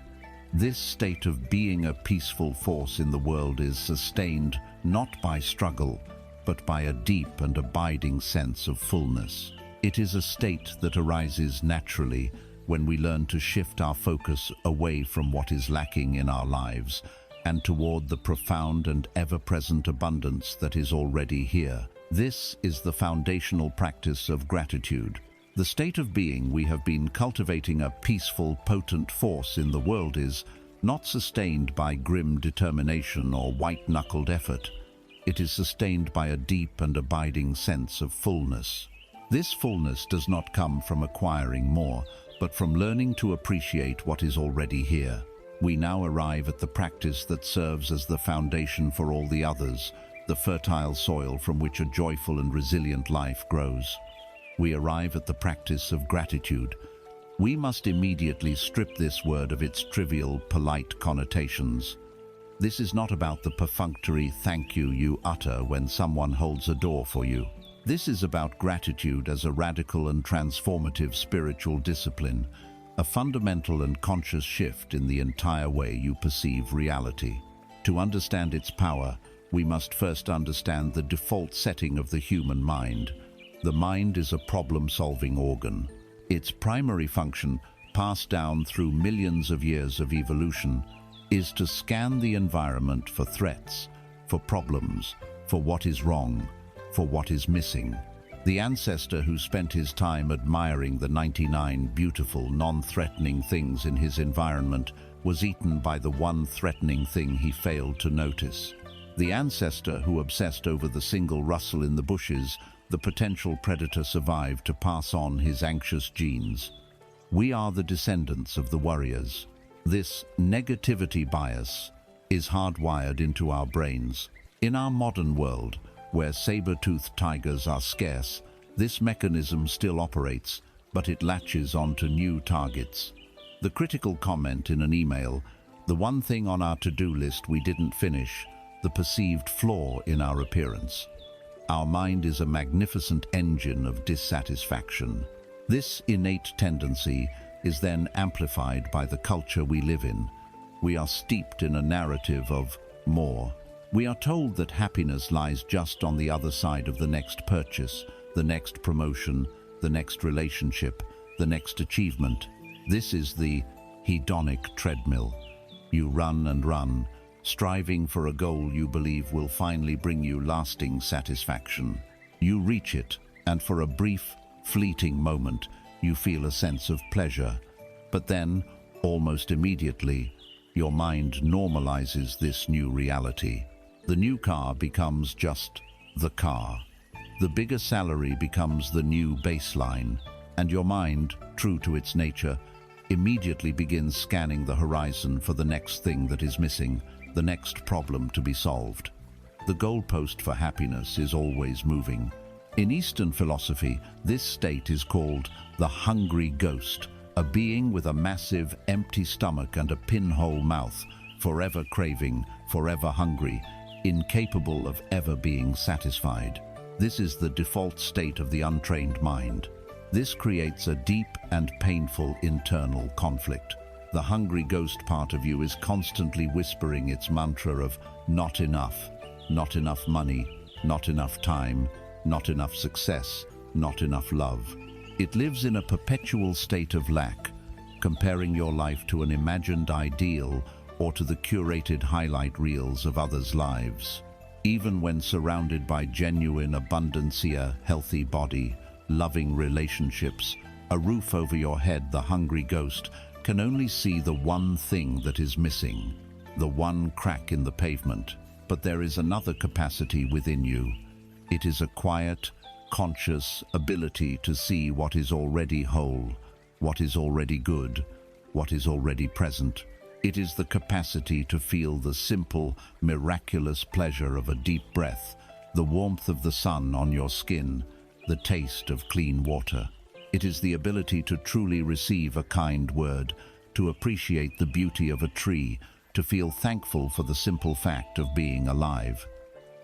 This state of being a peaceful force in the world is sustained not by struggle, but by a deep and abiding sense of fullness. It is a state that arises naturally when we learn to shift our focus away from what is lacking in our lives and toward the profound and ever-present abundance that is already here. This is the foundational practice of gratitude. The state of being we have been cultivating, a peaceful, potent force in the world, is not sustained by grim determination or white-knuckled effort. It is sustained by a deep and abiding sense of fullness. This fullness does not come from acquiring more, but from learning to appreciate what is already here. We now arrive at the practice that serves as the foundation for all the others, the fertile soil from which a joyful and resilient life grows. We arrive at the practice of gratitude. We must immediately strip this word of its trivial, polite connotations. This is not about the perfunctory thank you you utter when someone holds a door for you. This is about gratitude as a radical and transformative spiritual discipline, a fundamental and conscious shift in the entire way you perceive reality. To understand its power, we must first understand the default setting of the human mind. The mind is a problem-solving organ. Its primary function, passed down through millions of years of evolution, is to scan the environment for threats, for problems, for what is wrong, for what is missing. The ancestor who spent his time admiring the 99 beautiful, non-threatening things in his environment was eaten by the one threatening thing he failed to notice. The ancestor who obsessed over the single rustle in the bushes, the potential predator, survived to pass on his anxious genes. We are the descendants of the warriors. This negativity bias is hardwired into our brains. In our modern world, where saber-toothed tigers are scarce, this mechanism still operates, but it latches onto new targets. The critical comment in an email, the one thing on our to-do list we didn't finish, the perceived flaw in our appearance. Our mind is a magnificent engine of dissatisfaction. This innate tendency is then amplified by the culture we live in. We are steeped in a narrative of more. We are told that happiness lies just on the other side of the next purchase, the next promotion, the next relationship, the next achievement. This is the hedonic treadmill. You run and run, striving for a goal you believe will finally bring you lasting satisfaction. You reach it, and for a brief, fleeting moment, you feel a sense of pleasure. But then, almost immediately, Your mind normalizes this new reality. The new car becomes just the car. The bigger salary becomes the new baseline, and your mind, true to its nature, immediately begins scanning the horizon for the next thing that is missing, the next problem to be solved. The goalpost for happiness is always moving. In Eastern philosophy, this state is called the hungry ghost, a being with a massive, empty stomach and a pinhole mouth, forever craving, forever hungry, incapable of ever being satisfied. This is the default state of the untrained mind. This creates a deep and painful internal conflict. The hungry ghost part of you is constantly whispering its mantra of not enough money, not enough time, not enough success, not enough love. It lives in a perpetual state of lack, comparing your life to an imagined ideal or to the curated highlight reels of others' lives. Even when surrounded by genuine abundancia, healthy body, loving relationships, a roof over your head, the hungry ghost can only see the one thing that is missing, the one crack in the pavement. But there is another capacity within you. It is a quiet, conscious ability to see what is already whole, what is already good, what is already present. It is the capacity to feel the simple, miraculous pleasure of a deep breath, the warmth of the sun on your skin, the taste of clean water. It is the ability to truly receive a kind word, to appreciate the beauty of a tree, to feel thankful for the simple fact of being alive.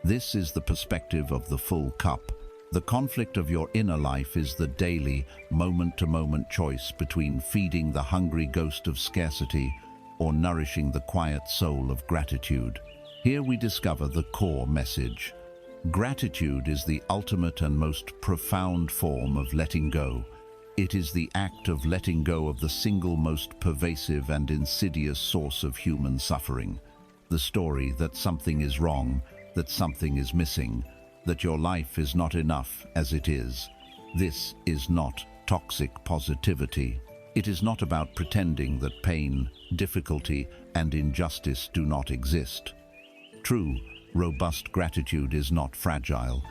This is the perspective of the full cup. The conflict of your inner life is the daily, moment-to-moment choice between feeding the hungry ghost of scarcity or nourishing the quiet soul of gratitude. Here we discover the core message. Gratitude is the ultimate and most profound form of letting go. It is the act of letting go of the single most pervasive and insidious source of human suffering. The story that something is wrong, that something is missing, that your life is not enough as it is. This is not toxic positivity. It is not about pretending that pain, difficulty, and injustice do not exist. True, robust gratitude is not fragile.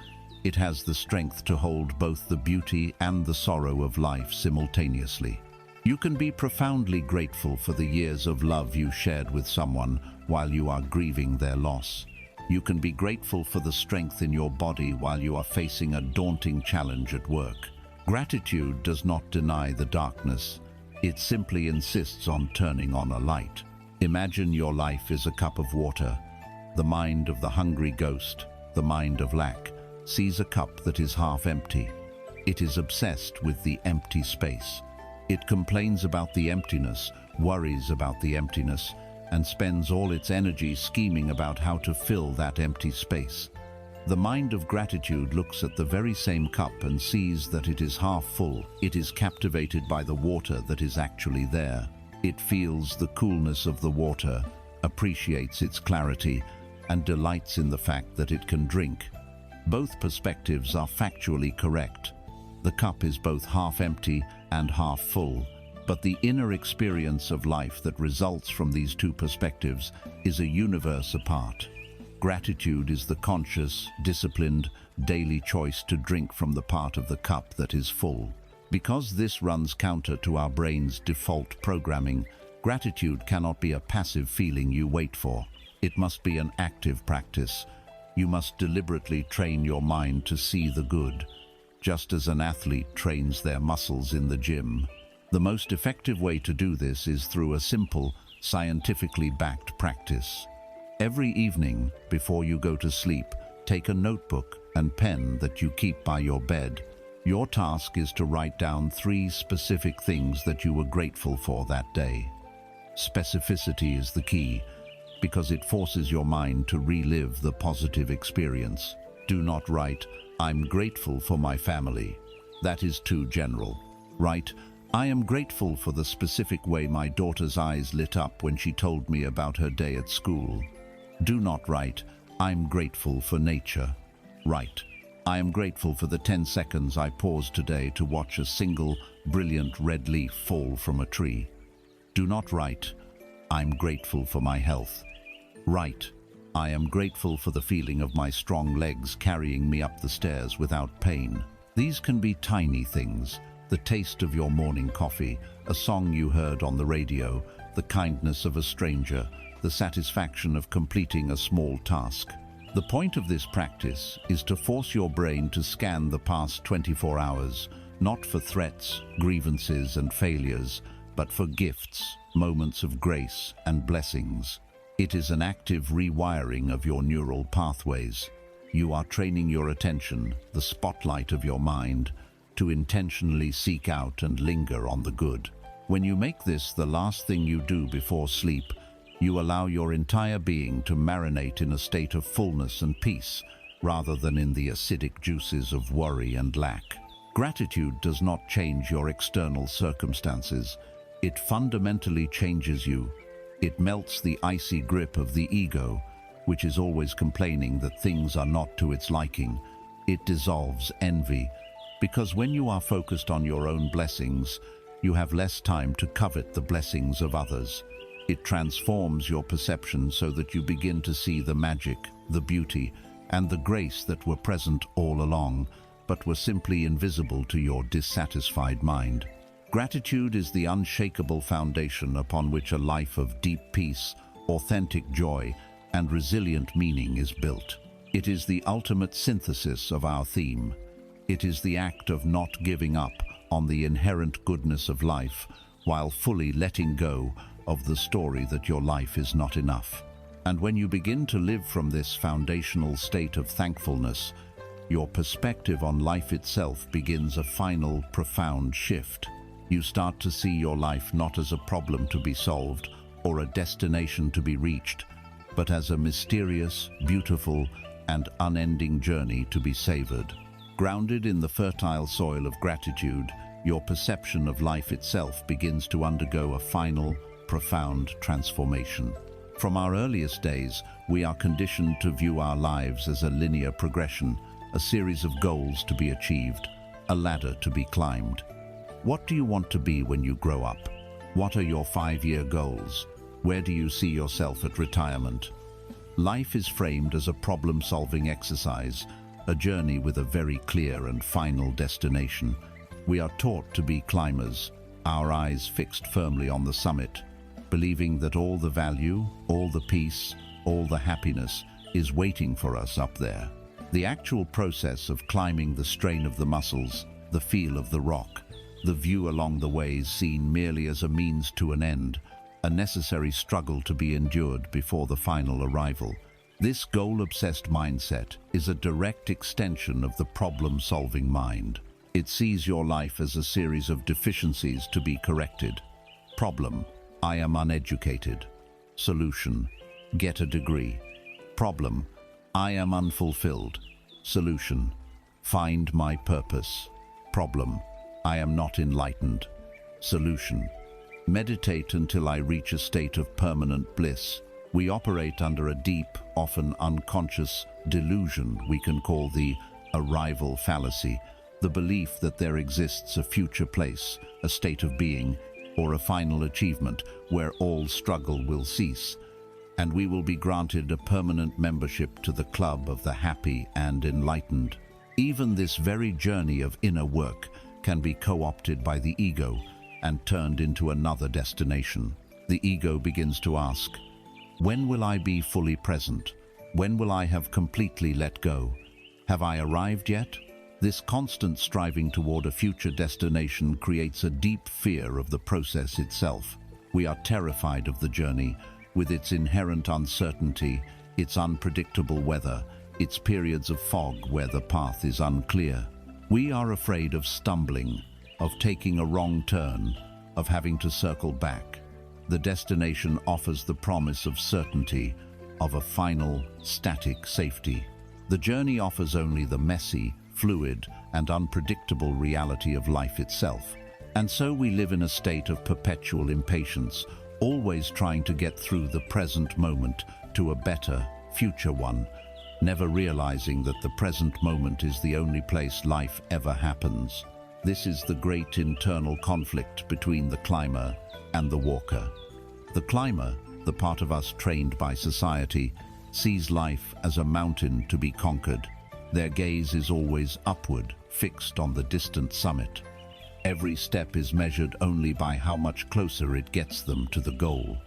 It has the strength to hold both the beauty and the sorrow of life simultaneously. You can be profoundly grateful for the years of love you shared with someone while you are grieving their loss. You can be grateful for the strength in your body while you are facing a daunting challenge at work. Gratitude does not deny the darkness. It simply insists on turning on a light. Imagine your life is a cup of water. The mind of the hungry ghost, the mind of lack, sees a cup that is half empty. It is obsessed with the empty space. It complains about the emptiness, worries about the emptiness, and spends all its energy scheming about how to fill that empty space. The mind of gratitude looks at the very same cup and sees that it is half full. It is captivated by the water that is actually there. It feels the coolness of the water, appreciates its clarity, and delights in the fact that it can drink. Both perspectives are factually correct. The cup is both half empty and half full, but the inner experience of life that results from these two perspectives is a universe apart. Gratitude is the conscious, disciplined, daily choice to drink from the part of the cup that is full. Because this runs counter to our brain's default programming, gratitude cannot be a passive feeling you wait for. It must be an active practice. You must deliberately train your mind to see the good, just as an athlete trains their muscles in the gym. The most effective way to do this is through a simple, scientifically backed practice. Every evening, before you go to sleep, take a notebook and pen that you keep by your bed. Your task is to write down 3 specific things that you were grateful for that day. Specificity is the key, because it forces your mind to relive the positive experience. Do not write, "I'm grateful for my family." That is too general. Write, "I am grateful for the specific way my daughter's eyes lit up when she told me about her day at school." Do not write, "I'm grateful for nature." Write, "I am grateful for the 10 seconds I paused today to watch a single, brilliant red leaf fall from a tree." Do not write, I'm grateful for my health. Right. I am grateful for the feeling of my strong legs carrying me up the stairs without pain. These can be tiny things: the taste of your morning coffee, a song you heard on the radio, the kindness of a stranger, the satisfaction of completing a small task. The point of this practice is to force your brain to scan the past 24 hours, not for threats, grievances, and failures, but for gifts, moments of grace, and blessings. It is an active rewiring of your neural pathways. You are training your attention, the spotlight of your mind, to intentionally seek out and linger on the good. When you make this the last thing you do before sleep, you allow your entire being to marinate in a state of fullness and peace, rather than in the acidic juices of worry and lack. Gratitude does not change your external circumstances. It fundamentally changes you. It melts the icy grip of the ego, which is always complaining that things are not to its liking. It dissolves envy, because when you are focused on your own blessings, you have less time to covet the blessings of others. It transforms your perception so that you begin to see the magic, the beauty, and the grace that were present all along, but were simply invisible to your dissatisfied mind. Gratitude is the unshakable foundation upon which a life of deep peace, authentic joy, and resilient meaning is built. It is the ultimate synthesis of our theme. It is the act of not giving up on the inherent goodness of life, while fully letting go of the story that your life is not enough. And when you begin to live from this foundational state of thankfulness, your perspective on life itself begins a final, profound shift. You start to see your life not as a problem to be solved or a destination to be reached, but as a mysterious, beautiful, and unending journey to be savored. Grounded in the fertile soil of gratitude, your perception of life itself begins to undergo a final, profound transformation. From our earliest days, we are conditioned to view our lives as a linear progression, a series of goals to be achieved, a ladder to be climbed. What do you want to be when you grow up? What are your 5-year goals? Where do you see yourself at retirement? Life is framed as a problem-solving exercise, a journey with a very clear and final destination. We are taught to be climbers, our eyes fixed firmly on the summit, believing that all the value, all the peace, all the happiness is waiting for us up there. The actual process of climbing the strain of the muscles, the feel of the rock, the view along the way is seen merely as a means to an end, a necessary struggle to be endured before the final arrival. This goal-obsessed mindset is a direct extension of the problem-solving mind. It sees your life as a series of deficiencies to be corrected. Problem: I am uneducated. Solution: get a degree. Problem: I am unfulfilled. Solution: find my purpose. Problem: I am not enlightened. Solution: meditate until I reach a state of permanent bliss. We operate under a deep, often unconscious delusion we can call the arrival fallacy, the belief that there exists a future place, a state of being, or a final achievement where all struggle will cease, and we will be granted a permanent membership to the club of the happy and enlightened. Even this very journey of inner work can be co-opted by the ego and turned into another destination. The ego begins to ask, when will I be fully present? When will I have completely let go? Have I arrived yet? This constant striving toward a future destination creates a deep fear of the process itself. We are terrified of the journey, with its inherent uncertainty, its unpredictable weather, its periods of fog where the path is unclear. We are afraid of stumbling, of taking a wrong turn, of having to circle back. The destination offers the promise of certainty, of a final, static safety. The journey offers only the messy, fluid, and unpredictable reality of life itself. And so we live in a state of perpetual impatience, always trying to get through the present moment to a better, future one, never realizing that the present moment is the only place life ever happens. This is the great internal conflict between the climber and the walker. The climber, the part of us trained by society, sees life as a mountain to be conquered. Their gaze is always upward, fixed on the distant summit. Every step is measured only by how much closer it gets them to the goal.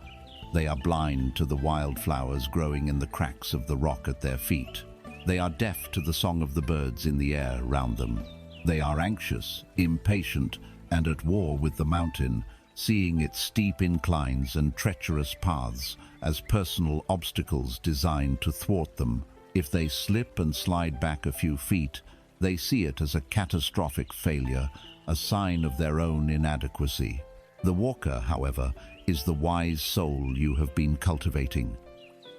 They are blind to the wildflowers growing in the cracks of the rock at their feet. They are deaf to the song of the birds in the air round them. They are anxious, impatient, and at war with the mountain, seeing its steep inclines and treacherous paths as personal obstacles designed to thwart them. If they slip and slide back a few feet, they see it as a catastrophic failure, a sign of their own inadequacy. The walker, however, is the wise soul you have been cultivating.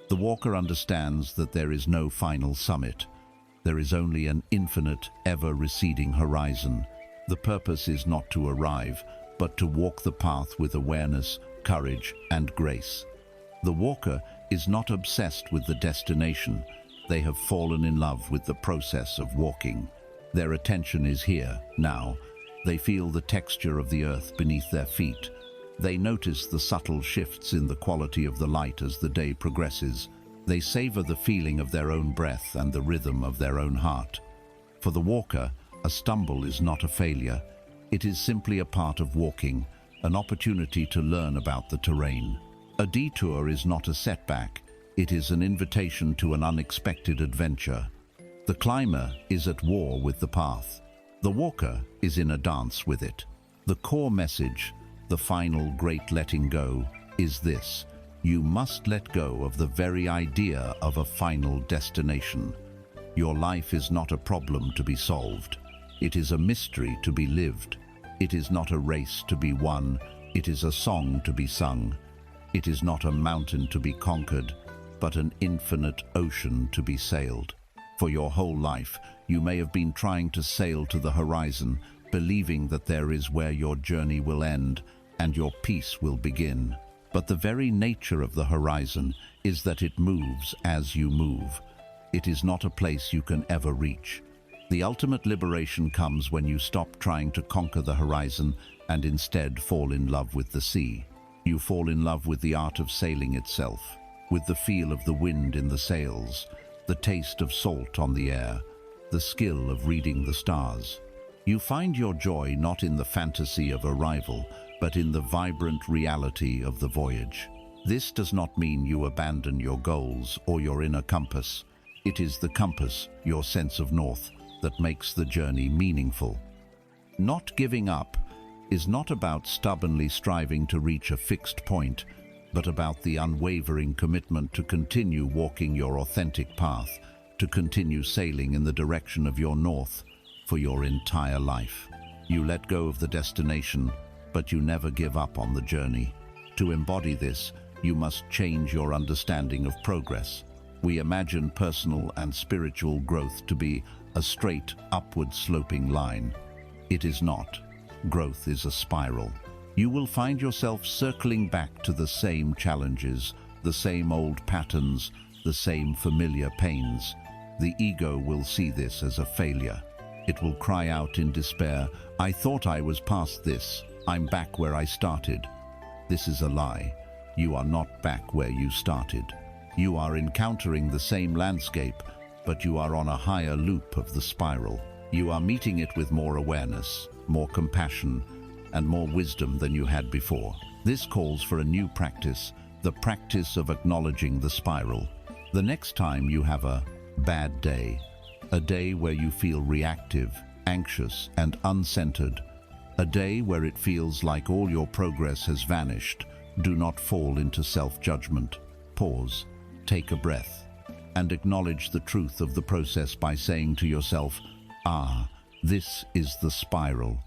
The walker understands that there is no final summit. There is only an infinite, ever-receding horizon. The purpose is not to arrive, but to walk the path with awareness, courage, and grace. The walker is not obsessed with the destination. They have fallen in love with the process of walking. Their attention is here, now. They feel the texture of the earth beneath their feet. They notice the subtle shifts in the quality of the light as the day progresses. They savor the feeling of their own breath and the rhythm of their own heart. For the walker, a stumble is not a failure. It is simply a part of walking, an opportunity to learn about the terrain. A detour is not a setback. It is an invitation to an unexpected adventure. The climber is at war with the path. The walker is in a dance with it. The core message, the final great letting go, is this: you must let go of the very idea of a final destination. Your life is not a problem to be solved. It is a mystery to be lived. It is not a race to be won. It is a song to be sung. It is not a mountain to be conquered, but an infinite ocean to be sailed. For your whole life, you may have been trying to sail to the horizon, believing that there is where your journey will end and your peace will begin. But the very nature of the horizon is that it moves as you move. It is not a place you can ever reach. The ultimate liberation comes when you stop trying to conquer the horizon and instead fall in love with the sea. You fall in love with the art of sailing itself, with the feel of the wind in the sails, the taste of salt on the air, the skill of reading the stars. You find your joy not in the fantasy of arrival, but in the vibrant reality of the voyage. This does not mean you abandon your goals or your inner compass. It is the compass, your sense of north, that makes the journey meaningful. Not giving up is not about stubbornly striving to reach a fixed point, but about the unwavering commitment to continue walking your authentic path, to continue sailing in the direction of your north for your entire life. You let go of the destination, but you never give up on the journey. To embody this, you must change your understanding of progress. We imagine personal and spiritual growth to be a straight, upward-sloping line. It is not. Growth is a spiral. You will find yourself circling back to the same challenges, the same old patterns, the same familiar pains. The ego will see this as a failure. It will cry out in despair, "I thought I was past this. I'm back where I started." This is a lie. You are not back where you started. You are encountering the same landscape, but you are on a higher loop of the spiral. You are meeting it with more awareness, more compassion, and more wisdom than you had before. This calls for a new practice, the practice of acknowledging the spiral. The next time you have a bad day, a day where you feel reactive, anxious, and uncentered, a day where it feels like all your progress has vanished, do not fall into self-judgment. Pause, take a breath, and acknowledge the truth of the process by saying to yourself, this is the spiral.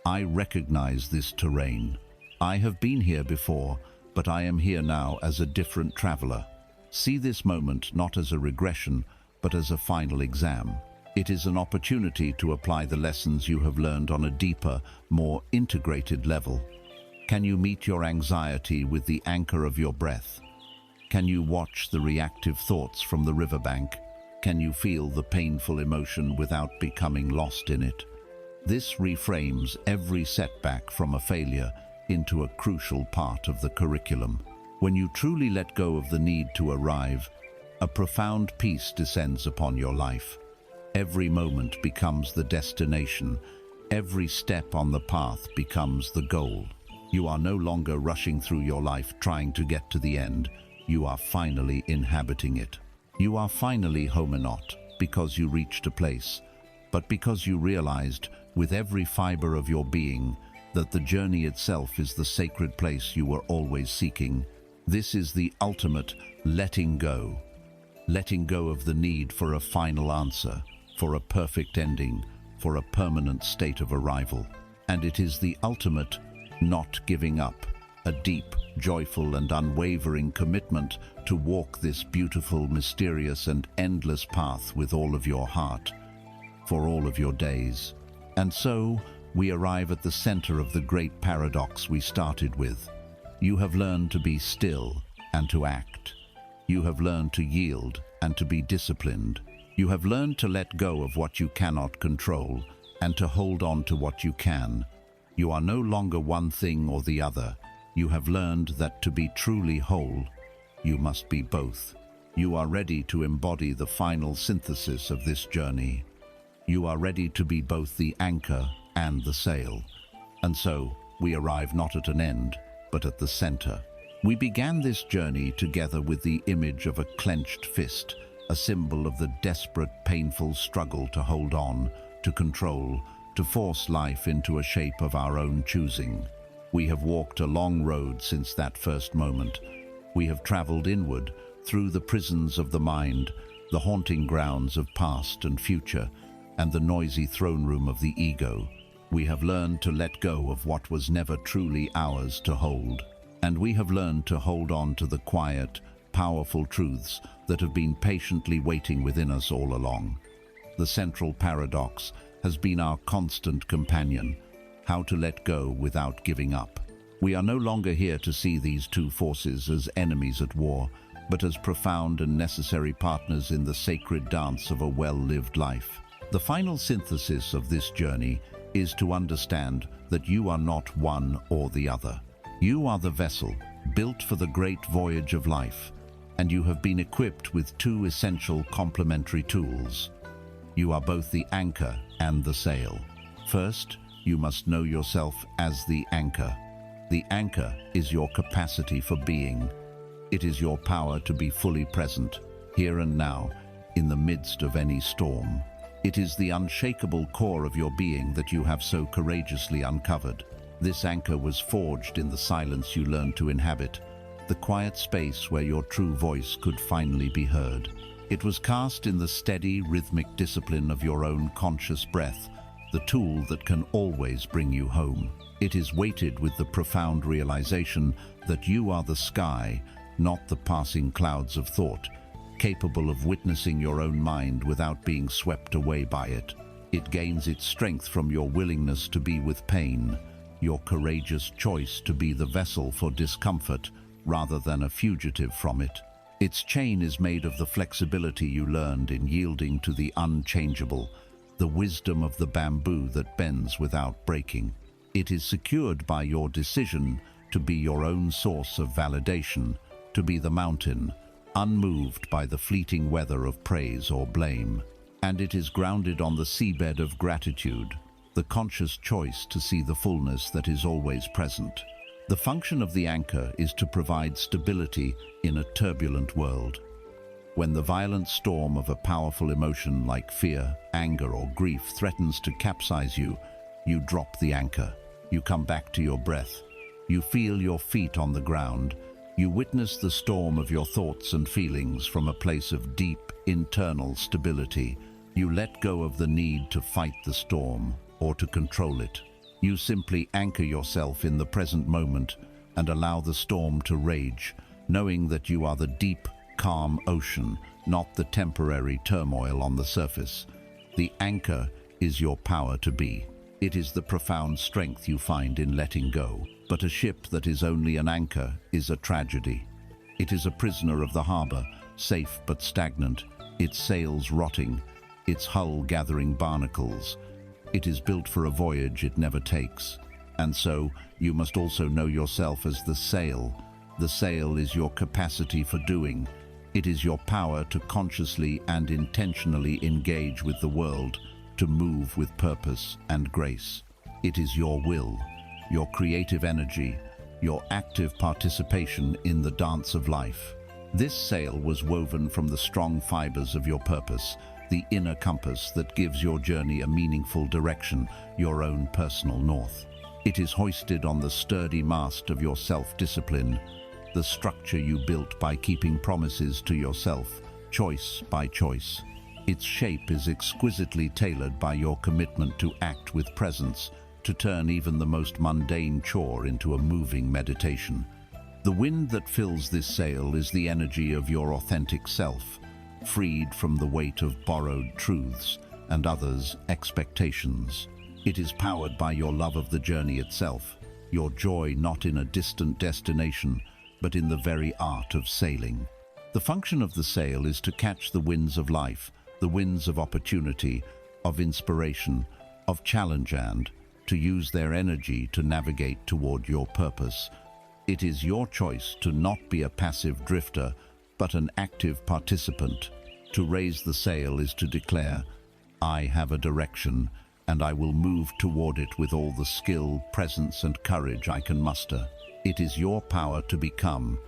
I recognize this terrain. I have been here before, but I am here now as a different traveler. See this moment not as a regression, but as a final exam. It is an opportunity to apply the lessons you have learned on a deeper, more integrated level. Can you meet your anxiety with the anchor of your breath? Can you watch the reactive thoughts from the riverbank? Can you feel the painful emotion without becoming lost in it? This reframes every setback from a failure into a crucial part of the curriculum. When you truly let go of the need to arrive, a profound peace descends upon your life. Every moment becomes the destination. Every step on the path becomes the goal. You are no longer rushing through your life trying to get to the end. You are finally inhabiting it. You are finally home, not because you reached a place, but because you realized with every fiber of your being that the journey itself is the sacred place you were always seeking. This is the ultimate letting go. Letting go of the need for a final answer, for a perfect ending, for a permanent state of arrival. And it is the ultimate not giving up, a deep, joyful and unwavering commitment to walk this beautiful, mysterious and endless path with all of your heart, for all of your days. And so, we arrive at the center of the great paradox we started with. You have learned to be still and to act. You have learned to yield and to be disciplined. You have learned to let go of what you cannot control and to hold on to what you can. You are no longer one thing or the other. You have learned that to be truly whole, you must be both. You are ready to embody the final synthesis of this journey. You are ready to be both the anchor and the sail. And so, we arrive not at an end, but at the center. We began this journey together with the image of a clenched fist, a symbol of the desperate, painful struggle to hold on, to control, to force life into a shape of our own choosing. We have walked a long road since that first moment. We have traveled inward, through the prisons of the mind, the haunting grounds of past and future, and the noisy throne room of the ego. We have learned to let go of what was never truly ours to hold. And we have learned to hold on to the quiet, powerful truths that have been patiently waiting within us all along. The central paradox has been our constant companion, how to let go without giving up. We are no longer here to see these two forces as enemies at war, but as profound and necessary partners in the sacred dance of a well-lived life. The final synthesis of this journey is to understand that you are not one or the other. You are the vessel, built for the great voyage of life, and you have been equipped with two essential complementary tools. You are both the anchor and the sail. First, you must know yourself as the anchor. The anchor is your capacity for being. It is your power to be fully present, here and now, in the midst of any storm. It is the unshakable core of your being that you have so courageously uncovered. This anchor was forged in the silence you learned to inhabit, the quiet space where your true voice could finally be heard. It was cast in the steady, rhythmic discipline of your own conscious breath, the tool that can always bring you home. It is weighted with the profound realization that you are the sky, not the passing clouds of thought, capable of witnessing your own mind without being swept away by it. It gains its strength from your willingness to be with pain, your courageous choice to be the vessel for discomfort rather than a fugitive from it. Its chain is made of the flexibility you learned in yielding to the unchangeable, the wisdom of the bamboo that bends without breaking. It is secured by your decision to be your own source of validation, to be the mountain, unmoved by the fleeting weather of praise or blame. And it is grounded on the seabed of gratitude, the conscious choice to see the fullness that is always present. The function of the anchor is to provide stability in a turbulent world. When the violent storm of a powerful emotion like fear, anger, or grief threatens to capsize you, you drop the anchor. You come back to your breath. You feel your feet on the ground. You witness the storm of your thoughts and feelings from a place of deep, internal stability. You let go of the need to fight the storm or to control it. You simply anchor yourself in the present moment and allow the storm to rage, knowing that you are the deep, calm ocean, not the temporary turmoil on the surface. The anchor is your power to be. It is the profound strength you find in letting go. But a ship that is only an anchor is a tragedy. It is a prisoner of the harbor, safe but stagnant, its sails rotting, its hull gathering barnacles. It is built for a voyage it never takes. And so, you must also know yourself as the sail, The sail is your capacity for doing. It is your power to consciously and intentionally engage with the world, to move with purpose and grace. It is your will, your creative energy, your active participation in the dance of life. This sail was woven from the strong fibers of your purpose, the inner compass that gives your journey a meaningful direction, your own personal north. It is hoisted on the sturdy mast of your self-discipline, the structure you built by keeping promises to yourself, choice by choice. Its shape is exquisitely tailored by your commitment to act with presence, to turn even the most mundane chore into a moving meditation. The wind that fills this sail is the energy of your authentic self, freed from the weight of borrowed truths and others' expectations. It is powered by your love of the journey itself, your joy not in a distant destination, but in the very art of sailing. The function of the sail is to catch the winds of life, the winds of opportunity, of inspiration, of challenge, and to use their energy to navigate toward your purpose. It is your choice to not be a passive drifter, but an active participant. To raise the sail is to declare, I have a direction, and I will move toward it with all the skill, presence, and courage I can muster. It is your power to become.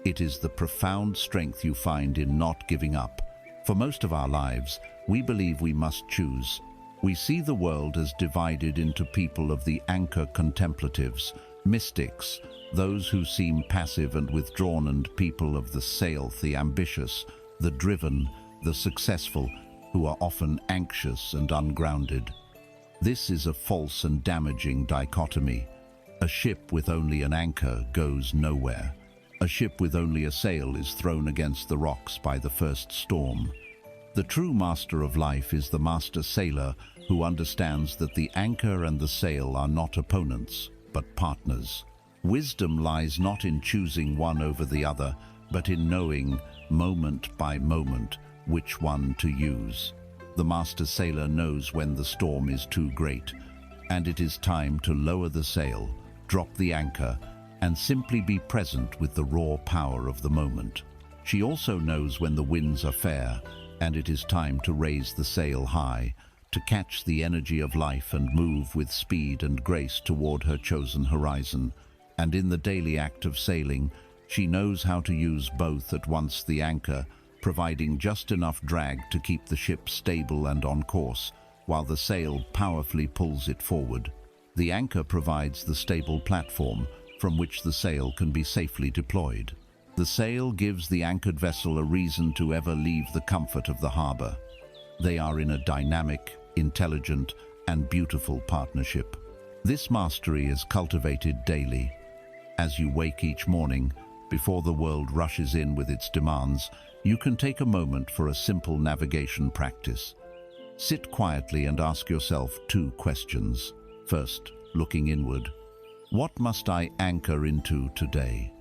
It is the profound strength you find in not giving up. For most of our lives, we believe we must choose. We see the world as divided into people of the anchor contemplatives, mystics, those who seem passive and withdrawn, and people of the sail, the ambitious, the driven, the successful, who are often anxious and ungrounded. This is a false and damaging dichotomy. A ship with only an anchor goes nowhere. A ship with only a sail is thrown against the rocks by the first storm. The true master of life is the master sailor who understands that the anchor and the sail are not opponents, but partners. Wisdom lies not in choosing one over the other, but in knowing, moment by moment, which one to use. The master sailor knows when the storm is too great, and it is time to lower the sail, drop the anchor, and simply be present with the raw power of the moment. She also knows when the winds are fair, and it is time to raise the sail high, to catch the energy of life and move with speed and grace toward her chosen horizon. And in the daily act of sailing, she knows how to use both at once: the anchor, providing just enough drag to keep the ship stable and on course, while the sail powerfully pulls it forward. The anchor provides the stable platform from which the sail can be safely deployed. The sail gives the anchored vessel a reason to ever leave the comfort of the harbor. They are in a dynamic, intelligent, and beautiful partnership. This mastery is cultivated daily. As you wake each morning, before the world rushes in with its demands, you can take a moment for a simple navigation practice. Sit quietly and ask yourself 2 questions. First, looking inward, what must I anchor into today?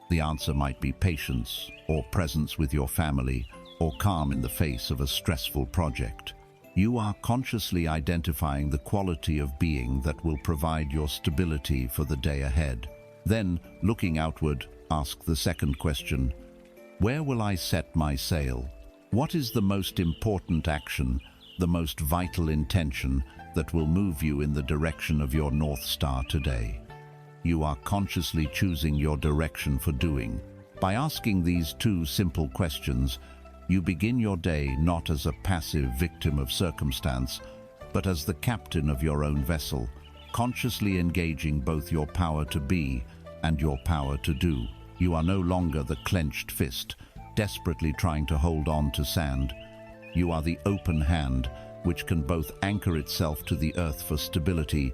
The answer might be patience, or presence with your family, or calm in the face of a stressful project. You are consciously identifying the quality of being that will provide your stability for the day ahead. Then, looking outward, ask the second question: where will I set my sail? What is the most important action, the most vital intention that will move you in the direction of your North Star today? You are consciously choosing your direction for doing. By asking these 2 simple questions, you begin your day not as a passive victim of circumstance, but as the captain of your own vessel, consciously engaging both your power to be and your power to do. You are no longer the clenched fist, desperately trying to hold on to sand. You are the open hand, which can both anchor itself to the earth for stability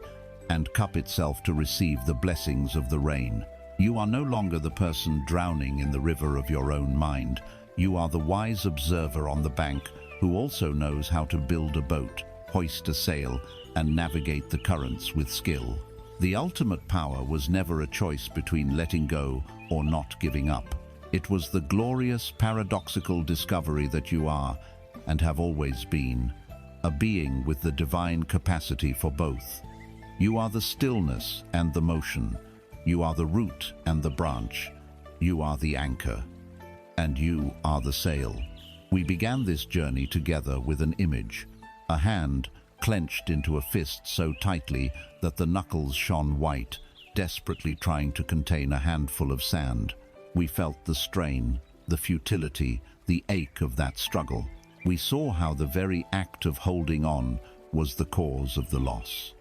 and cup itself to receive the blessings of the rain. You are no longer the person drowning in the river of your own mind. You are the wise observer on the bank who also knows how to build a boat, hoist a sail, and navigate the currents with skill. The ultimate power was never a choice between letting go or not giving up. It was the glorious, paradoxical discovery that you are, and have always been, a being with the divine capacity for both. You are the stillness and the motion. You are the root and the branch. You are the anchor, and you are the sail. We began this journey together with an image, a hand clenched into a fist so tightly that the knuckles shone white, desperately trying to contain a handful of sand. We felt the strain, the futility, the ache of that struggle. We saw how the very act of holding on was the cause of the loss.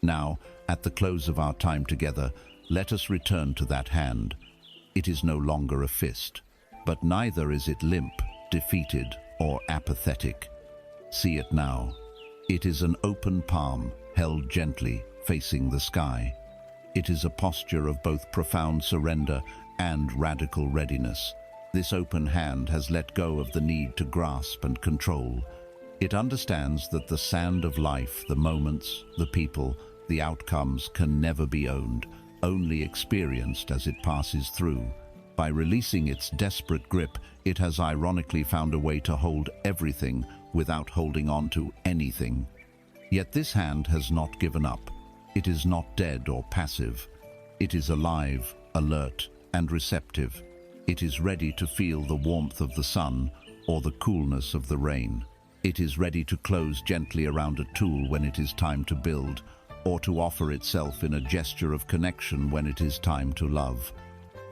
Now, at the close of our time together, let us return to that hand. It is no longer a fist, but neither is it limp, defeated, or apathetic. See it now. It is an open palm, held gently, facing the sky. It is a posture of both profound surrender and radical readiness. This open hand has let go of the need to grasp and control. It understands that the sand of life, the moments, the people, the outcomes can never be owned, only experienced as it passes through. By releasing its desperate grip, it has ironically found a way to hold everything without holding on to anything. Yet this hand has not given up. It is not dead or passive. It is alive, alert, and receptive. It is ready to feel the warmth of the sun or the coolness of the rain. It is ready to close gently around a tool when it is time to build, or to offer itself in a gesture of connection when it is time to love.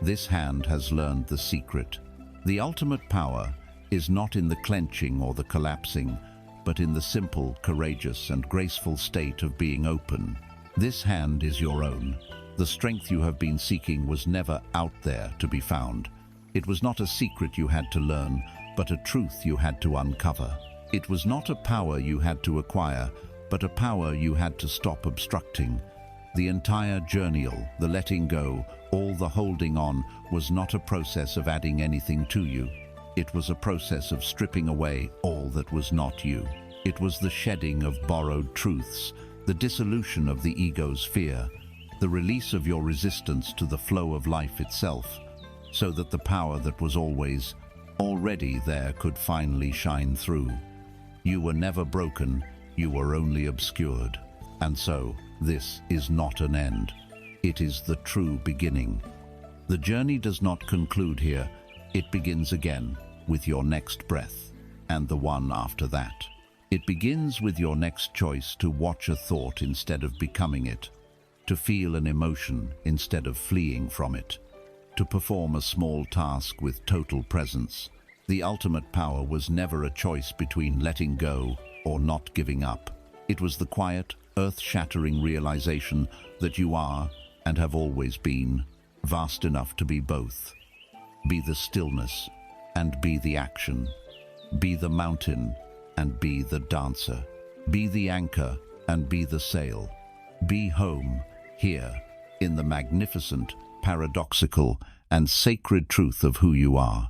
This hand has learned the secret. The ultimate power is not in the clenching or the collapsing, but in the simple, courageous, and graceful state of being open. This hand is your own. The strength you have been seeking was never out there to be found. It was not a secret you had to learn, but a truth you had to uncover. It was not a power you had to acquire, but a power you had to stop obstructing. The entire journeyal, the letting go, all the holding on, was not a process of adding anything to you. It was a process of stripping away all that was not you. It was the shedding of borrowed truths, the dissolution of the ego's fear, the release of your resistance to the flow of life itself, so that the power that was already there could finally shine through. You were never broken, you were only obscured. And so, this is not an end. It is the true beginning. The journey does not conclude here. It begins again with your next breath, and the one after that. It begins with your next choice to watch a thought instead of becoming it, to feel an emotion instead of fleeing from it, to perform a small task with total presence. The ultimate power was never a choice between letting go or not giving up. It was the quiet, earth-shattering realization that you are, and have always been, vast enough to be both. Be the stillness, and be the action. Be the mountain, and be the dancer. Be the anchor, and be the sail. Be home, here, in the magnificent, paradoxical, and sacred truth of who you are.